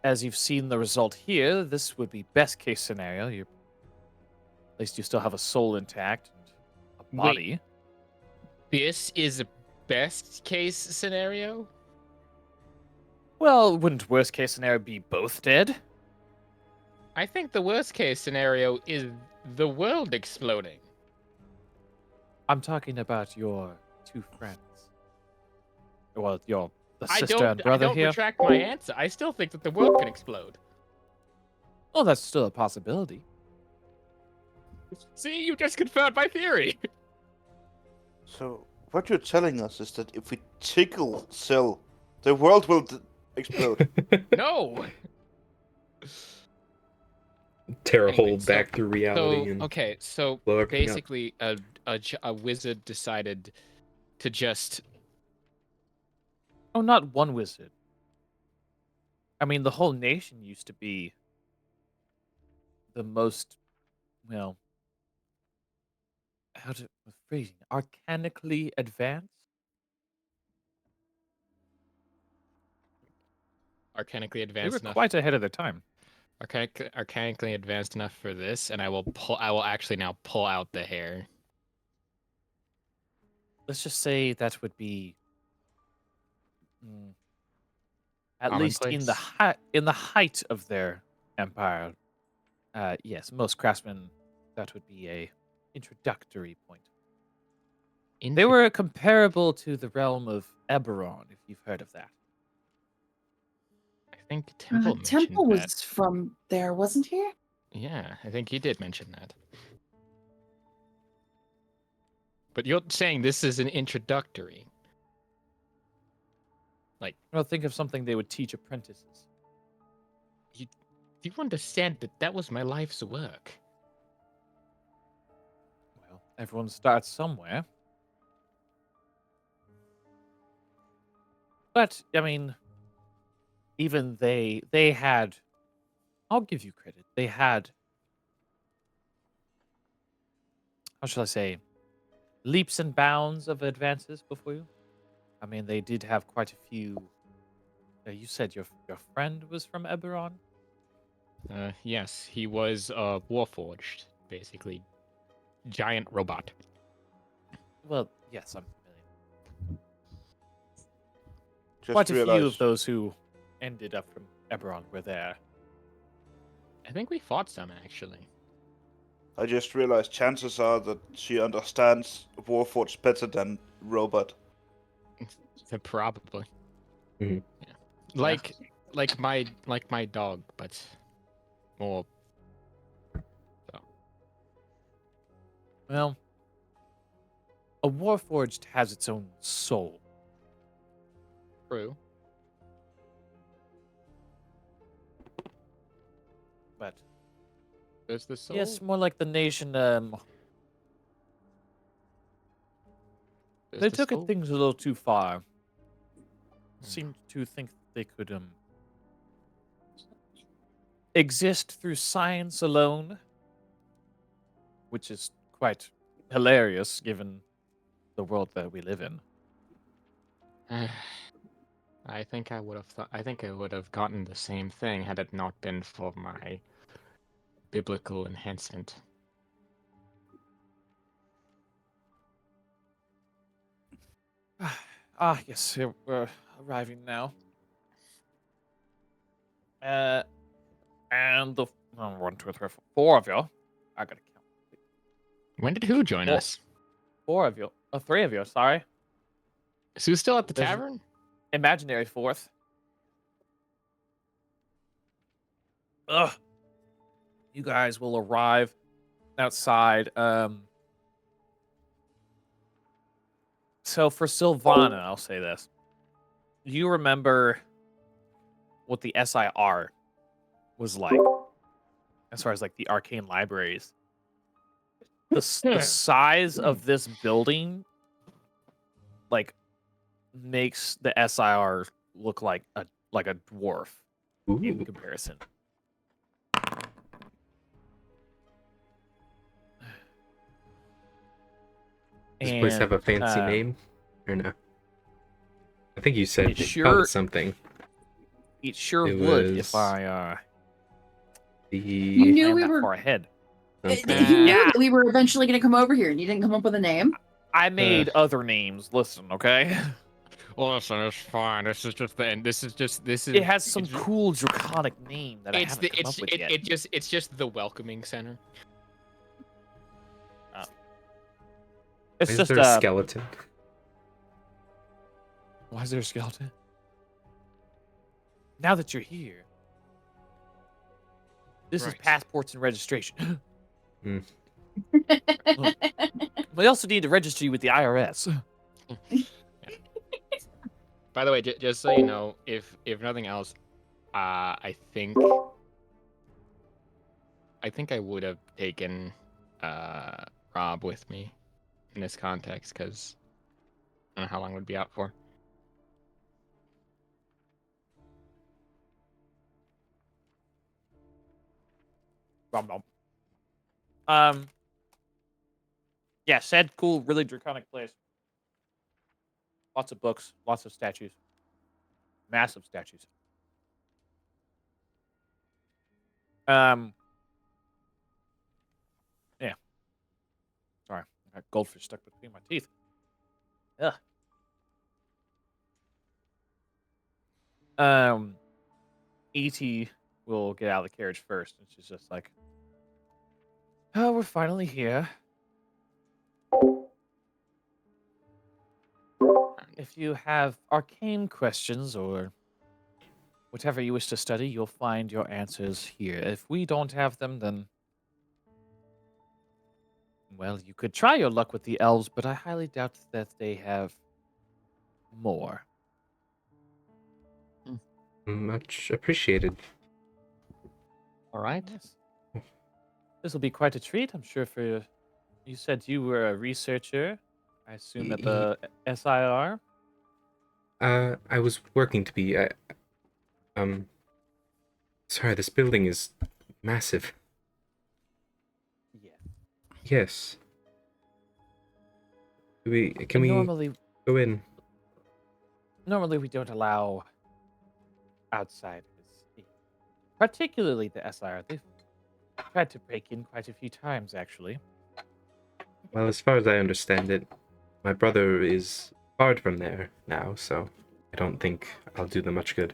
As you've seen the result here, this would be best case scenario. At least you still have a soul intact and a Wait. body. This is a best case scenario? Well, wouldn't worst case scenario be both dead? I think the worst case scenario is the world exploding. I'm talking about your two friends. Well, the I sister don't, and brother I don't here. retract my answer. I still think that the world can explode. Oh, that's still a possibility. See, you just confirmed my theory. So what you're telling us is that if we tickle Cell, the world will explode. No. Tear a Anyway, hole so- back through reality and okay, so blow everything up. basically, a wizard decided to just. Oh, not one wizard. I mean, the whole nation used to be the most, well, how to phrasing, arcanically advanced. Arcanically They advanced were enough. quite ahead of their time. Arcanically advanced enough for this, and I will actually now pull out the hair. Let's just say that would be at least in the height of their empire. Yes, most craftsmen, that would be a introductory point. They were comparable to the realm of Eberron, if you've heard of that. I think Temple mentioned Temple that. was from there, wasn't he? Yeah, I think he did mention that. But you're saying this is an introductory. Well, think of something they would teach apprentices. Do you understand that that was my life's work? Well, everyone starts somewhere. But, I mean, even they had, I'll give you credit, they had, how shall I say, leaps and bounds of advances before you. I mean, they did have quite a few. You said your friend was from Eberron? Yes, he was warforged, basically. Giant robot. Well, yes, I'm familiar. Just Quite a few realized, of those who ended up from Eberron were there. I think we fought some, actually. I just realized chances are that she understands Warforged better than Robot. Probably. Mhm. Yeah. Like my dog, but more. Well, a Warforged has its own soul. True. But There's the soul. yes, more like the nation. There's They the took soul. it things a little too far. Seemed to think they could exist through science alone, which is quite hilarious given the world that we live in. I think I would have thought. I think I would have gotten the same thing had it not been for my biblical enhancement. Yes, we're arriving now. And the 1, 2, 3, 4 of you. I gotta count. When did who join Well- us? 4 of you. 3 of you. Sorry. Is who still at the There's- tavern? Imaginary 4th. Ugh. You guys will arrive outside. So for Sylvana, I'll say this. You remember what the SIR was like, as far as like the arcane libraries. The size of this building, like, makes the SIR look like a dwarf in Ooh. comparison. Does this place have a fancy uh, name? Or no? I think you said it it sure- called it something. It sure It would was if I You knew planned we that were. far ahead. something. You knew Yeah. that we were eventually going to come over here, and you didn't come up with a name. I made other names. Listen, okay? Well, listen, it's fine. This is just the end. This is. It has some it's- cool draconic name that I It's haven't the come up with yet. it's just the welcoming center. It's Is just there a skeleton? Why is there a skeleton? Now that you're here, this is Right. passports and registration. Mm. We also need to register you with the IRS. By the way, just so you know, if nothing else, I think I would have taken Rob with me in this context because I don't know how long we'd be out for. Yeah, said cool, really draconic place. Lots of books, lots of statues. Massive statues. Yeah. Sorry, I got goldfish stuck between my teeth. Ugh. E.T. will get out of the carriage first, and she's just like, "Oh, we're finally here. If you have arcane questions or whatever you wish to study, you'll find your answers here. If we don't have them, then, well, you could try your luck with the elves, but I highly doubt that they have more." Much appreciated. All right. Yes. This will be quite a treat, I'm sure. For you said you were a researcher, I assume at the SIR. I was working to be. Sorry, this building is massive. Yeah. Yes. Can we Normally, go in? we don't allow outsiders, particularly the SIR. They've tried to break in quite a few times, actually. Well, as far as I understand it, my brother is barred from there now, so I don't think I'll do them much good.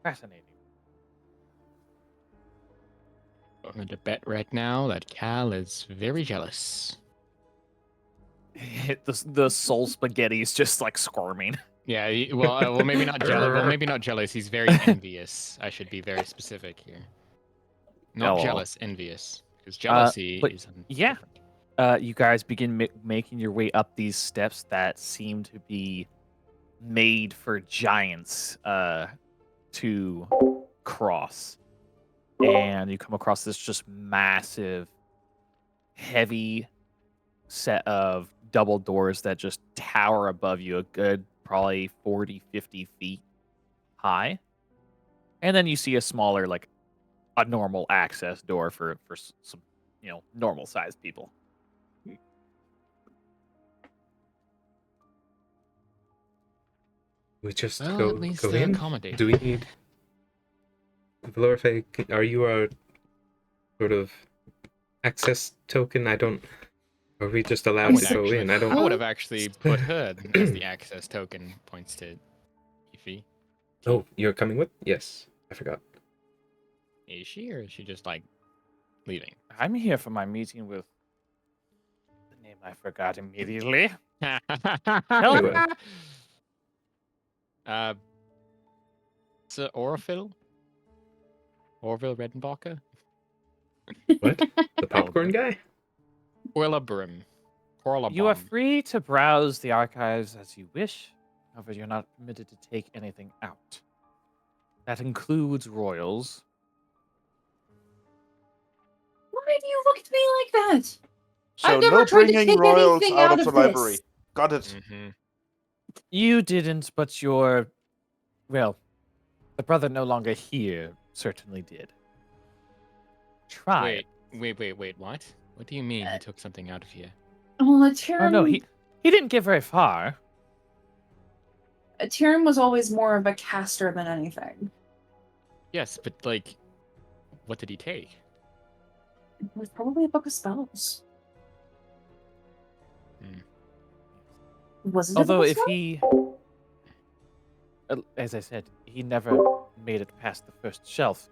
Fascinating. I'm going to bet right now that Cal is very jealous. the soul spaghetti is just like squirming. Yeah, well, maybe not jealous. Well, maybe not jealous. He's very envious. I should be very specific here. Not Oh. jealous, envious. Because jealousy but is yeah. different. You guys begin making your way up these steps that seem to be made for giants to cross. And you come across this just massive, heavy set of double doors that just tower above you, a good probably 40, 50 feet high. And then you see a smaller, like a normal access door for some, normal sized people. We just Well, go at least go in. accommodate. Do we need? Valorfe, are you our sort of access token? I don't. Are we just allowed would to go actually- in? I I don't. would have actually put Hood as the access token. Points to Oh, you're coming with? Yes, I forgot. Is she, or is she just like leaving? I'm here for my meeting with the name I forgot immediately. Very well. Sir Orville? Orville Redenbacher? What? The popcorn guy? Willabrim. You are free to browse the archives as you wish. However, you're not permitted to take anything out. That includes royals. Why do you look at me like that? So I've never no tried to bringing take royals anything out out of the of library. this. Got it. Mm-hmm. You didn't, but your... Well, the brother no longer here certainly did. Try. Wait, what? What do you mean he took something out of here? Well, Oh, no, he didn't get very far. Tyrion was always more of a caster than anything. Yes, but like, what did he take? It was probably a book of spells. Was it? Although a book of if spells? he... As I said, he never made it past the first shelf.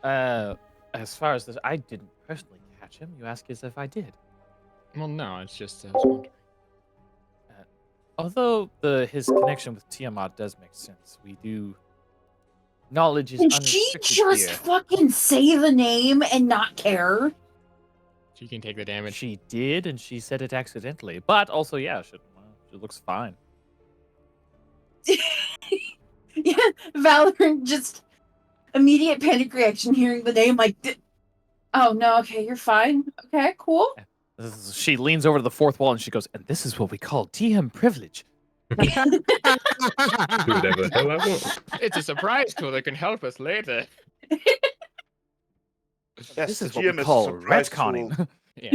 As far as this, I didn't personally catch him. You ask as if I did. Well, no, it's just I was wondering. Although his connection with Tiamat does make sense, we do... Knowledge is Did she unrestricted just here. fucking say the name and not care? She can take the damage. She did, and she said it accidentally. But also, yeah, she looks fine. Yeah, Valorant just immediate panic reaction hearing the name, like, oh no, okay, you're fine. Okay, cool. She leans over to the fourth wall and she goes, and this is what we call DM privilege. Do whatever the hell I want. It's a surprise tool that can help us later. Yes, This the is what we GM is a call surprise tool. retconning. Yeah,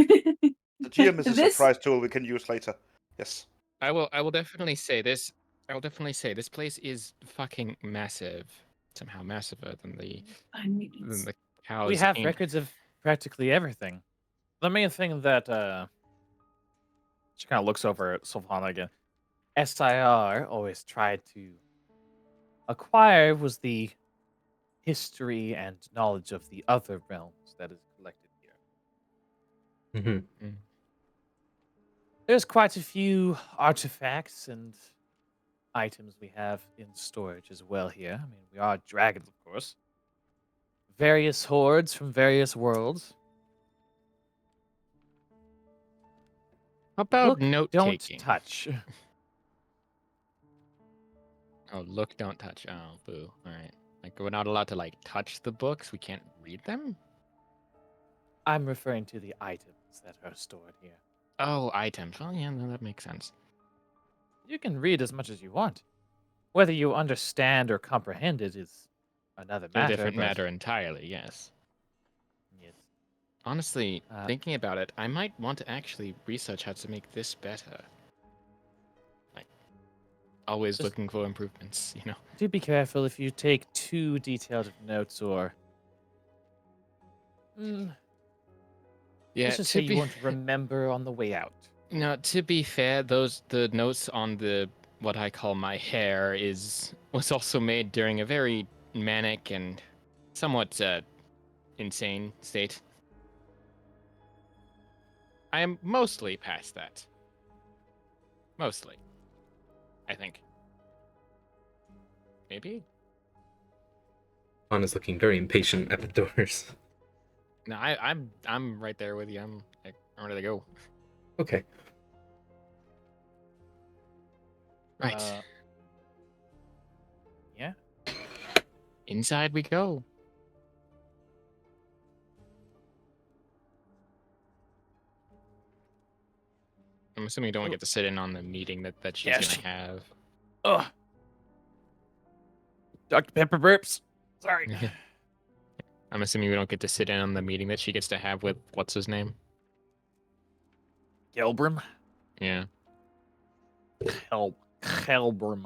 The GM is a This- surprise tool we can use later. Yes. I will definitely say this. I will definitely say this place is fucking massive. Somehow massiver than the I mean, it's- cows. We have in- records of practically everything. The main thing that she kind of looks over at Sylvana again. SIR always tried to acquire was the history and knowledge of the other realms that is collected here. Mm-hmm. There's quite a few artifacts and items we have in storage as well here. I mean, we are dragons, of course. Various hordes from various worlds. How about Look, note don't taking? touch. Oh, look, don't touch. Oh, boo. All right. Like we're not allowed to like touch the books. We can't read them. I'm referring to the items that are stored here. Oh, items. Well, yeah, no, that makes sense. You can read as much as you want. Whether you understand or comprehend it is another A matter. different but- matter entirely. Yes. Yes. Honestly, Uh, thinking about it, I might want to actually research how to make this better. Like, always Just- looking for improvements, you know? Do be careful if you take too detailed of notes or... Yeah, let's just to say you be, won't remember on the way out. no, to be fair, the notes on the what I call my hair was also made during a very manic and somewhat insane state. I am mostly past that. Mostly, I think. Maybe. Anna's looking very impatient at the doors. No, I'm right there with you. I'm ready to go. Okay. Right. Yeah? Inside we go. I'm assuming you don't get to sit in on the meeting that she's Yeah, gonna she- have. Ugh. Dr. Pepper burps. Sorry. I'm assuming we don't get to sit in on the meeting that she gets to have with what's his name? Gelbrim? Yeah. Gelbrim.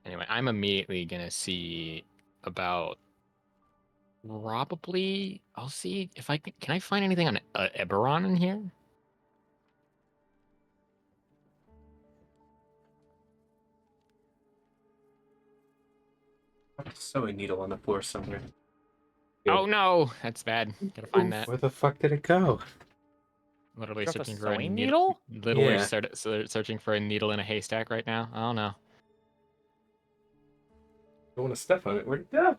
Anyway, I'm immediately gonna see about probably. I'll see if I can I find anything on Eberron in here. sewing needle on the floor somewhere. Oh no, that's bad. Gotta find that. Where the fuck did it go? Literally Drop a searching for a sewing needle. needle? Literally Yeah. searching for a needle in a haystack right now. I don't know. I want to step on it. Where'd it go?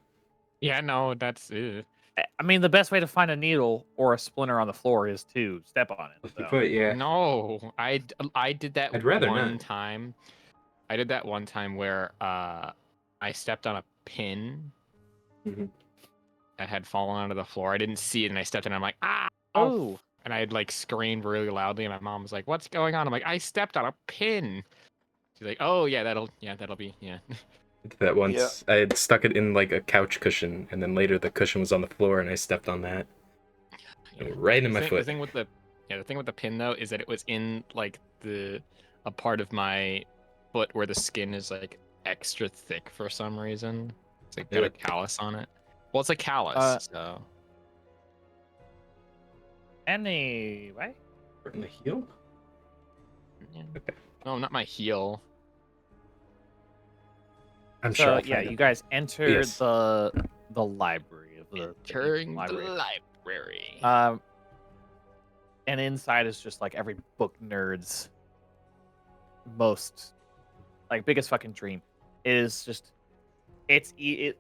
Yeah, no, that's. I mean, the best way to find a needle or a splinter on the floor is to step on it. Let's be So. put, yeah. No, I did that I'd rather one not. time. I did that one time where I stepped on a pin Mhm. that had fallen onto the floor. I didn't see it, and I stepped in. And I'm like, ah! Oh. And I had like screamed really loudly, and my mom was like, "What's going on?" I'm like, "I stepped on a pin." She's like, "Oh yeah, that'll be yeah." I did that once. I had stuck it in like a couch cushion, and then later the cushion was on the floor, and I stepped on that. Right in my foot. The thing with the pin though is that it was in like a part of my foot where the skin is like extra thick for some reason. It's like got a Really? callus on it. Well, it's a callus, so. Anyway. In the heel? Yeah. Okay. No, not my heel. I'm So sure. I'll yeah, find you it. guys enter Yes. the library of the Entering the library. library. And inside is just like every book nerd's most like biggest fucking dream. It is just it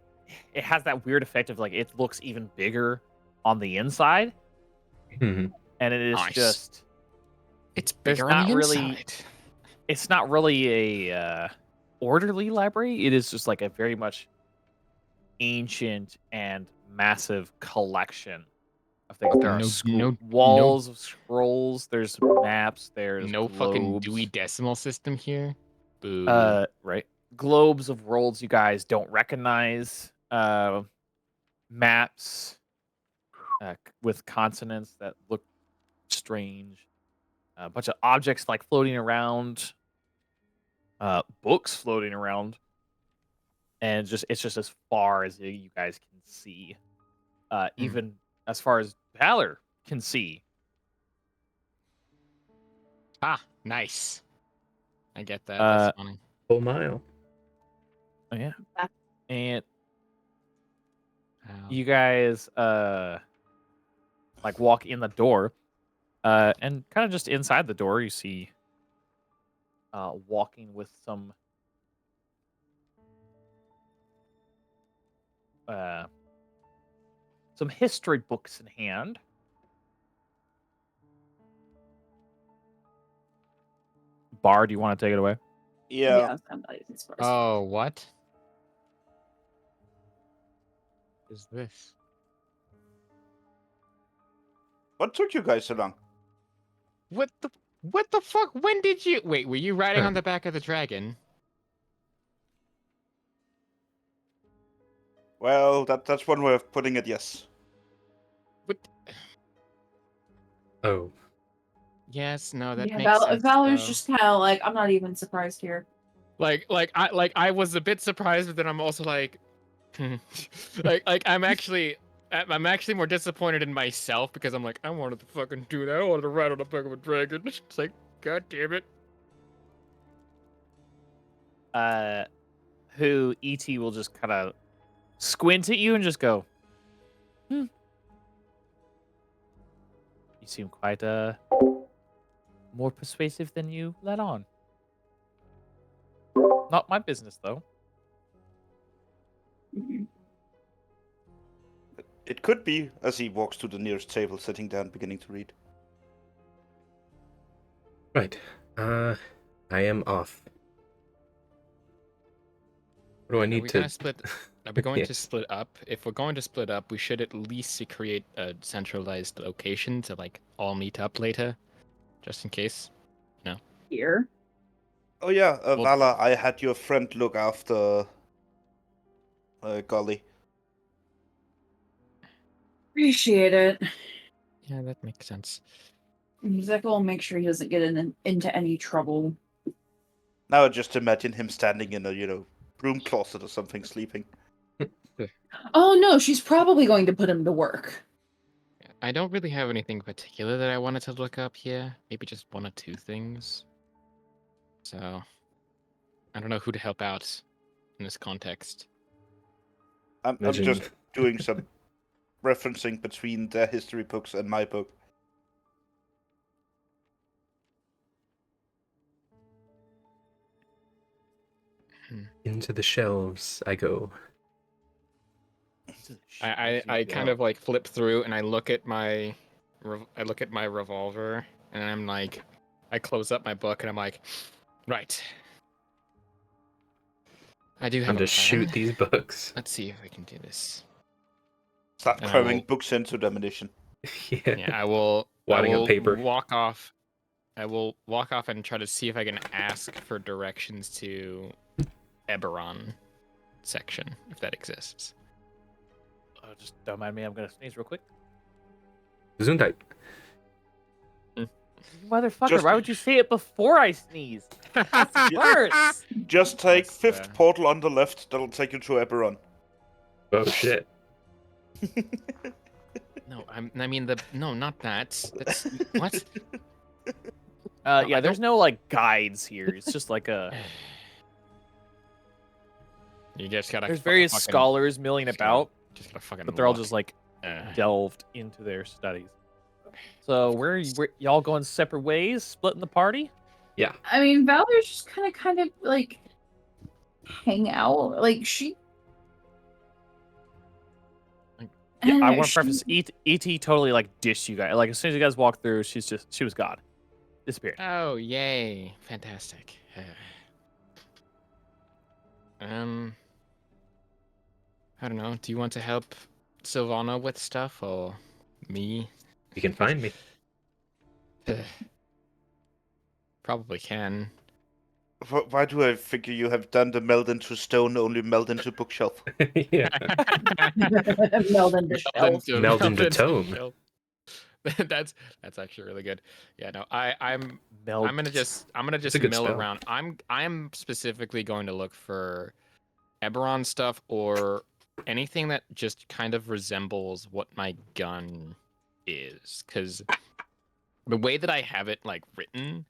has that weird effect of like it looks even bigger on the inside, Mhm. and it is Nice. just It's there's bigger on the not really- inside. it's not really a orderly library. It is just like a very much ancient and massive collection of things. There are walls of scrolls. There's maps. There's No fucking globes. Dewey Decimal System here. Boo. Right. Globes of worlds you guys don't recognize. Maps with consonants that look strange. A bunch of objects like floating around. Books floating around. And it's just as far as you guys can see. Even as far as Valor can see. Ah, nice. I get that. That's funny. Full mile. Oh yeah. And Wow. you guys like walk in the door. And kind of just inside the door you see walking with some history books in hand. Bar, do you want to take it away? Yeah. Somebody's first. Oh, what is this? What took you guys so long? What the fuck? When did you wait? Were you riding on the back of the dragon? Well, that's one way of putting it, yes. What? Oh. Yes, no, that Yeah, makes sense. Valor's though. just kind of like, I'm not even surprised here. I was a bit surprised, but then I'm also like, I'm actually more disappointed in myself because I'm like, I wanted to fucking do that. I wanted to ride on the back of a dragon. It's like, god damn it. Who ET will just kind of squint at you and just go, You seem quite more persuasive than you let on. Not my business though. It could be, as he walks to the nearest table, sitting down, beginning to read. Right. I am off. What do I need to? Are we going Yeah. to split up? If we're going to split up, we should at least create a centralized location to like all meet up later, just in case. Here. Oh yeah, Well- Vala, I had your friend look after Golly. Appreciate it. Yeah, that makes sense. Zeko will make sure he doesn't get into any trouble. Now I just imagine him standing in a, broom closet or something, sleeping. Oh no, she's probably going to put him to work. I don't really have anything particular that I wanted to look up here. Maybe just one or two things. So, I don't know who to help out in this context. I'm Imagine- just doing some referencing between their history books and my book. Into the shelves I go. I kind of like flip through and I look at my revolver and I'm like, I close up my book and I'm like, right. I do have Time a to plan. shoot these books. Let's see if I can do this. Start And I cramming will- books into the ammunition. Yeah, I will. Wadding I up will paper. walk off. I will walk off and try to see if I can ask for directions to Eberron section, if that exists. Just don't mind me. I'm gonna sneeze real quick. Gesundheit. Motherfucker, Just- why would you say it before I sneeze? That's worse. Just take That's, fifth portal on the left. That'll take you to Eberron. Oh shit. No, I mean no, not that. That's what? Yeah, I there's no like guides here. It's just like a. You just gotta. There's various fucking- scholars milling just gotta- about, Just gotta fucking. but they're all look. just like Uh, delved into their studies. So where y'all going separate ways, splitting the party? Yeah. I mean, Valor's just kind of like hang out. Like she. Yeah, I don't know, want to she- preface ET totally like dished you guys. Like as soon as you guys walked through, she was gone, disappeared. Oh, yay! Fantastic. I don't know. Do you want to help Sylvana with stuff or me? You can find me. Probably can. Why do I figure you have done the meld into stone, only meld into bookshelf? Yeah. Meld into shelf. Meld into tome. shelf. that's actually really good. Yeah, no, I'm gonna just a good mill spell. around. I'm specifically going to look for Eberron stuff or anything that just kind of resembles what my gun is, because the way that I have it like written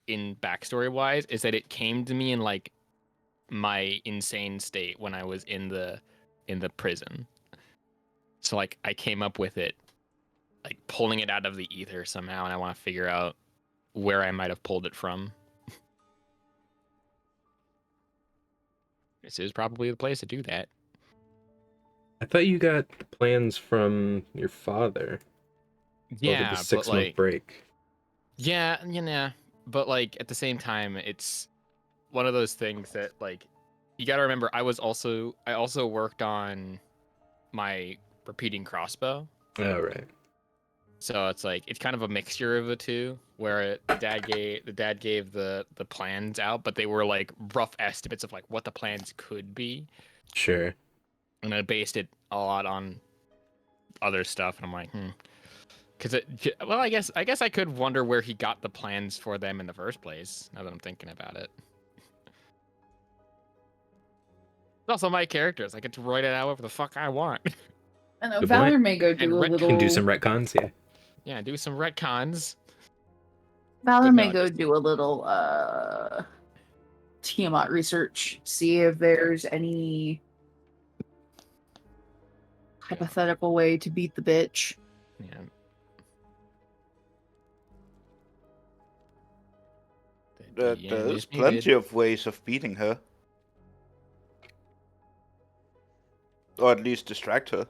in backstory wise is that it came to me in like my insane state when I was in the prison. So like I came up with it like pulling it out of the ether somehow, and I want to figure out where I might have pulled it from. This is probably the place to do that. I thought you got plans from your father over Yeah, the but 6-month like, break. yeah, but like at the same time, it's one of those things that like you got to remember. I also worked on my repeating crossbow. Oh right. So it's like it's kind of a mixture of the two, where the dad gave the plans out, but they were like rough estimates of like what the plans could be, Sure. and I based it a lot on other stuff, and I'm like, because well, I guess I could wonder where he got the plans for them in the first place. Now that I'm thinking about it, it's also my characters. I get to write it however the fuck I want. I know Good Valor point. may go do And a Ret- little. You can do some retcons, yeah. Yeah, do some retcons. Valor but may no, go just- do a little Tiamat research. See if there's any hypothetical way to beat the bitch. Yeah. Yeah, There's just be plenty good. of ways of beating her. Or at least distract her. I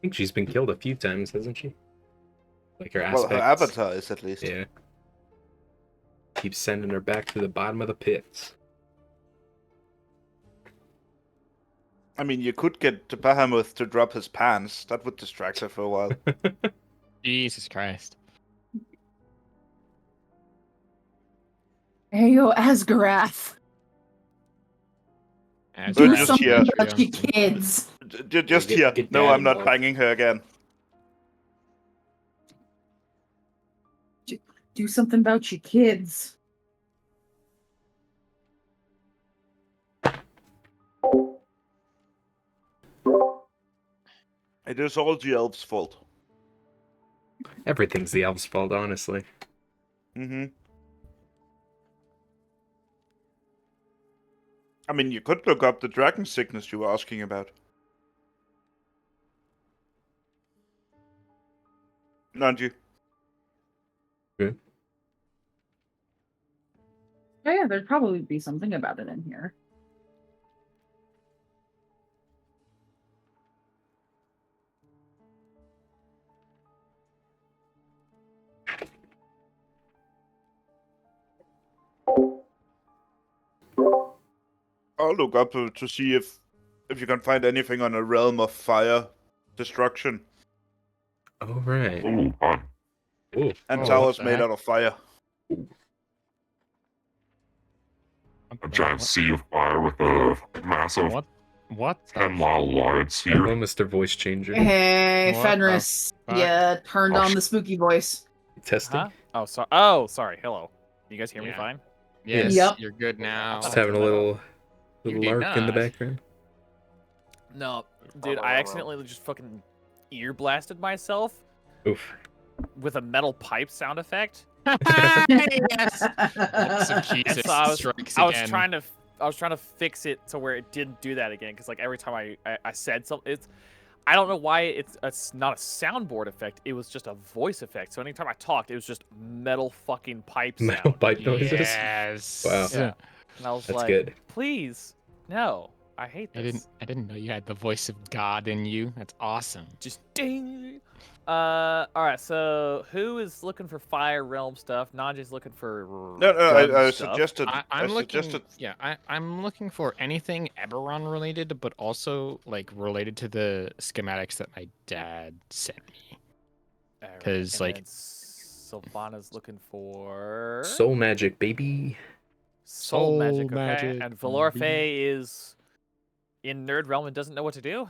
think she's been killed a few times, hasn't she? Like her Well, aspects. her avatar is at least. Yeah. Keeps sending her back to the bottom of the pits. I mean, you could get the Bahamut to drop his pants. That would distract her for a while. Jesus Christ. Hey yo, Asgarath. As We're Do Brad just something here. about your kids. Just Get- here. get No, Dad I'm not involved. banging her again. Do something about your kids. It is all the elves' fault. Everything's the elves' fault, honestly. Mm-hmm. I mean, you could look up the dragon sickness you were asking about. Not you. Oh yeah, there'd probably be something about it in here. I'll look up to see if you can find anything on a realm of fire destruction All right. Ooh, fun. Ooh. and Oh, towers what the made heck? out of fire. A giant sea of fire with a massive What? the 10-mile wide Hello, sphere. Mr. Voice Changer. Hey, What the Fenris. fuck? Yeah, turned Oh, on the spooky voice. Testing. Huh? Oh, sorry. Hello. You guys hear me Yeah. fine? Yes, Yep. you're good now. Just having a little You did lark in the not. background. No, dude, I accidentally just fucking ear blasted myself Oof. with a metal pipe sound effect. Yes. Lips of And Jesus so strikes I was again. trying to fix it to where it didn't do that again, because like every time I said something, I don't know why it's not a soundboard effect. It was just a voice effect. So anytime I talked, it was just metal fucking pipe Metal sound. pipe noises. Yes. Wow. Yeah. And I was That's like, good. please, no, I hate this. I didn't know you had the voice of God in you. That's awesome. Just ding. All right. So who is looking for Fire Realm stuff? Nanji's looking for No, gun I stuff. suggested. I'm looking. suggested. Yeah, I'm looking for anything Eberron related, but also like related to the schematics that my dad sent me. All right, 'Cause, and like- then Sylvana's looking for Soul magic, baby. soul magic. Soul Okay, magic, and Valorfe baby. is in Nerd Realm and doesn't know what to do.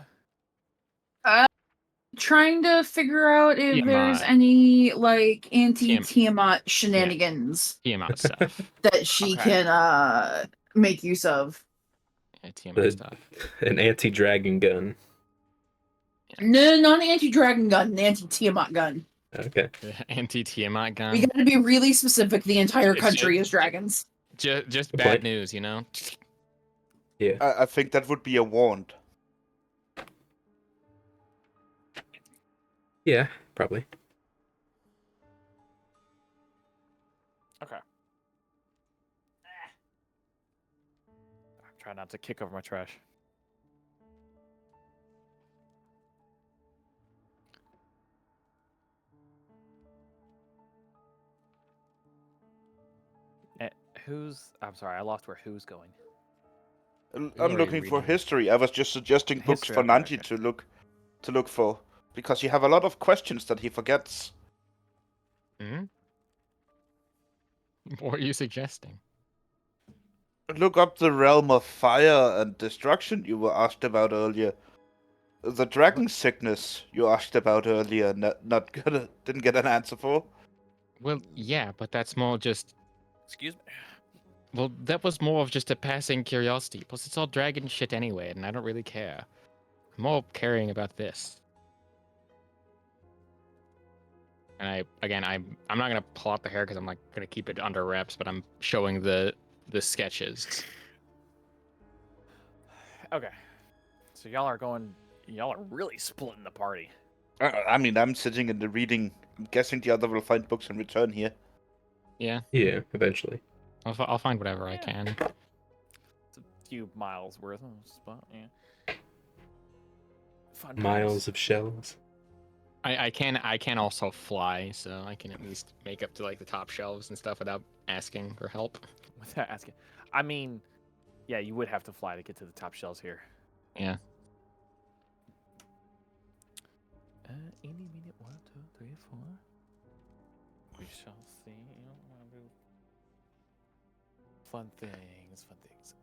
Trying to figure out if there's Tiamat. any like anti-Tiamat shenanigans Tiamat stuff. that she Okay. can make use of. Yeah, Tiamat The- stuff. An anti-dragon gun. No, not an anti-dragon gun, an anti-Tiamat gun. Okay. Anti-Tiamat gun. We gotta be really specific. The entire It's country is dragons. Just Good bad point. news, you know. Yeah. I think that would be a wand. Yeah, probably. Okay. Try not to kick over my trash. I'm sorry, I lost where who's going. I'm already looking for reading. history. I was just suggesting books History, for okay, Nanji okay. to look for, because you have a lot of questions that he forgets. Hmm? What are you suggesting? Look up the realm of fire and destruction you were asked about earlier. The dragon sickness you asked about earlier, didn't get an answer for. Well, yeah, but that's more just. Excuse me. Well, that was more of just a passing curiosity. Plus, it's all dragon shit anyway, and I don't really care. I'm more caring about this. And I'm not gonna pull out the hair because I'm like gonna keep it under wraps, but I'm showing the sketches. Okay. So y'all are really splitting the party. I mean, I'm sitting in the reading. I'm guessing the other will find books and return here. Yeah, Yeah, eventually. I'll find whatever I Yeah. can. It's a few miles worth of spot, yeah. Fun times. Miles of shells. I can also fly, so I can at least make up to like the top shelves and stuff without asking for help. Without asking. I mean, yeah, you would have to fly to get to the top shelves here. Yeah. Any minute, 1, 2, 3, 4. We shall see. Fun things, fun things.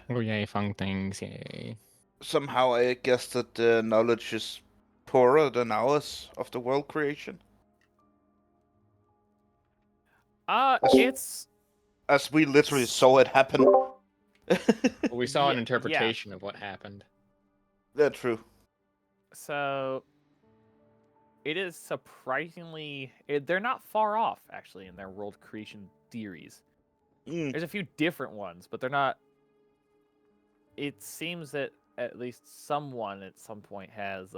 Oh yay, fun things, yay. Somehow I guess that the knowledge is poorer than ours of the world creation. It's As we literally saw it happen. Well, we saw an Yeah. interpretation of what happened. That's true. so. It is surprisingly. They're not far off, actually, in their world creation theories. Mm. There's a few different ones, but they're not it seems that at least someone at some point has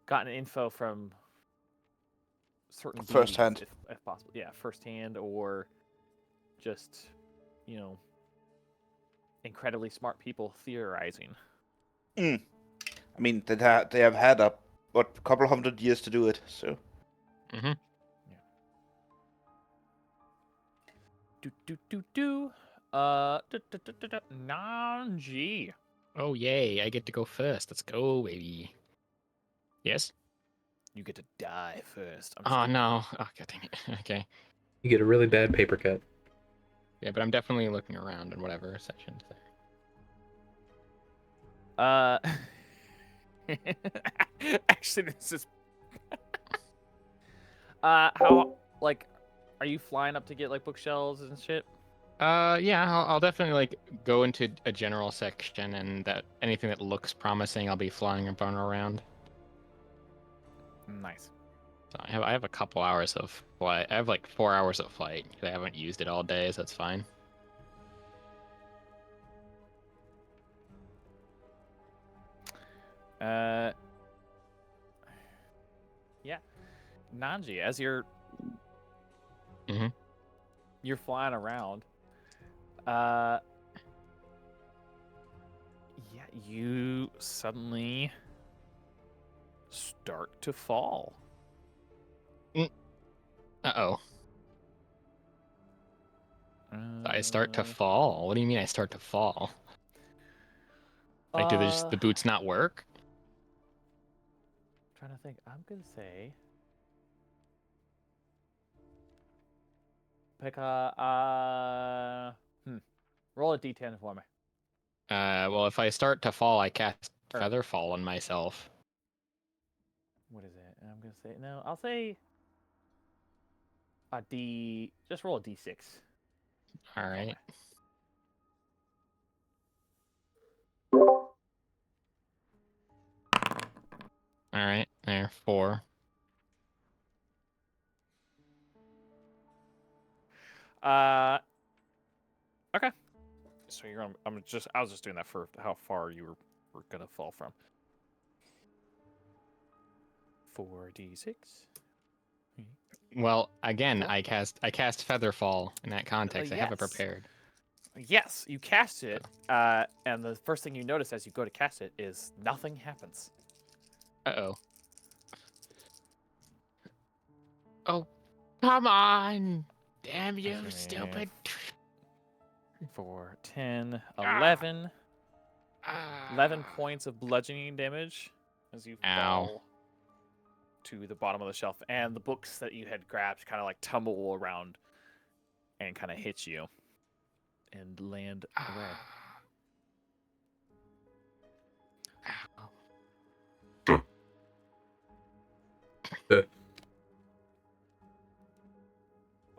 gotten info from certain deities, Firsthand. if possible. Yeah, firsthand, or just, incredibly smart people theorizing. I mean, they have had a couple hundred years to do it. So Mm-hmm. Nanji. Oh yay! I get to go first. Let's go, baby. Yes. You get to die first. I'm just Oh kidding. no! Oh god dang it. Okay. You get a really bad paper cut. Yeah, but I'm definitely looking around in whatever sections there. Actually, this is. How like, are you flying up to get like bookshelves and shit? Yeah, I'll definitely like go into a general section, and that anything that looks promising, I'll be flying and going around. Nice. So I have a couple hours of flight. I have like 4 hours of flight. I haven't used it all day, so that's fine. Yeah, Nanji, as you're Mhm. you're flying around, yeah, you suddenly start to fall. Uh-oh. I start to fall. What do you mean I start to fall? Like, do the boots not work? Trying to think. I'm gonna say pick roll a d10 for me. Well, if I start to fall, I cast Sure. Featherfall on myself. What is it? I'm gonna say no. I'll say a d. Just roll a d6. All right. All right. There, 4. Okay. So you're on. I was just doing that for how far you were gonna fall from. 4d6. Well, again, 4? I cast Featherfall in that context. I have it yes. prepared. Yes, you cast it, and the first thing you notice as you go to cast it is nothing happens. Uh-oh. Oh, come on! Damn you, Okay. stupid! 4, 10, 11. 11 Ah. points of bludgeoning damage as you Ow. fall to the bottom of the shelf, and the books that you had grabbed kind of like tumble around and kind of hit you and land away. Ow.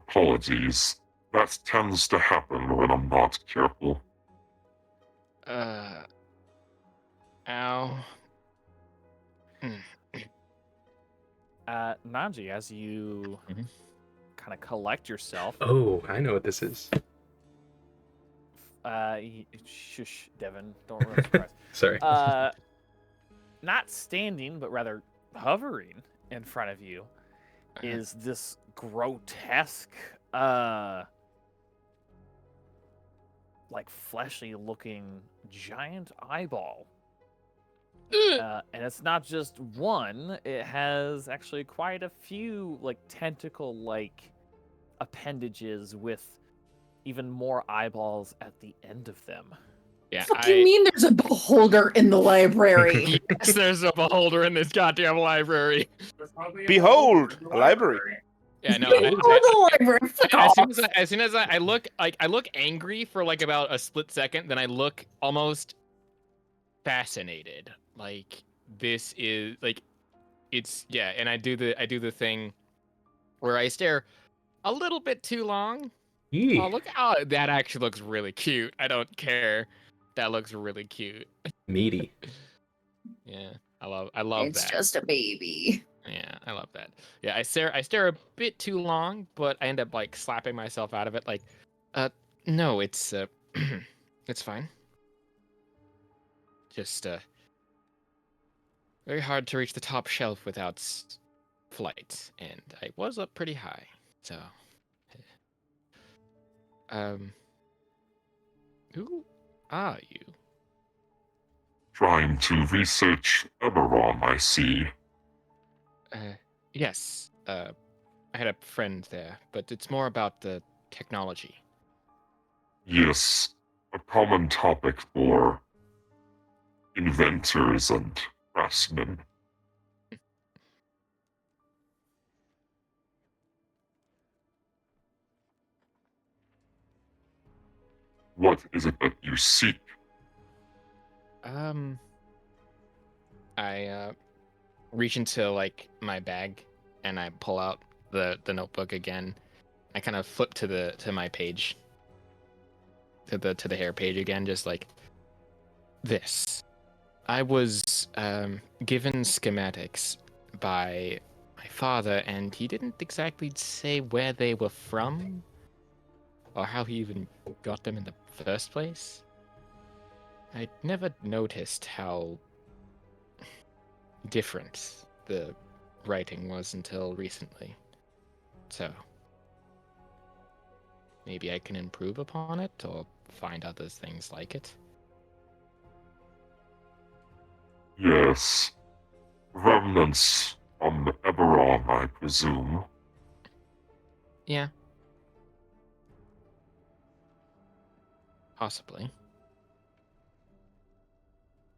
Apologies. That tends to happen when I'm not careful. Ow. Nanji, as you kind of collect yourself. Oh, I know what this is. Shush, Devin. Don't ruin the surprise. Sorry. Not standing, but rather hovering in front of you is this grotesque, like fleshy looking giant eyeball. And it's not just one, it has actually quite a few like tentacle-like appendages with even more eyeballs at the end of them. Yeah, What do you mean there's a beholder in the library? Yes, there's a beholder in this goddamn library. behold, a library. Yeah, no. Behold the library. Fuck As off. soon as I look, like I look angry for like about a split second, then I look almost fascinated. Like this is like, it's yeah, and I do the thing where I stare a little bit too long. Yee. Oh, look! Oh, that actually looks really cute. I don't care. That looks really cute. Meaty. Yeah, I love It's that. just a baby. Yeah, I love that. Yeah, I stare a bit too long, but I end up like slapping myself out of it. Like, no, it's It's fine. Just very hard to reach the top shelf without flight, and I was up pretty high, so. Who are you? Trying to research Eberron, I see. Yes. I had a friend there, but it's more about the technology. Yes, a common topic for inventors and craftsmen. What is it that you seek? I reach into like my bag and I pull out the notebook again. I kind of flip to my page, to the hair page again, just like this. I was given schematics by my father, and he didn't exactly say where they were from or how he even got them in the first place. I never noticed how different the writing was until recently. So, maybe I can improve upon it or find other things like it. Yes, remnants from Eberron, I presume. Yeah. Possibly.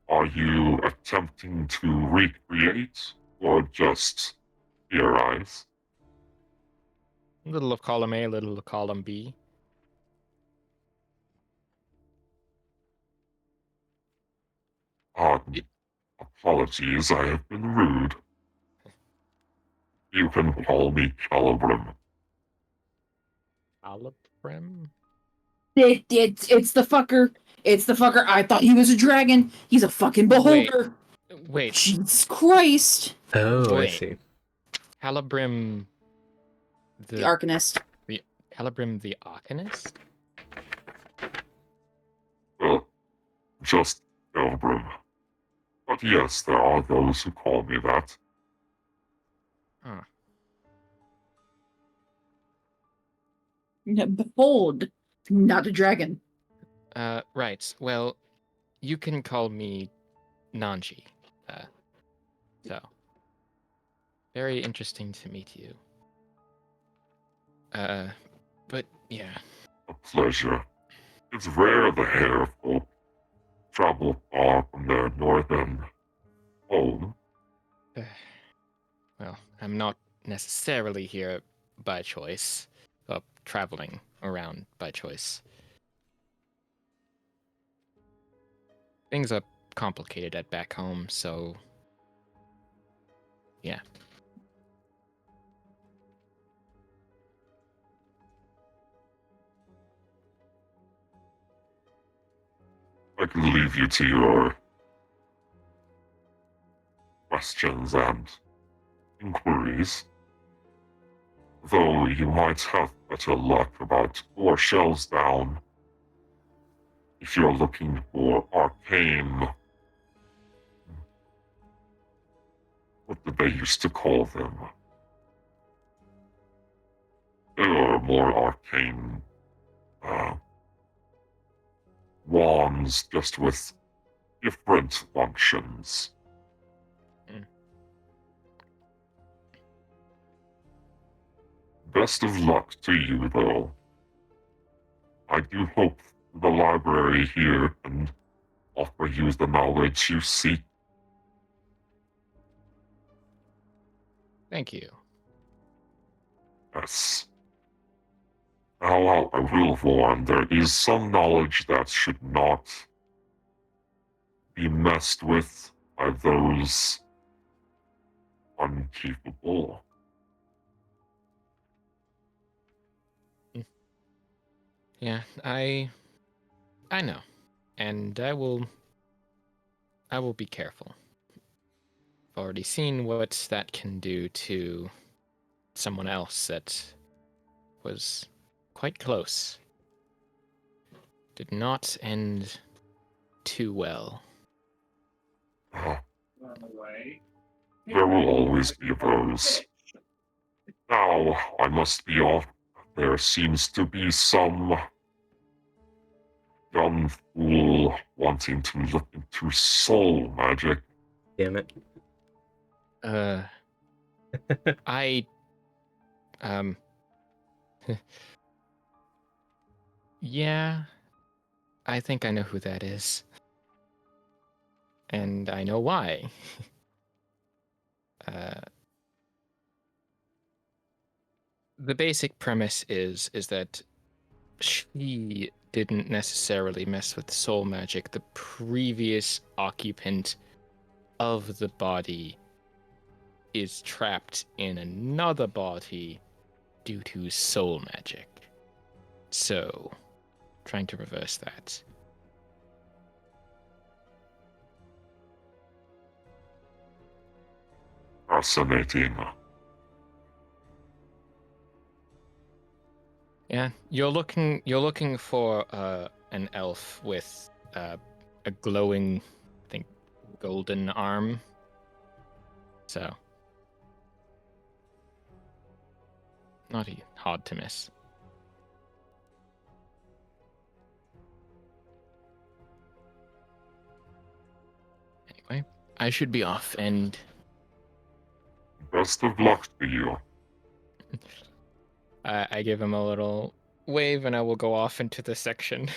Are you attempting to recreate or just theorize? A little of column A, a little of column B. Apologies, I have been rude. You can call me Calibrim. Alabrim? It's the fucker. It's the fucker. I thought he was a dragon. He's a fucking beholder. Wait, Jesus Christ. Oh, I Wait. see. Calibrim The Arcanist. Calibrim the Arcanist? Just Calibrim. But yes, there are those who call me that. Huh. Behold, not a dragon. Right. Well, you can call me Nanji. So, very interesting to meet you. But yeah. A pleasure. It's rare the hair folk travel far from their northern home. Well, I'm not necessarily here by choice, or traveling around by choice. Things are complicated at back home, so yeah. I can leave you to your questions and inquiries. Though you might have better luck about 4 shelves down if you're looking for arcane. What did they used to call them? They are more arcane wands, just with different functions. Best of luck to you, though. I do hope the library here can offer you the knowledge you seek. Thank you. Yes. Now, I will warn, there is some knowledge that should not be messed with by those uncapable. Yeah, I know. And I will be careful. I've already seen what that can do to someone else that was quite close. did not end too well. Uh, there will always be those. Now, I must be off. There seems to be some dumb fool wanting to look into soul magic. Damn it. I yeah, I think I know who that is. And I know why. The basic premise is that she didn't necessarily mess with soul magic. The previous occupant of the body is trapped in another body due to soul magic. So, trying to reverse that. Fascinating. Yeah, you're looking for an elf with a glowing, I think, golden arm. So, not hard to miss. Anyway, I should be off, and Best of luck to you. I give him a little wave, and I will go off into the section.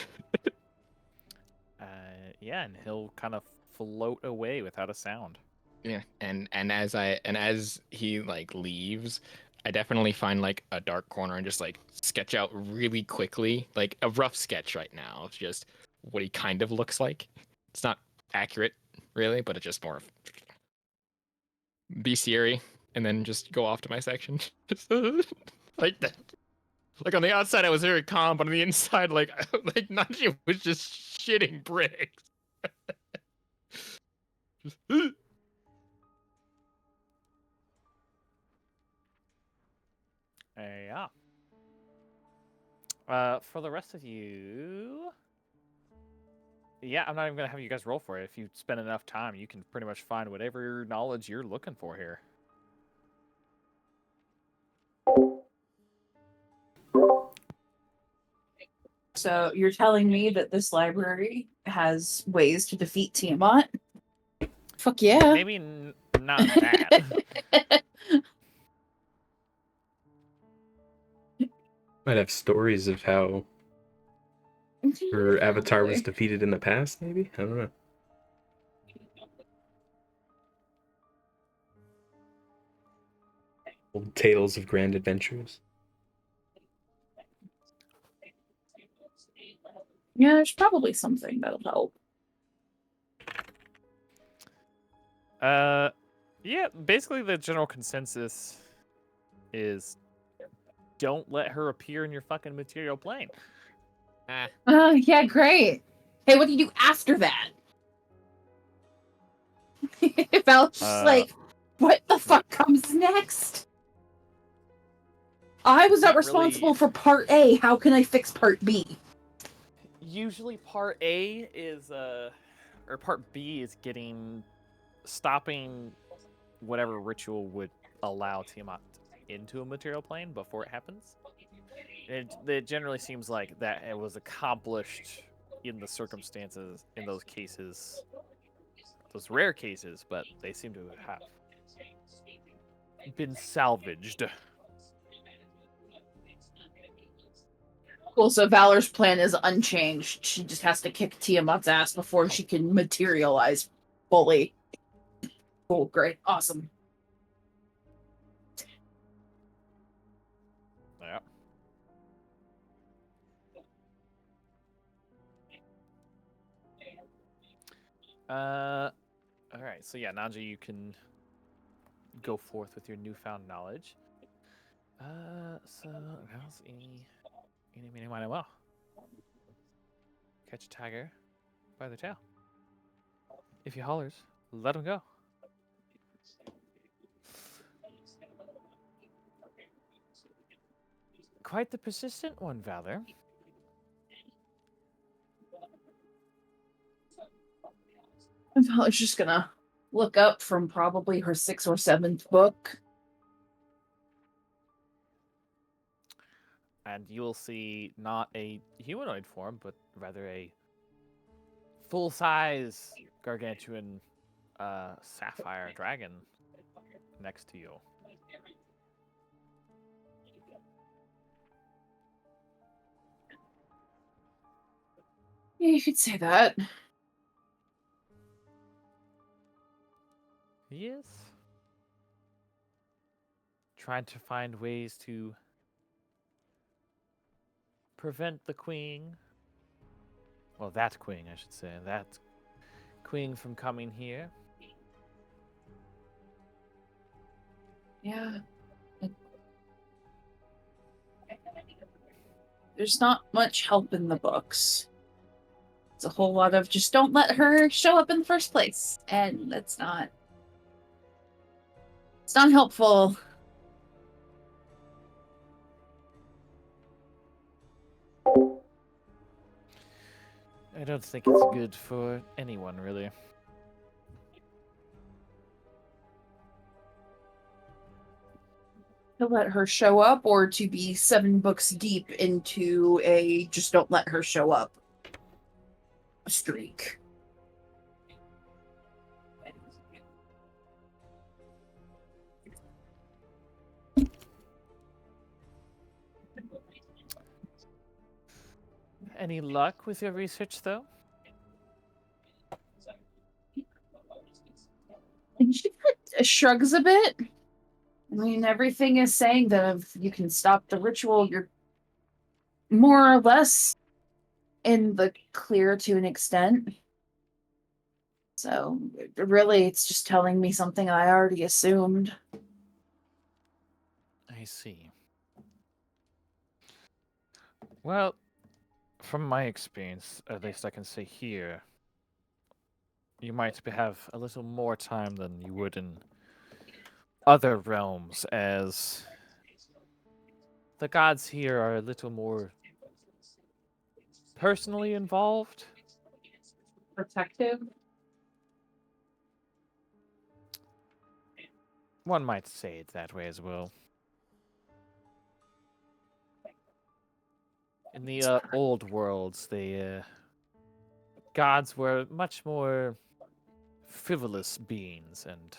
Yeah, and he'll kind of float away without a sound. Yeah, and as he like leaves, I definitely find like a dark corner and just like sketch out really quickly, like a rough sketch right now of just what he kind of looks like. It's not accurate, really, but it's just more bestiary, and then just go off to my section. Like that. Like on the outside, I was very calm, but on the inside, like Nanji was just shitting bricks. Just, Yeah. For the rest of you, yeah, I'm not even gonna have you guys roll for it. If you spend enough time, you can pretty much find whatever knowledge you're looking for here. So you're telling me that this library has ways to defeat Tiamat? Fuck yeah. Maybe not that. Might have stories of how her avatar was defeated in the past, maybe? I don't know. Old tales of grand adventures. Yeah, there's probably something that'll help. Yeah, basically the general consensus is don't let her appear in your fucking material plane. Yeah, great. Hey, what do you do after that? Val's just like, what the fuck comes next? I was not Can't responsible really- for part A. How can I fix part B? Usually part A is or part B is stopping whatever ritual would allow Tiamat into a material plane before it happens. It generally seems like that it was accomplished in the circumstances in those cases, those rare cases, but they seem to have been salvaged. Cool, so Valor's plan is unchanged. She just has to kick Tiamat's ass before she can materialize fully. Cool, great, awesome. Yeah. All right. So yeah, Nanja, you can go forth with your newfound knowledge. So how's any meaning might well catch a tiger by the tail. If he hollers, let him go. Quite the persistent one, Valor. I was just gonna look up from probably her 6th or 7th book. And you'll see not a humanoid form, but rather a full-size gargantuan sapphire dragon next to you. Yeah, you could say that. Yes. Trying to find ways to prevent the queen. Well, that queen, I should say. That queen from coming here. Yeah. There's not much help in the books. It's a whole lot of just don't let her show up in the first place. And it's not helpful. I don't think it's good for anyone, really. To let her show up or to be 7 books deep into a just don't let her show up streak. Any luck with your research, though? And she shrugs a bit. I mean, everything is saying that if you can stop the ritual, you're more or less in the clear to an extent. So, really, it's just telling me something I already assumed. I see. Well, from my experience, at least I can say here, you might have a little more time than you would in other realms, as the gods here are a little more personally involved. Protective? One might say it that way as well. In the old worlds, the gods were much more frivolous beings, and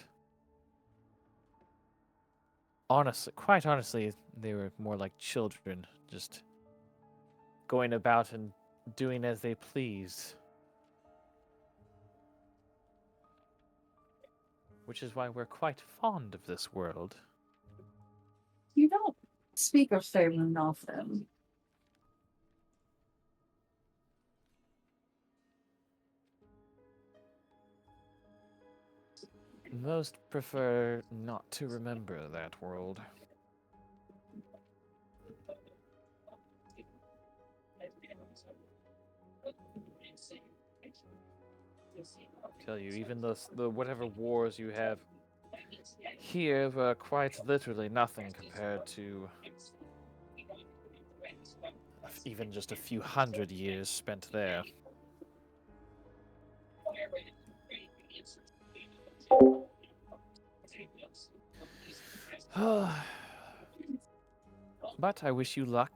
quite honestly, they were more like children, just going about and doing as they pleased. Which is why we're quite fond of this world. You don't speak of Savrahelm often. Most prefer not to remember that world. Tell you, even the whatever wars you have here were quite literally nothing compared to even just a few hundred years spent there. But I wish you luck.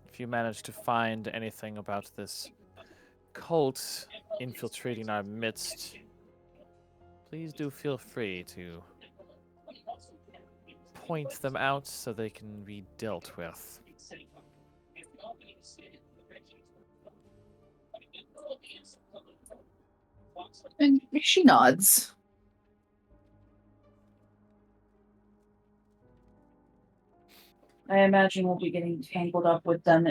If you manage to find anything about this cult infiltrating our midst, please do feel free to point them out so they can be dealt with. And she nods. I imagine we'll be getting tangled up with them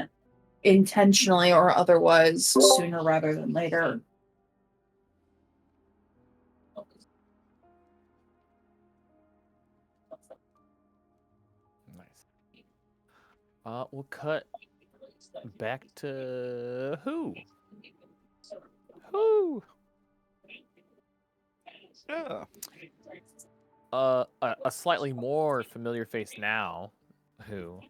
intentionally or otherwise sooner rather than later. Nice. We'll cut back to who? Who? Yeah. A slightly more familiar face now. Who?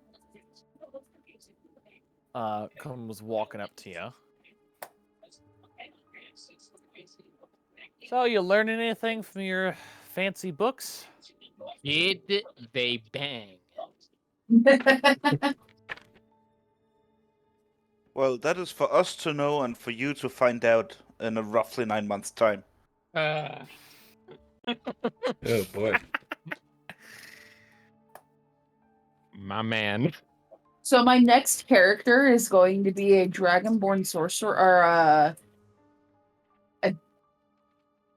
Comes walking up to you. So, you learning anything from your fancy books? Did they bang? Well, that is for us to know and for you to find out in a roughly 9 months' time. Oh boy. My man. So my next character is going to be a dragonborn sorcerer, or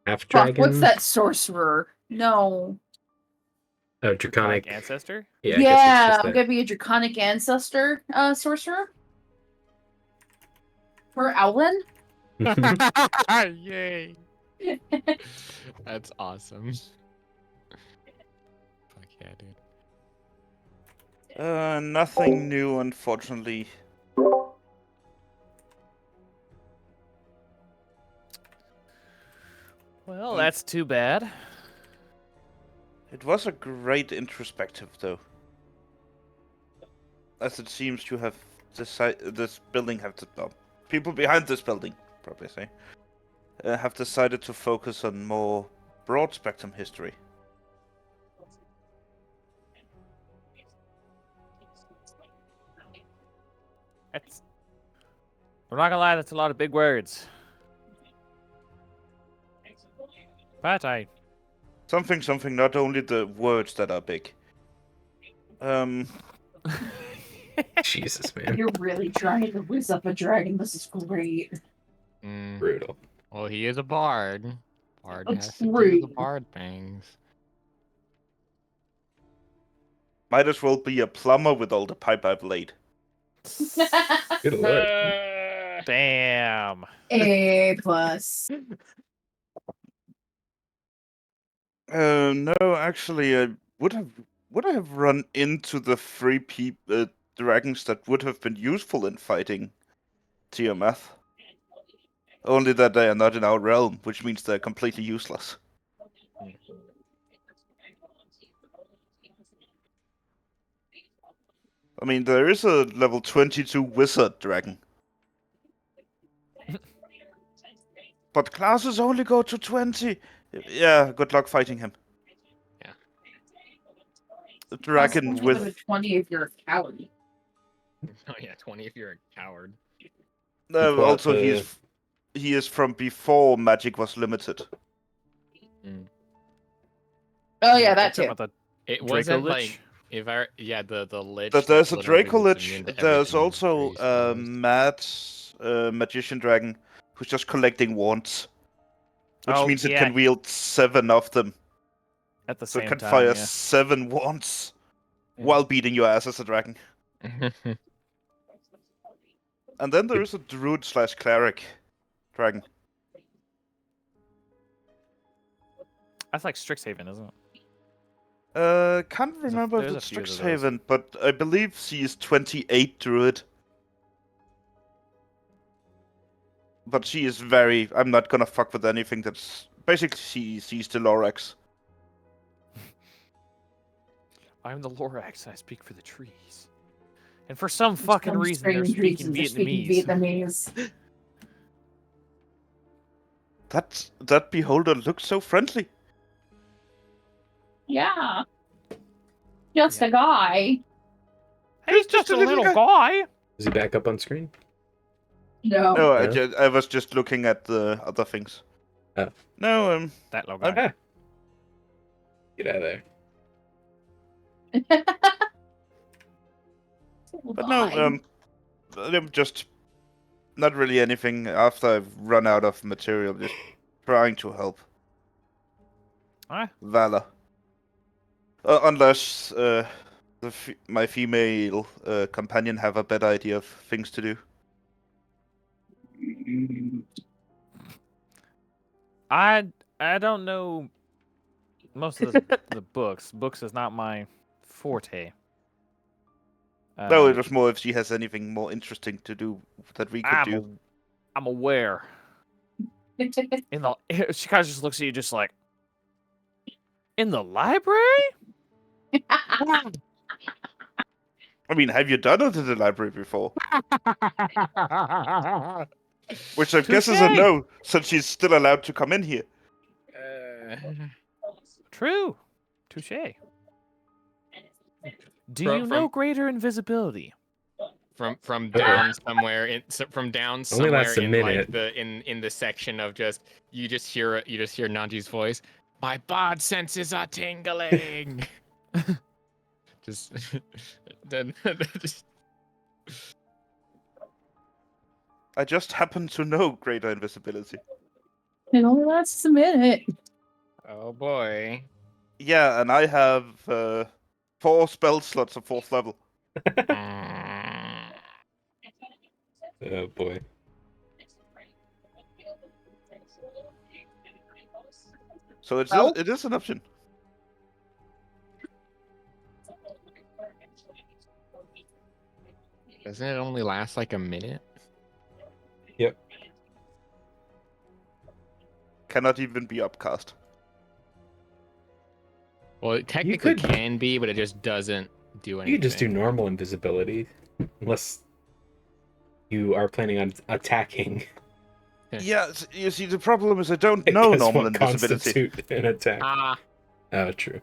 Half fuck, dragon. what's that sorcerer? No. Oh, draconic. Ancestor? Yeah, I guess it's just I'm that. gonna be a draconic ancestor sorcerer. For Owlin. Yay. That's awesome. Fuck yeah, dude. Nothing new, unfortunately. Well, that's too bad. It was a great introspective, though. As it seems you have decided, this building have to, people behind this building, probably say, have decided to focus on more broad spectrum history. That's... We're not gonna lie, that's a lot of big words. But Something, not only the words that are big. Jesus, man. You're really trying to whiz up a dragon. This is great. Brutal. Well, he is a bard. Bard That's has to do rude. the bard things. Might as well be a plumber with all the pipe I've laid. Good lord. damn. A plus. No, actually, I would I have run into the three dragons that would have been useful in fighting Tiamat. Only that they are not in our realm, which means they're completely useless. I mean, there is a level 22 wizard dragon. But classes only go to 20. Yeah, good luck fighting him. Yeah. The dragon Plus, only go to with... 20 if you're a coward. Oh yeah, 20 if you're a coward. No, pull out also the- he is from before magic was limited. Oh yeah, that Talking too. about It Draco wasn't Lich? like if I the lich. But that there's a literally Draco was Lich, immune to there's everything, also crazy spells. mad magician dragon who's just collecting wands. Which Oh, means it yeah. can wield 7 of them. at the So it same can time, fire yeah. 7 wands while beating your ass as a dragon. And then there is a druid / cleric dragon. That's like Strixhaven, isn't it? Can't remember if there's a it's few of those. Strixhaven, but I believe she is 28 druid. But she is very... I'm not gonna fuck with anything that's... Basically, she's the Lorax. I'm the Lorax, I speak for the trees. And for some fucking Some reason, they're strange speaking reasons they're Vietnamese. speaking Vietnamese. That beholder looks so friendly. Yeah. Just a guy. He's just a little guy. Is he back up on screen? No. No, Yeah. I was just looking at the other things. Oh. No, That little guy. Ah. Get out of there. but no, I'm just not really anything after I've run out of material, just trying to help. Ah. Valor. Unless my female companion have a better idea of things to do. I don't know most of the books. Books is not my forte. No, it was more if she has anything more interesting to do that we could do. I'm aware. In the she kind of just looks at you, just like in the library. I mean, have you done it in the library before? Which I guess is a Touché. no, since she's still allowed to come in here. True. Touche. Do From- you know greater invisibility? from Uh-oh. down somewhere in from down Only somewhere lasts a in minute. like in the section of just you just hear Nanji's voice. My bod senses are tingling. just then just, I just happen to know greater invisibility. It only lasts a minute. oh boy. Yeah, and I have 4 spell slots of 4th level. Oh boy. So Well- it is an option. Doesn't it only last like a minute? Cannot even be upcast. Well, it technically could- can be, but it just doesn't do anything. You could just do normal invisibility, unless you are planning on attacking. Yeah, you see, the problem is I don't know Because normal what invisibility. constitute an attack? Ah, Oh, true.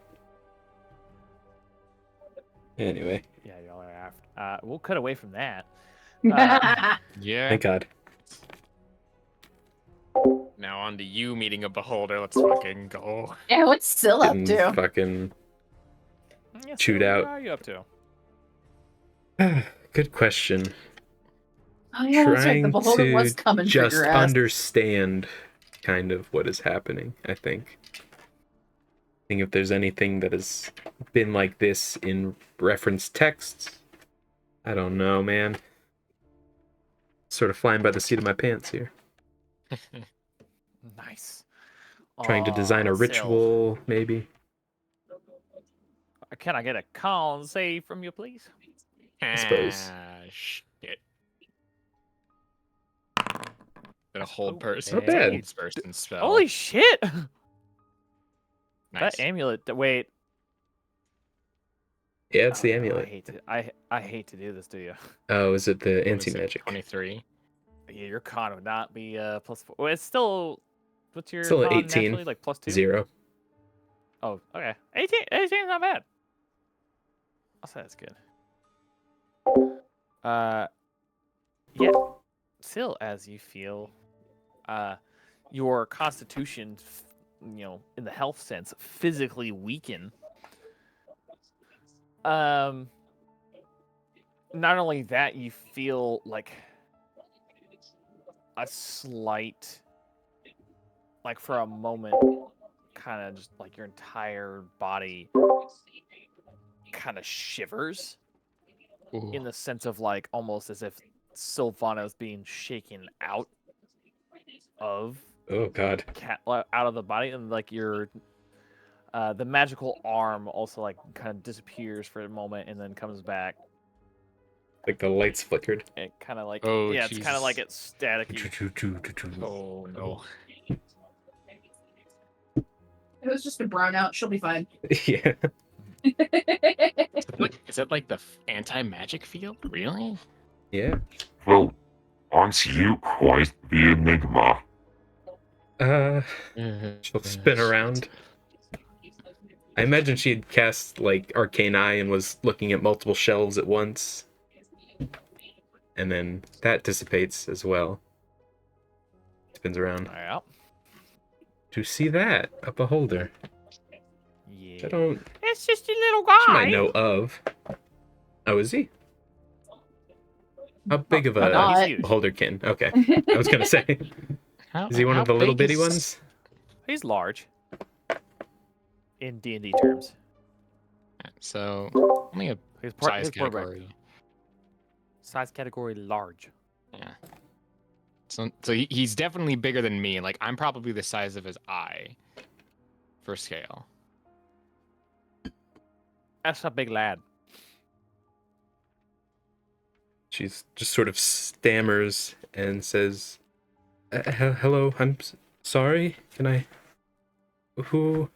Anyway, Yeah, y'all are after. We'll cut away from that. yeah. thank God. Now on to you meeting a beholder. Let's fucking go. Yeah, what's still up Getting to? fucking Yeah, Chewed so out. What are you up to? good question. Oh yeah, that's right. The Trying beholder was to coming for just your ass. understand kind of what is happening, I think. Think if there's anything that has been like this in reference texts. I don't know, man. Sort of flying by the seat of my pants here. Nice. Trying to design a Sil, ritual, maybe. Can I get a con save from you, please? I suppose. Shit. That a hold Oh, person. not bad. Holds person spell. Holy shit! nice. That amulet. Wait. Yeah, it's the Oh, no, amulet. I hate to do this to you. Oh, is it the What is it, anti-magic? 23. Yeah, your con would not be +4. Well, it's still. What's your Still at con 18. naturally? Like +2? 0. Oh, okay. 18 is not bad. I'll say that's good. Yeah. Still, as you feel, your constitution, in the health sense, physically weaken. Not only that, you feel like a slight, like for a moment, kind of just like your entire body kind of shivers in the sense of like almost as if Sylvana's being shaken out of Oh, God. out of the body, and like your the magical arm also like kind of disappears for a moment and then comes back. Like the lights flickered. It kind of like Oh, yeah, it's kind of like Jesus. it's staticky. Oh no. It was just a brownout. She'll be fine. Yeah. Is it like the anti-magic field? Really? Yeah. Well, aren't you quite the enigma? She'll spin around. I imagine she had cast, like, Arcane Eye and was looking at multiple shelves at once. And then that dissipates as well. Spins around. Yeah. To see that, a beholder. Yeah. I don't... It's just a little guy. She might know of. Oh, is he? How big of No, a he's huge. beholderkin? Okay. I was gonna say. Is he one of the little bitty ones? He's large. In D&D terms. So only a His size his part category. size category large. Yeah. So he's definitely bigger than me. Like I'm probably the size of his eye for scale. That's a big lad. She's just sort of stammers and says, hello, I'm sorry, can I... Who...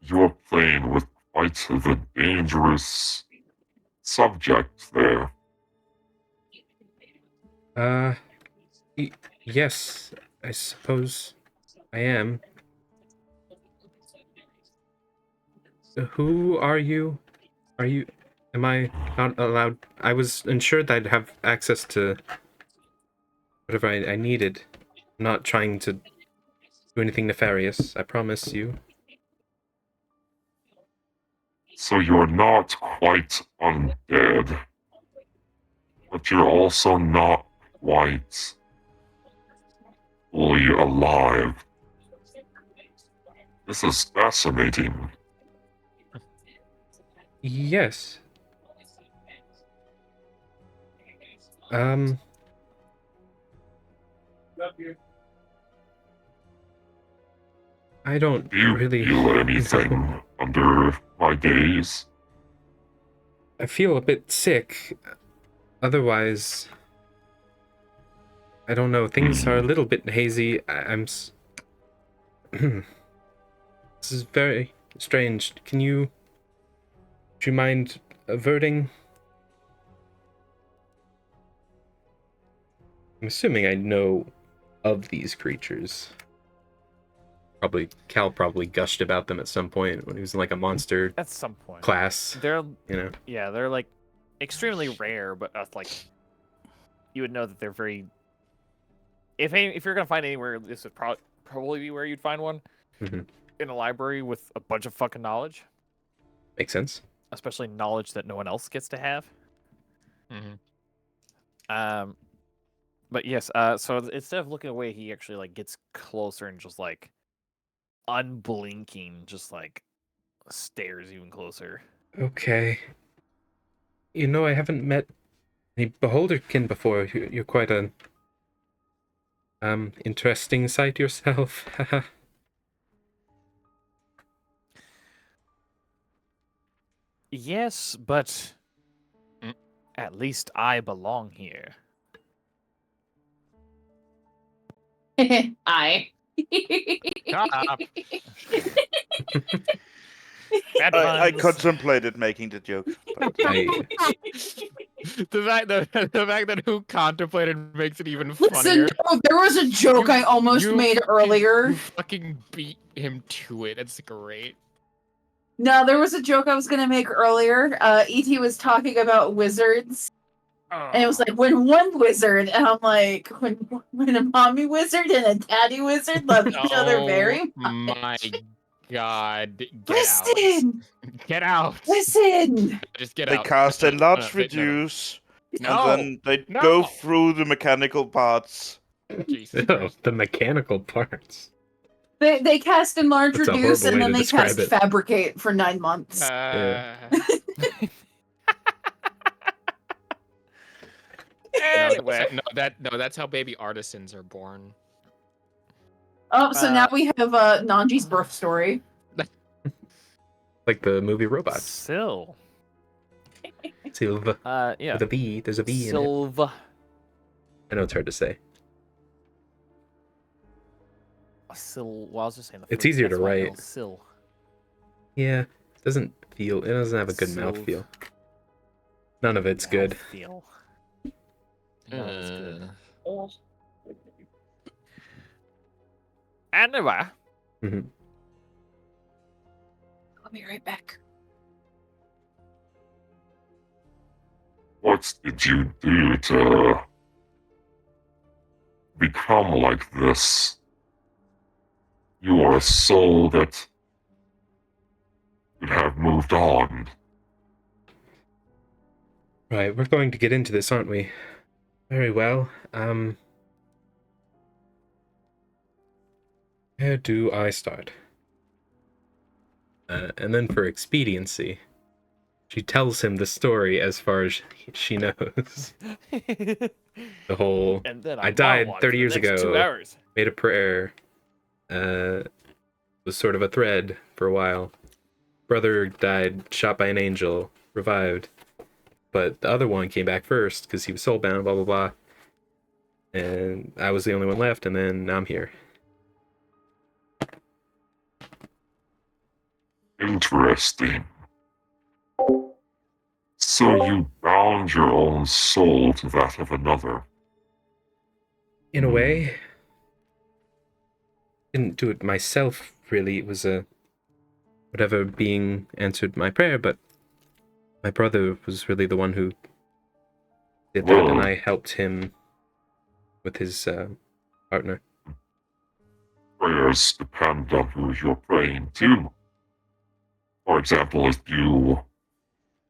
You're playing with quite the dangerous subject there. Yes, I suppose I am. Who are you? Am I not allowed? I was ensured that I'd have access to whatever I needed. I'm not trying to do anything nefarious, I promise you. So you're not quite undead, but you're also not quite fully alive. This is fascinating. Yes. I don't Do you really feel anything under my gaze? I feel a bit sick. Otherwise, I don't know. Things are a little bit hazy. This is very strange. Would you mind averting? I'm assuming I know of these creatures. Cal probably gushed about them at some point when he was in like a monster At some point. class. They're Yeah, they're like extremely rare, but like you would know that they're very. If you're gonna find anywhere, this would probably be where you'd find one. Mhm. In a library with a bunch of fucking knowledge, Makes sense. especially knowledge that no one else gets to have. But yes, so instead of looking away, he actually like gets closer and just like unblinking, just like stares even closer. Okay. I haven't met any Beholderkin before. You're quite an interesting sight yourself. Yes, but at least I belong here. I. Shut up. Bad I puns. contemplated making the joke. But The fact that who contemplated makes it even funnier. Listen, there was a joke I almost made earlier. You fucking beat him to it. That's great. No, there was a joke I was gonna make earlier. E.T. was talking about wizards. And it was like, when one wizard, and I'm like, when a mommy wizard and a daddy wizard love each other very much. My God. Listen! Get out. Listen! Just get they out. cast No, enlarge no, no, reduce, No. and then they No. go through the mechanical parts. Jesus Oh, Christ. the mechanical parts. They cast enlarge That's a reduce, horrible and way then to they describe cast it. fabricate for 9 months. Anyway, That's how baby artisans are born. Oh, so now we have Nanji's birth story. Like the movie Robots. Sil. Silva. Yeah. With a V. There's a V in it. Silva. I know it's hard to say. Well, I was just saying the It's fruit, easier to that's why I write. call Sil. Yeah. It doesn't have a good mouthfeel. None of it's good. Mouthfeel. None of it's good. Anyway. Mhm. I'll be right back. What did you do to become like this? You are a soul that could have moved on. Right, we're going to get into this, aren't we? Very well. Where do I start? And then for expediency, she tells him the story as far as she knows. The whole, And then I died monologue 30 for the years next ago. 2 hours. Made a prayer. Was sort of a thread for a while. Brother died, shot by an angel, revived. But the other one came back first because he was soulbound, blah, blah, blah. And I was the only one left, and then now I'm here. Interesting. So you bound your own soul to that of another. In a way, didn't do it myself, really. It was whatever being answered my prayer, but my brother was really the one who did that, and Well, I helped him with his partner. prayers depend on who you're praying to. For example, if you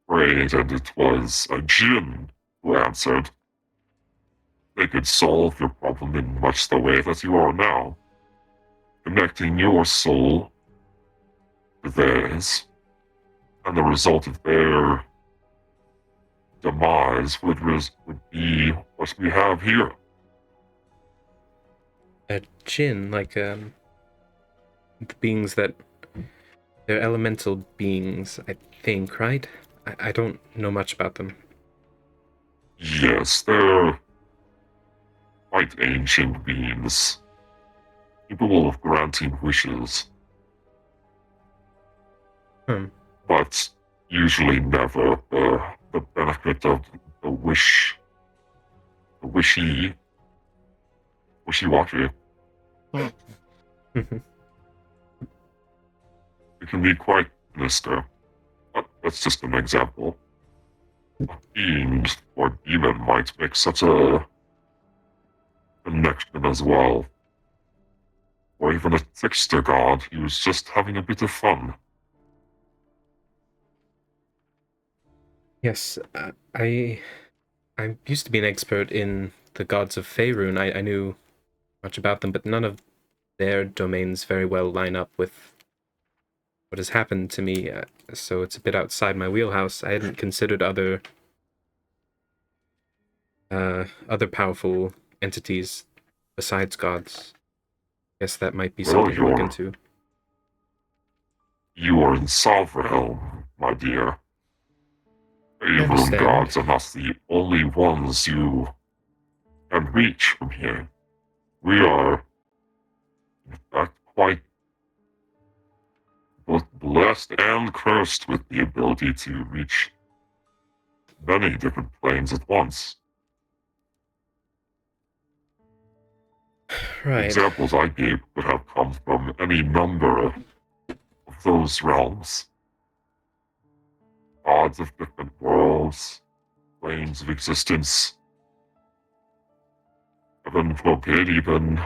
prayed and it was a djinn who answered, they could solve your problem in much the way that you are now, connecting your soul to theirs, and the result of their demise would be what we have here. A djinn, like the beings that they're elemental beings, I think, right? I don't know much about them. Yes, they're quite ancient beings, capable of granting wishes, but usually never the benefit of the wishy-washy. It can be quite sinister, but that's just an example. A fiend or demon might make such a connection as well. Or even a trickster god who's just having a bit of fun. Yes, I used to be an expert in the gods of Faerun. I knew much about them, but none of their domains very well line up with what has happened to me, so it's a bit outside my wheelhouse. I hadn't considered other powerful entities besides gods. Guess that might be something to look into. You are in Savrahelm, my dear. Faerun gods are not the only ones you can reach from here. We are, in fact, quite both blessed and cursed with the ability to reach many different planes at once. Right. The examples I gave would have come from any number of those realms. Gods of different worlds, planes of existence. Heaven forbid even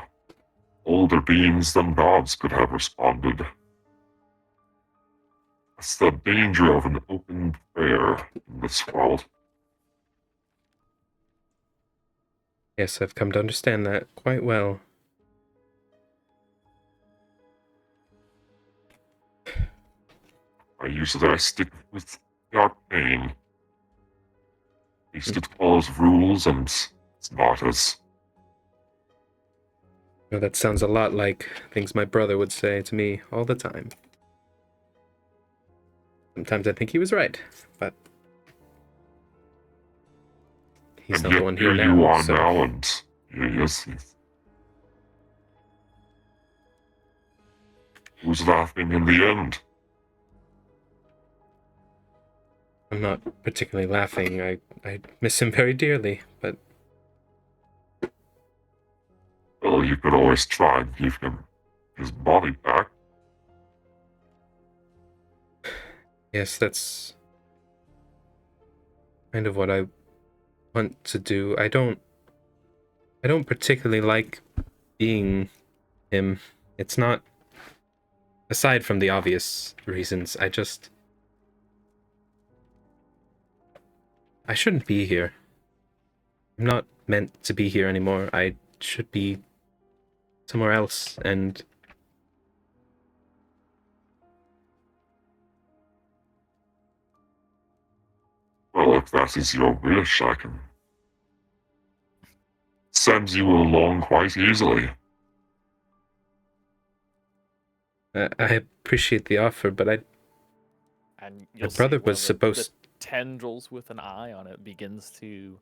older beings than gods could have responded. That's the danger of an open prayer in this world. Yes, I've come to understand that quite well. I stick with the arcane. At least it follows rules and it's not as... Well, that sounds a lot like things my brother would say to me all the time. Sometimes I think he was right, but he's not the one here now. You are so... now, and yes. Who's laughing in the end? I'm not particularly laughing. I miss him very dearly, but... Well, you could always try and give him his body back. Yes, that's kind of what I want to do. I don't particularly like being him. It's not, aside from the obvious reasons, I shouldn't be here. I'm not meant to be here anymore. I should be somewhere else, and well, if that is your wish, I can send you along quite easily. I appreciate the offer, but And my brother was supposed... The tendrils with an eye on it begins to...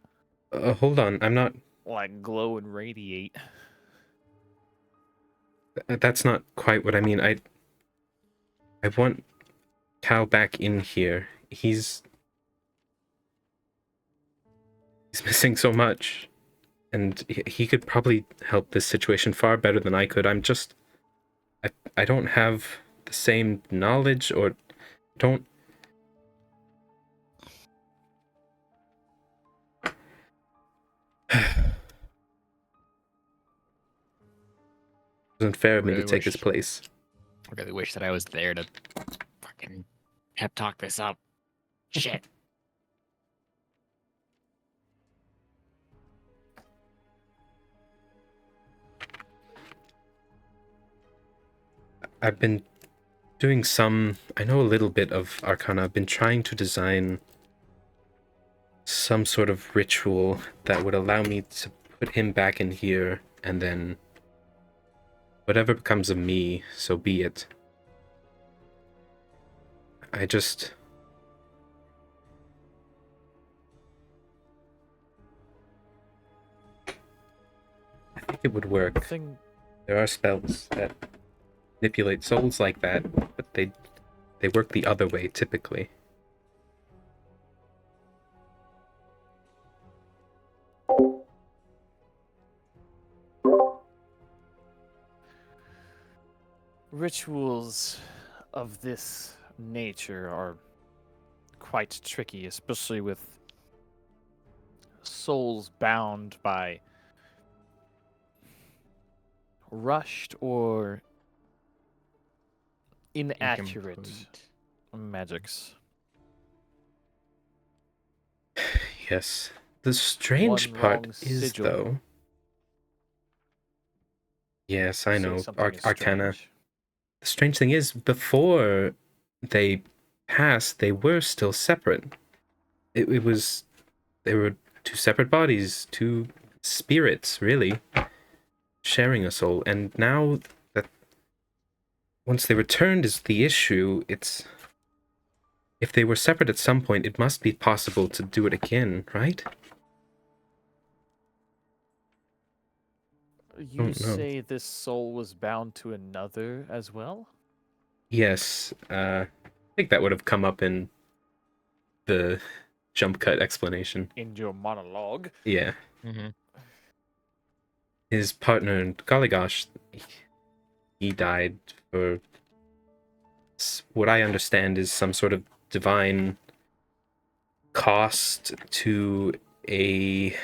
hold on, I'm not... like glow and radiate. That's not quite what I mean. I want Cal back in here. He's missing so much, and he could probably help this situation far better than I could. I don't have the same knowledge, or don't. It wasn't fair of me to Really take his wish- place. I really wish that I was there to fucking pep talk this up. Shit. I've been doing I know a little bit of Arcana. I've been trying to design some sort of ritual that would allow me to put him back in here, and then whatever becomes of me, so be it. I think it would work. There are spells that manipulate souls like that, but they work the other way typically. Rituals of this nature are quite tricky, especially with souls bound by rushed or inaccurate Incomplete. magics. Yes. The strange One part wrong is, sigil. though... Yes, I Say know. something is Arcana. strange. The strange thing is, before they passed, they were still separate. It was... They were two separate bodies, two spirits, really, sharing a soul. And now that... Once they returned is the issue, it's... If they were separate at some point, it must be possible to do it again, right? You don't know. say this soul was bound to another as well? Yes, I think that would have come up in the jump cut explanation. In your monologue? Yeah. Mm-hmm. His partner, Gollygosh, he died for what I understand is some sort of divine cost to a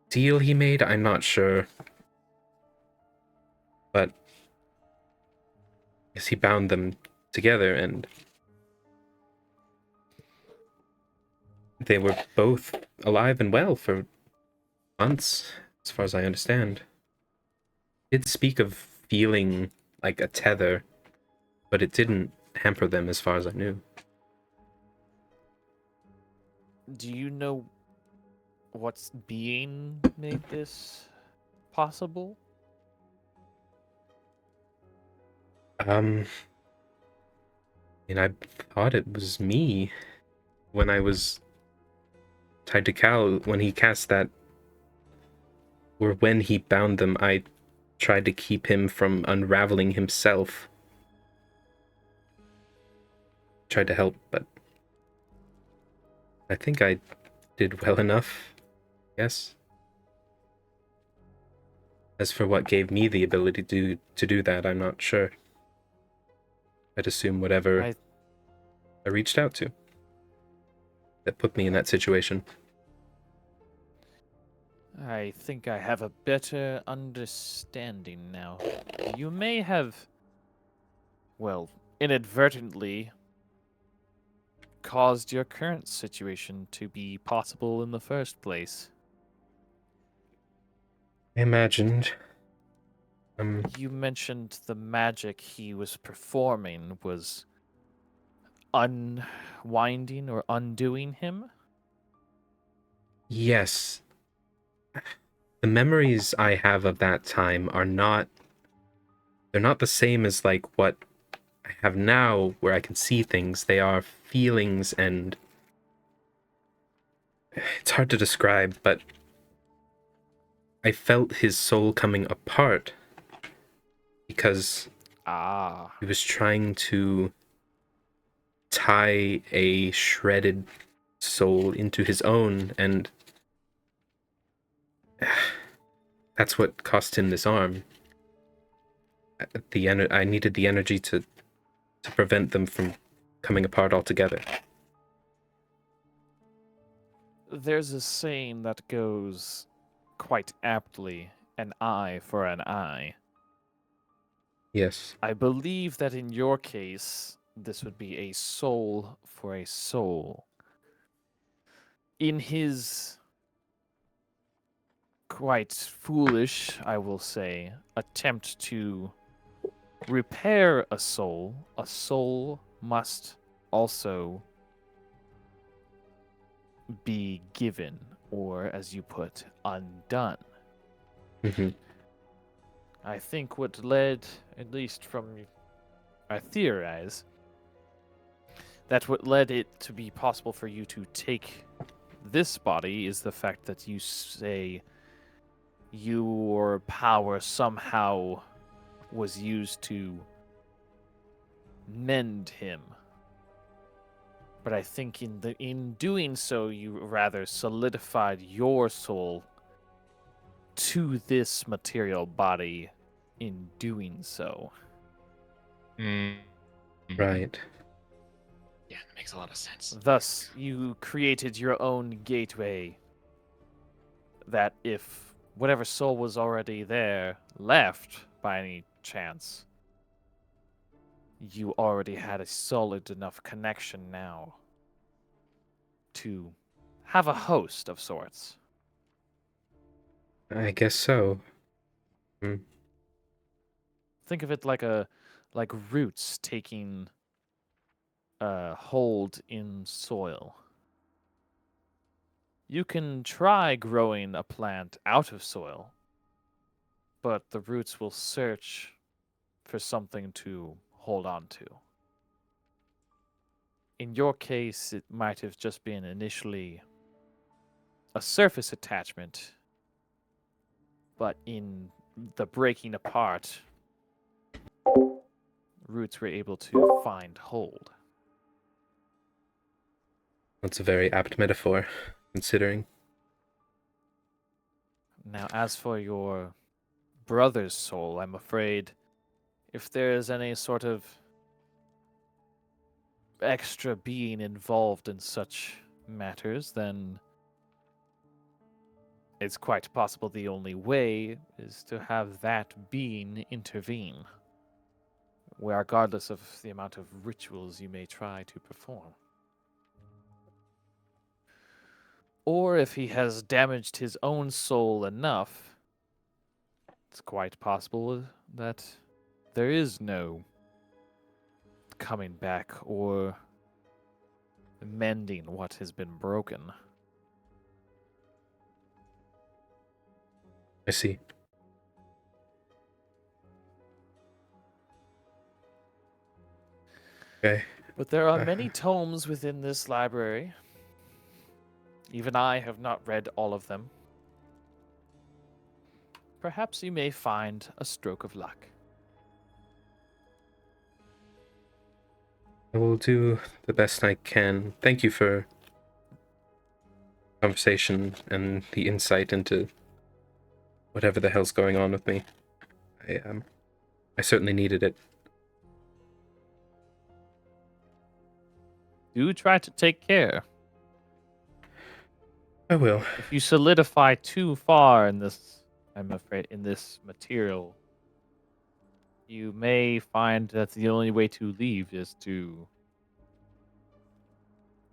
deal he made. I'm not sure. But yes, he bound them together, and they were both alive and well for months, as far as I understand. He did speak of feeling like a tether, but it didn't hamper them as far as I knew. Do you know what's being made this possible? I thought it was me when I was tied to Cal, when he cast that, or when he bound them. I tried to keep him from unraveling himself. Tried to help, but I think I did well enough, yes. As for what gave me the ability to do that, I'm not sure. I'd assume whatever I reached out to that put me in that situation. I think I have a better understanding now. You may have, well, inadvertently caused your current situation to be possible in the first place. I imagined. You mentioned the magic he was performing was unwinding or undoing him? Yes. The memories I have of that time are not... They're not the same as, like, what I have now, where I can see things. They are feelings, and... It's hard to describe, but... I felt his soul coming apart. Because... Ah. he was trying to tie a shredded soul into his own, and that's what cost him this arm. I needed the energy to prevent them from coming apart altogether. There's a saying that goes quite aptly, an eye for an eye. Yes. I believe that in your case, this would be a soul for a soul. In his quite foolish, I will say, attempt to repair a soul must also be given, or as you put, undone. Mm-hmm. I think what led, at least from, I theorize, that what led it to be possible for you to take this body is the fact that you say your power somehow was used to mend him. But I think in doing so, you rather solidified your soul to this material body in doing so. Mm. Right. Yeah, that makes a lot of sense. Thus, you created your own gateway that if whatever soul was already there left by any chance, you already had a solid enough connection now to have a host of sorts. I guess so. Think of it like roots taking hold in soil. You can try growing a plant out of soil, but the roots will search for something to hold on to. In your case, it might have just been initially a surface attachment, but in the breaking apart, roots were able to find hold. That's a very apt metaphor, considering. Now, as for your brother's soul, I'm afraid if there is any sort of extra being involved in such matters, then it's quite possible the only way is to have that being intervene, regardless of the amount of rituals you may try to perform. Or if he has damaged his own soul enough, it's quite possible that there is no coming back or mending what has been broken. I see. Okay. But there are many tomes within this library. Even I have not read all of them. Perhaps you may find a stroke of luck. I will do the best I can. Thank you for conversation and the insight into whatever the hell's going on with me. I certainly needed it. Do try to take care. I will. If you solidify too far in this, I'm afraid, in this material, you may find that the only way to leave is to,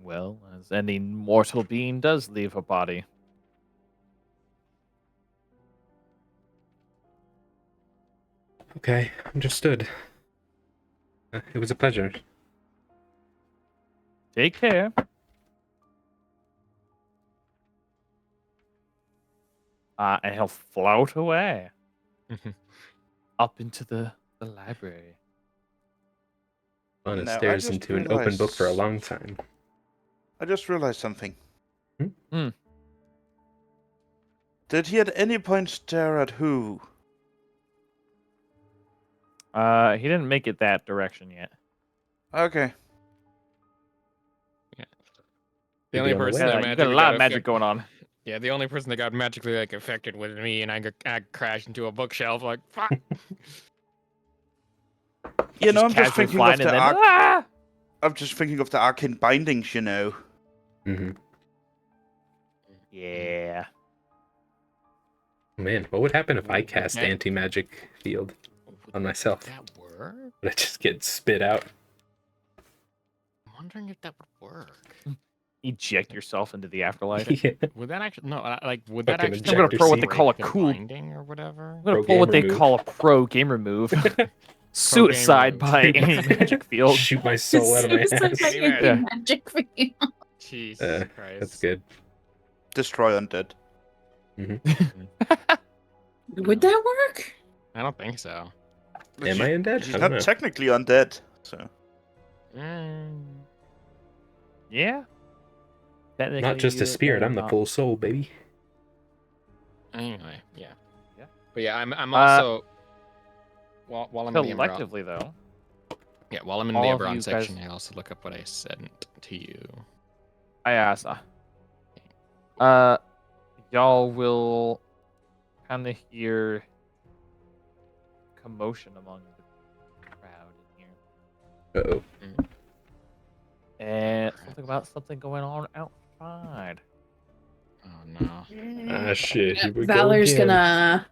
well, as any mortal being does leave a body. Okay, understood. It was a pleasure. Take care. And he'll float away up into the library. On Now, I stares just into an open book for a realized- long time. I just realized something. Hmm. Did he at any point stare at who? He didn't make it that direction yet. Okay. The only on the person way. that You got a magically lot got of magic going on. Yeah, the only person that got magically like affected was me, and I crashed into a bookshelf. Like, fuck. You know, I'm just casually thinking of flying the and then I'm just thinking of the arcane bindings, you know. Hmm. Yeah. Man, what would happen if I Would cast that- anti-magic field on myself? Would that work? Would I just get spit out? I'm wondering if that would work. Eject yourself into the afterlife. Yeah. Would that actually like would that Fucking actually I'm gonna ejector pull what they seat. call a break the cool. binding or whatever? I'm gonna Pro pull what they gamer move. call a pro gamer move. Suicide move. by any magic field. Shoot my soul out of my Suicide ass. by Yeah. any magic field. Jesus Christ. That's good. Destroy undead. Would that work? I don't think so. Am I undead? She's I not don't know. technically undead, so. Yeah. Not just a spirit, I'm the full soul, baby. Anyway, yeah. Yeah. But yeah, I'm also while I'm in the Emerald, Collectively, though, while I'm in the all of Eberron you section, guys- I also look up what I sent to you. I asked. Y'all will kind of hear commotion among the crowd in here, Uh-oh. and something going on outside. Oh no. Ah, shit. Here we go Valor's again. gonna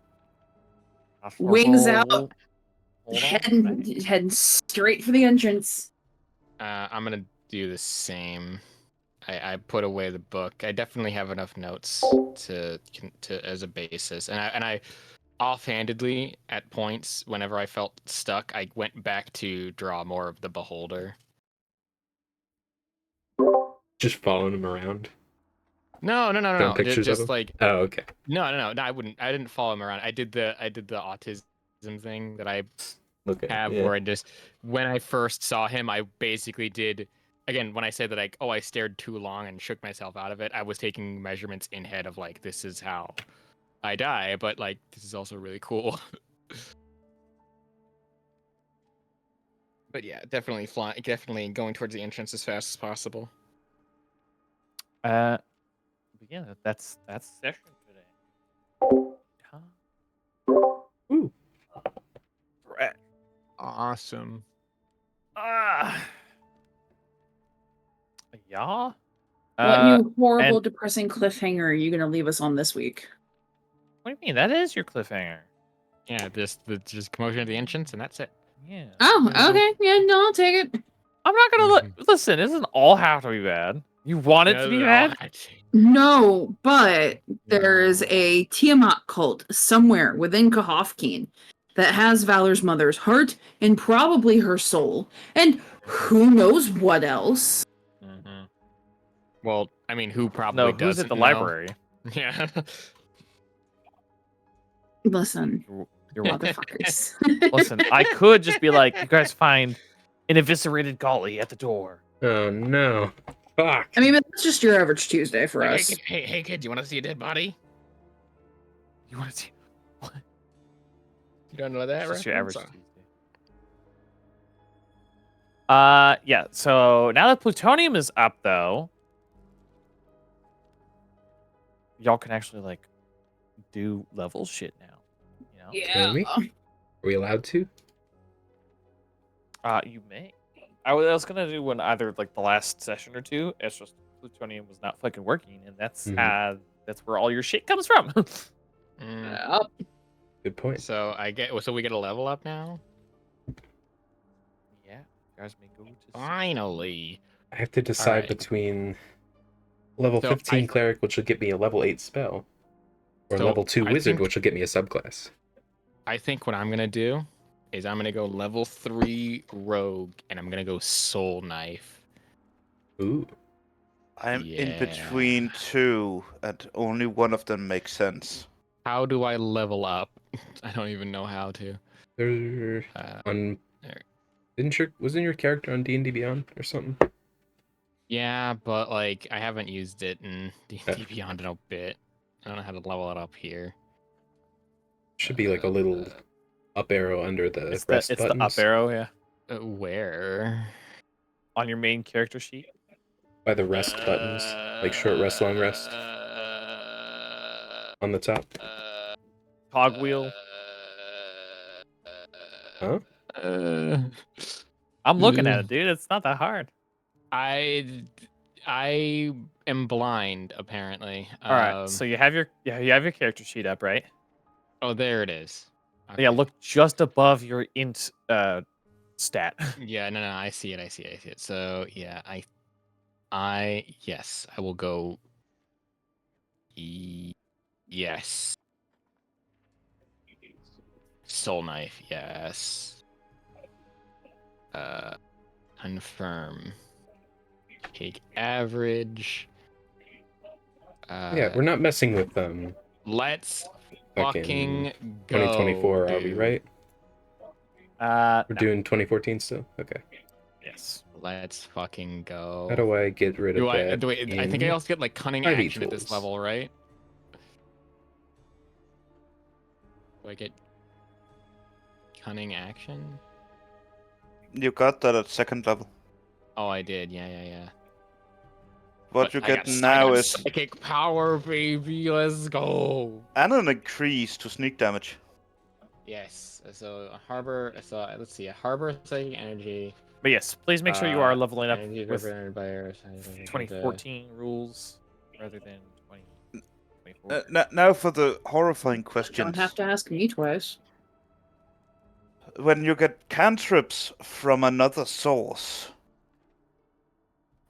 That's a Wings roll. out. Hold on. heading straight for the entrance. I'm gonna do the same. I put away the book. I definitely have enough notes to as a basis, and I offhandedly at points whenever I felt stuck, I went back to draw more of the beholder. Just following him around. No. Showing pictures of Just him? like Oh, okay. no. I wouldn't. I didn't follow him around. I did the autism thing that I Okay. have yeah. where I just when I first saw him, I basically did again when I say that I stared too long and shook myself out of it. I was taking measurements in head of like this is how I die, but like this is also really cool. But yeah, definitely definitely going towards the entrance as fast as possible. But yeah, that's session today. Ooh. Brett. Awesome. Yeah. What new horrible, and- depressing cliffhanger are you gonna leave us on this week? What do you mean? That is your cliffhanger. Yeah, just commotion at the entrance and that's it. Yeah. Oh, okay. Yeah, no, I'll take it. I'm not gonna listen. It doesn't all have to be bad. You want it to be bad? No, but there's a Tiamat cult somewhere within Kahofkeen that has Valor's mother's heart and probably her soul, and who knows what else. Mm-hmm. Well, I mean, who probably No, doesn't who's at the know? library? Yeah. Listen, You're motherfuckers. Listen, I could just be like, you guys find an eviscerated golly at the door. Oh, no. Fuck. I mean, but that's just your average Tuesday for Like, us. hey, kid, you want to see a dead body? You want to see? You don't know that, It's right? just your average Tuesday. Yeah. So now that plutonium is up, though, y'all can actually like do level shit now. You know? Can we? Are we allowed to? You may. I was gonna do one either like the last session or two. It's just plutonium was not fucking working, and that's Mhm. that's where all your shit comes from. Mm. Good point. So we get a level up now. Yeah, you guys may go to. Finally. I have to decide Alright. between level So 15 cleric, which will get me a level 8 spell, or So level 2 I wizard, think- which will get me a subclass. I think what I'm gonna do is I'm gonna go level 3 rogue, and I'm gonna go soul knife. Ooh. I'm in Yeah. between two, and only one of them makes sense. How do I level up? I don't even know how to. There, on there. wasn't your character on D&D Beyond or something? Yeah, but like I haven't used it in D&D Beyond in a bit. I don't know how to level it up here. Should be like a little up arrow under the It's rest the buttons. up arrow, yeah, Where? on your main character sheet. By the rest buttons. Like short rest, long rest? On the top? Cogwheel. Huh? I'm looking at it, dude. It's not that hard. I am blind apparently. All right. So you have your character sheet up, right? Oh, there it is. Yeah. Okay. Look just above your int stat. Yeah, no, I see it. So yeah, yes, I will go. Yes. Soul knife, yes. Confirm. Take average. Yeah, we're not messing with Let's fucking fucking go. 2024, are we dude. right? We're No. doing 2014 still? Okay. Yes. Let's fucking go. How do I get rid of that? I think I in also get like cunning 5e action at this tools? level, right? Do I get cunning action? You got that at second level. Oh, I did. Yeah. What you I get got now is psychic power, baby. Let's go. and an increase to sneak damage. Yes. So a harbor. So let's see. A harbor psychic energy. But yes, please make sure you are leveling up Energy with represented by our 2014 rules rather than 2024. Now for the horrifying You questions. don't have to ask me twice. When you get cantrips from another source,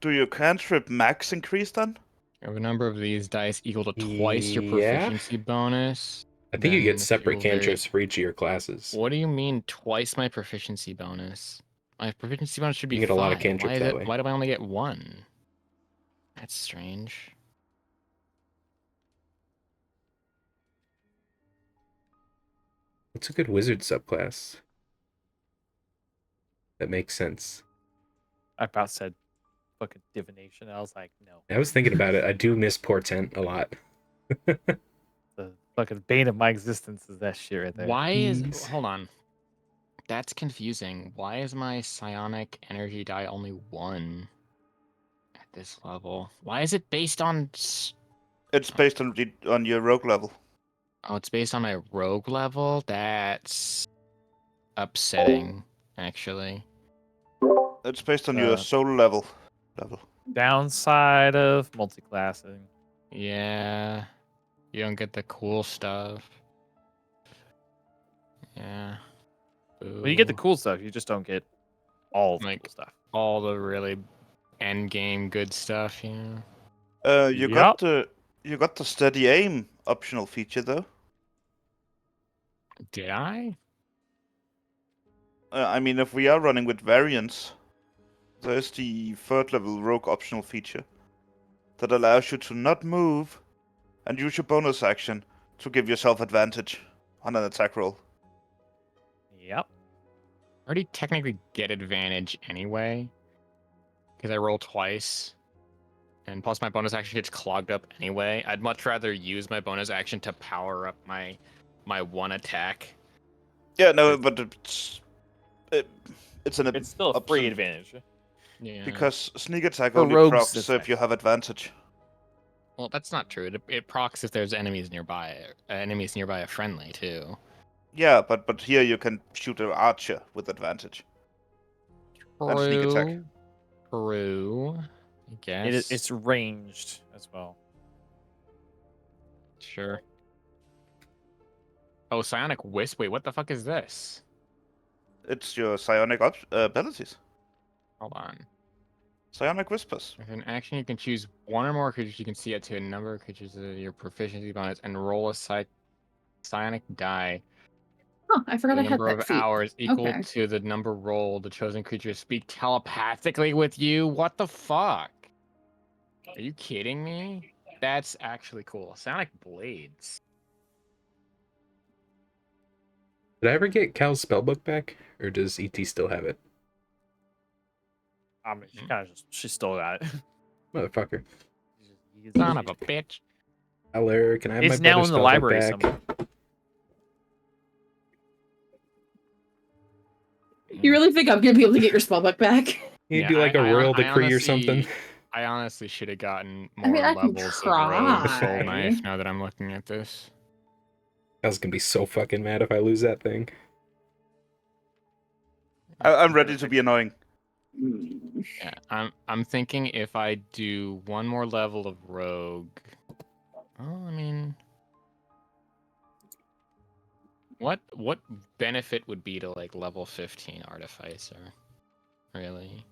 do your cantrip max increase then? Have a number of these dice equal to twice your Yeah. proficiency bonus. I think you Then get the separate fuel varies. cantrips for each of your classes. What do you mean twice my proficiency bonus? My proficiency bonus should be You get a lot of 5. cantrips Why, that way. why do I only get 1? That's strange. What's a good wizard subclass? That makes sense. I about said fucking divination. I was like, no. I was thinking about it. I do miss Portent a lot. The fucking bane of my existence is that shit right there. Why is... Jeez. Hold on. That's confusing. Why is my psionic energy die only 1 at this level? Why is it based on... It's based on your rogue level. Oh, it's based on my rogue level? That's upsetting, actually. It's based on your soul level. Downside of multiclassing. Yeah. You don't get the cool stuff. Yeah. Well, you get the Boo. cool stuff. You just don't get all the Like- cool stuff. All the really end game good stuff, yeah. You Yep. got the steady aim optional feature though. Did I? I mean, if we are running with variants, there's the third level rogue optional feature that allows you to not move and use your bonus action to give yourself advantage on an attack roll. Yep. I already technically get advantage anyway. Because I roll twice. And plus my bonus action gets clogged up anyway. I'd much rather use my bonus action to power up my one attack. Yeah, no, but it's It's still a free option advantage. Yeah. because sneak attack For only rogues, procs it's if you nice. have advantage. Well, that's not true. It procs if there's enemies nearby. Enemies nearby a friendly too. Yeah, but here you can shoot an archer with advantage. And sneak attack. True. I guess. It's ranged as well. Sure. Oh, Psionic Wisp. Wait, what the fuck is this? It's your psionic abilities. Hold on. Psionic whispers. With an action, you can choose one or more creatures you can see up to a number of creatures of your proficiency bonus and roll a psionic die. Oh, I forgot The I had number that of feat. hours equal Okay. to the number rolled. The chosen creature speak telepathically with you. What the fuck? Are you kidding me? That's actually cool. Psionic Blades. Did I ever get Cal's spellbook back? Or does ET still have it? I mean, she still got it. Motherfucker. Son of a bitch. Eller, can I have It's my now brother's in the spellbook library back? somewhere. You really think I'm gonna be able to get your spellbook back? You'd Yeah, do like a royal decree or something. I honestly should have gotten I more mean, I can levels of rogue soul try. knife now that I'm looking at this. I was gonna be so fucking mad if I lose that thing. I'm ready to be annoying. Yeah, I'm thinking if I do one more level of rogue. Oh, I mean, what benefit would be to like level 15 artificer? Really?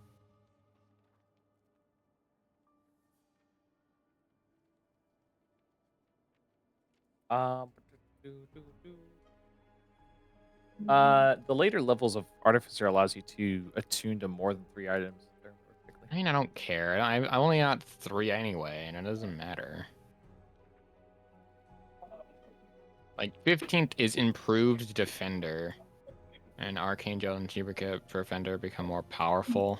Um, the later levels of Artificer allows you to attune to more than 3 items very quickly. I mean, I don't care. I only got 3 anyway, and it doesn't matter. Like 15th is improved defender, and Arcane Jolt and Duplicate Defender become more powerful.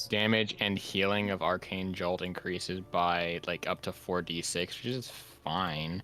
Damage and healing of Arcane Jolt increases by like up to 4d6, which is fine.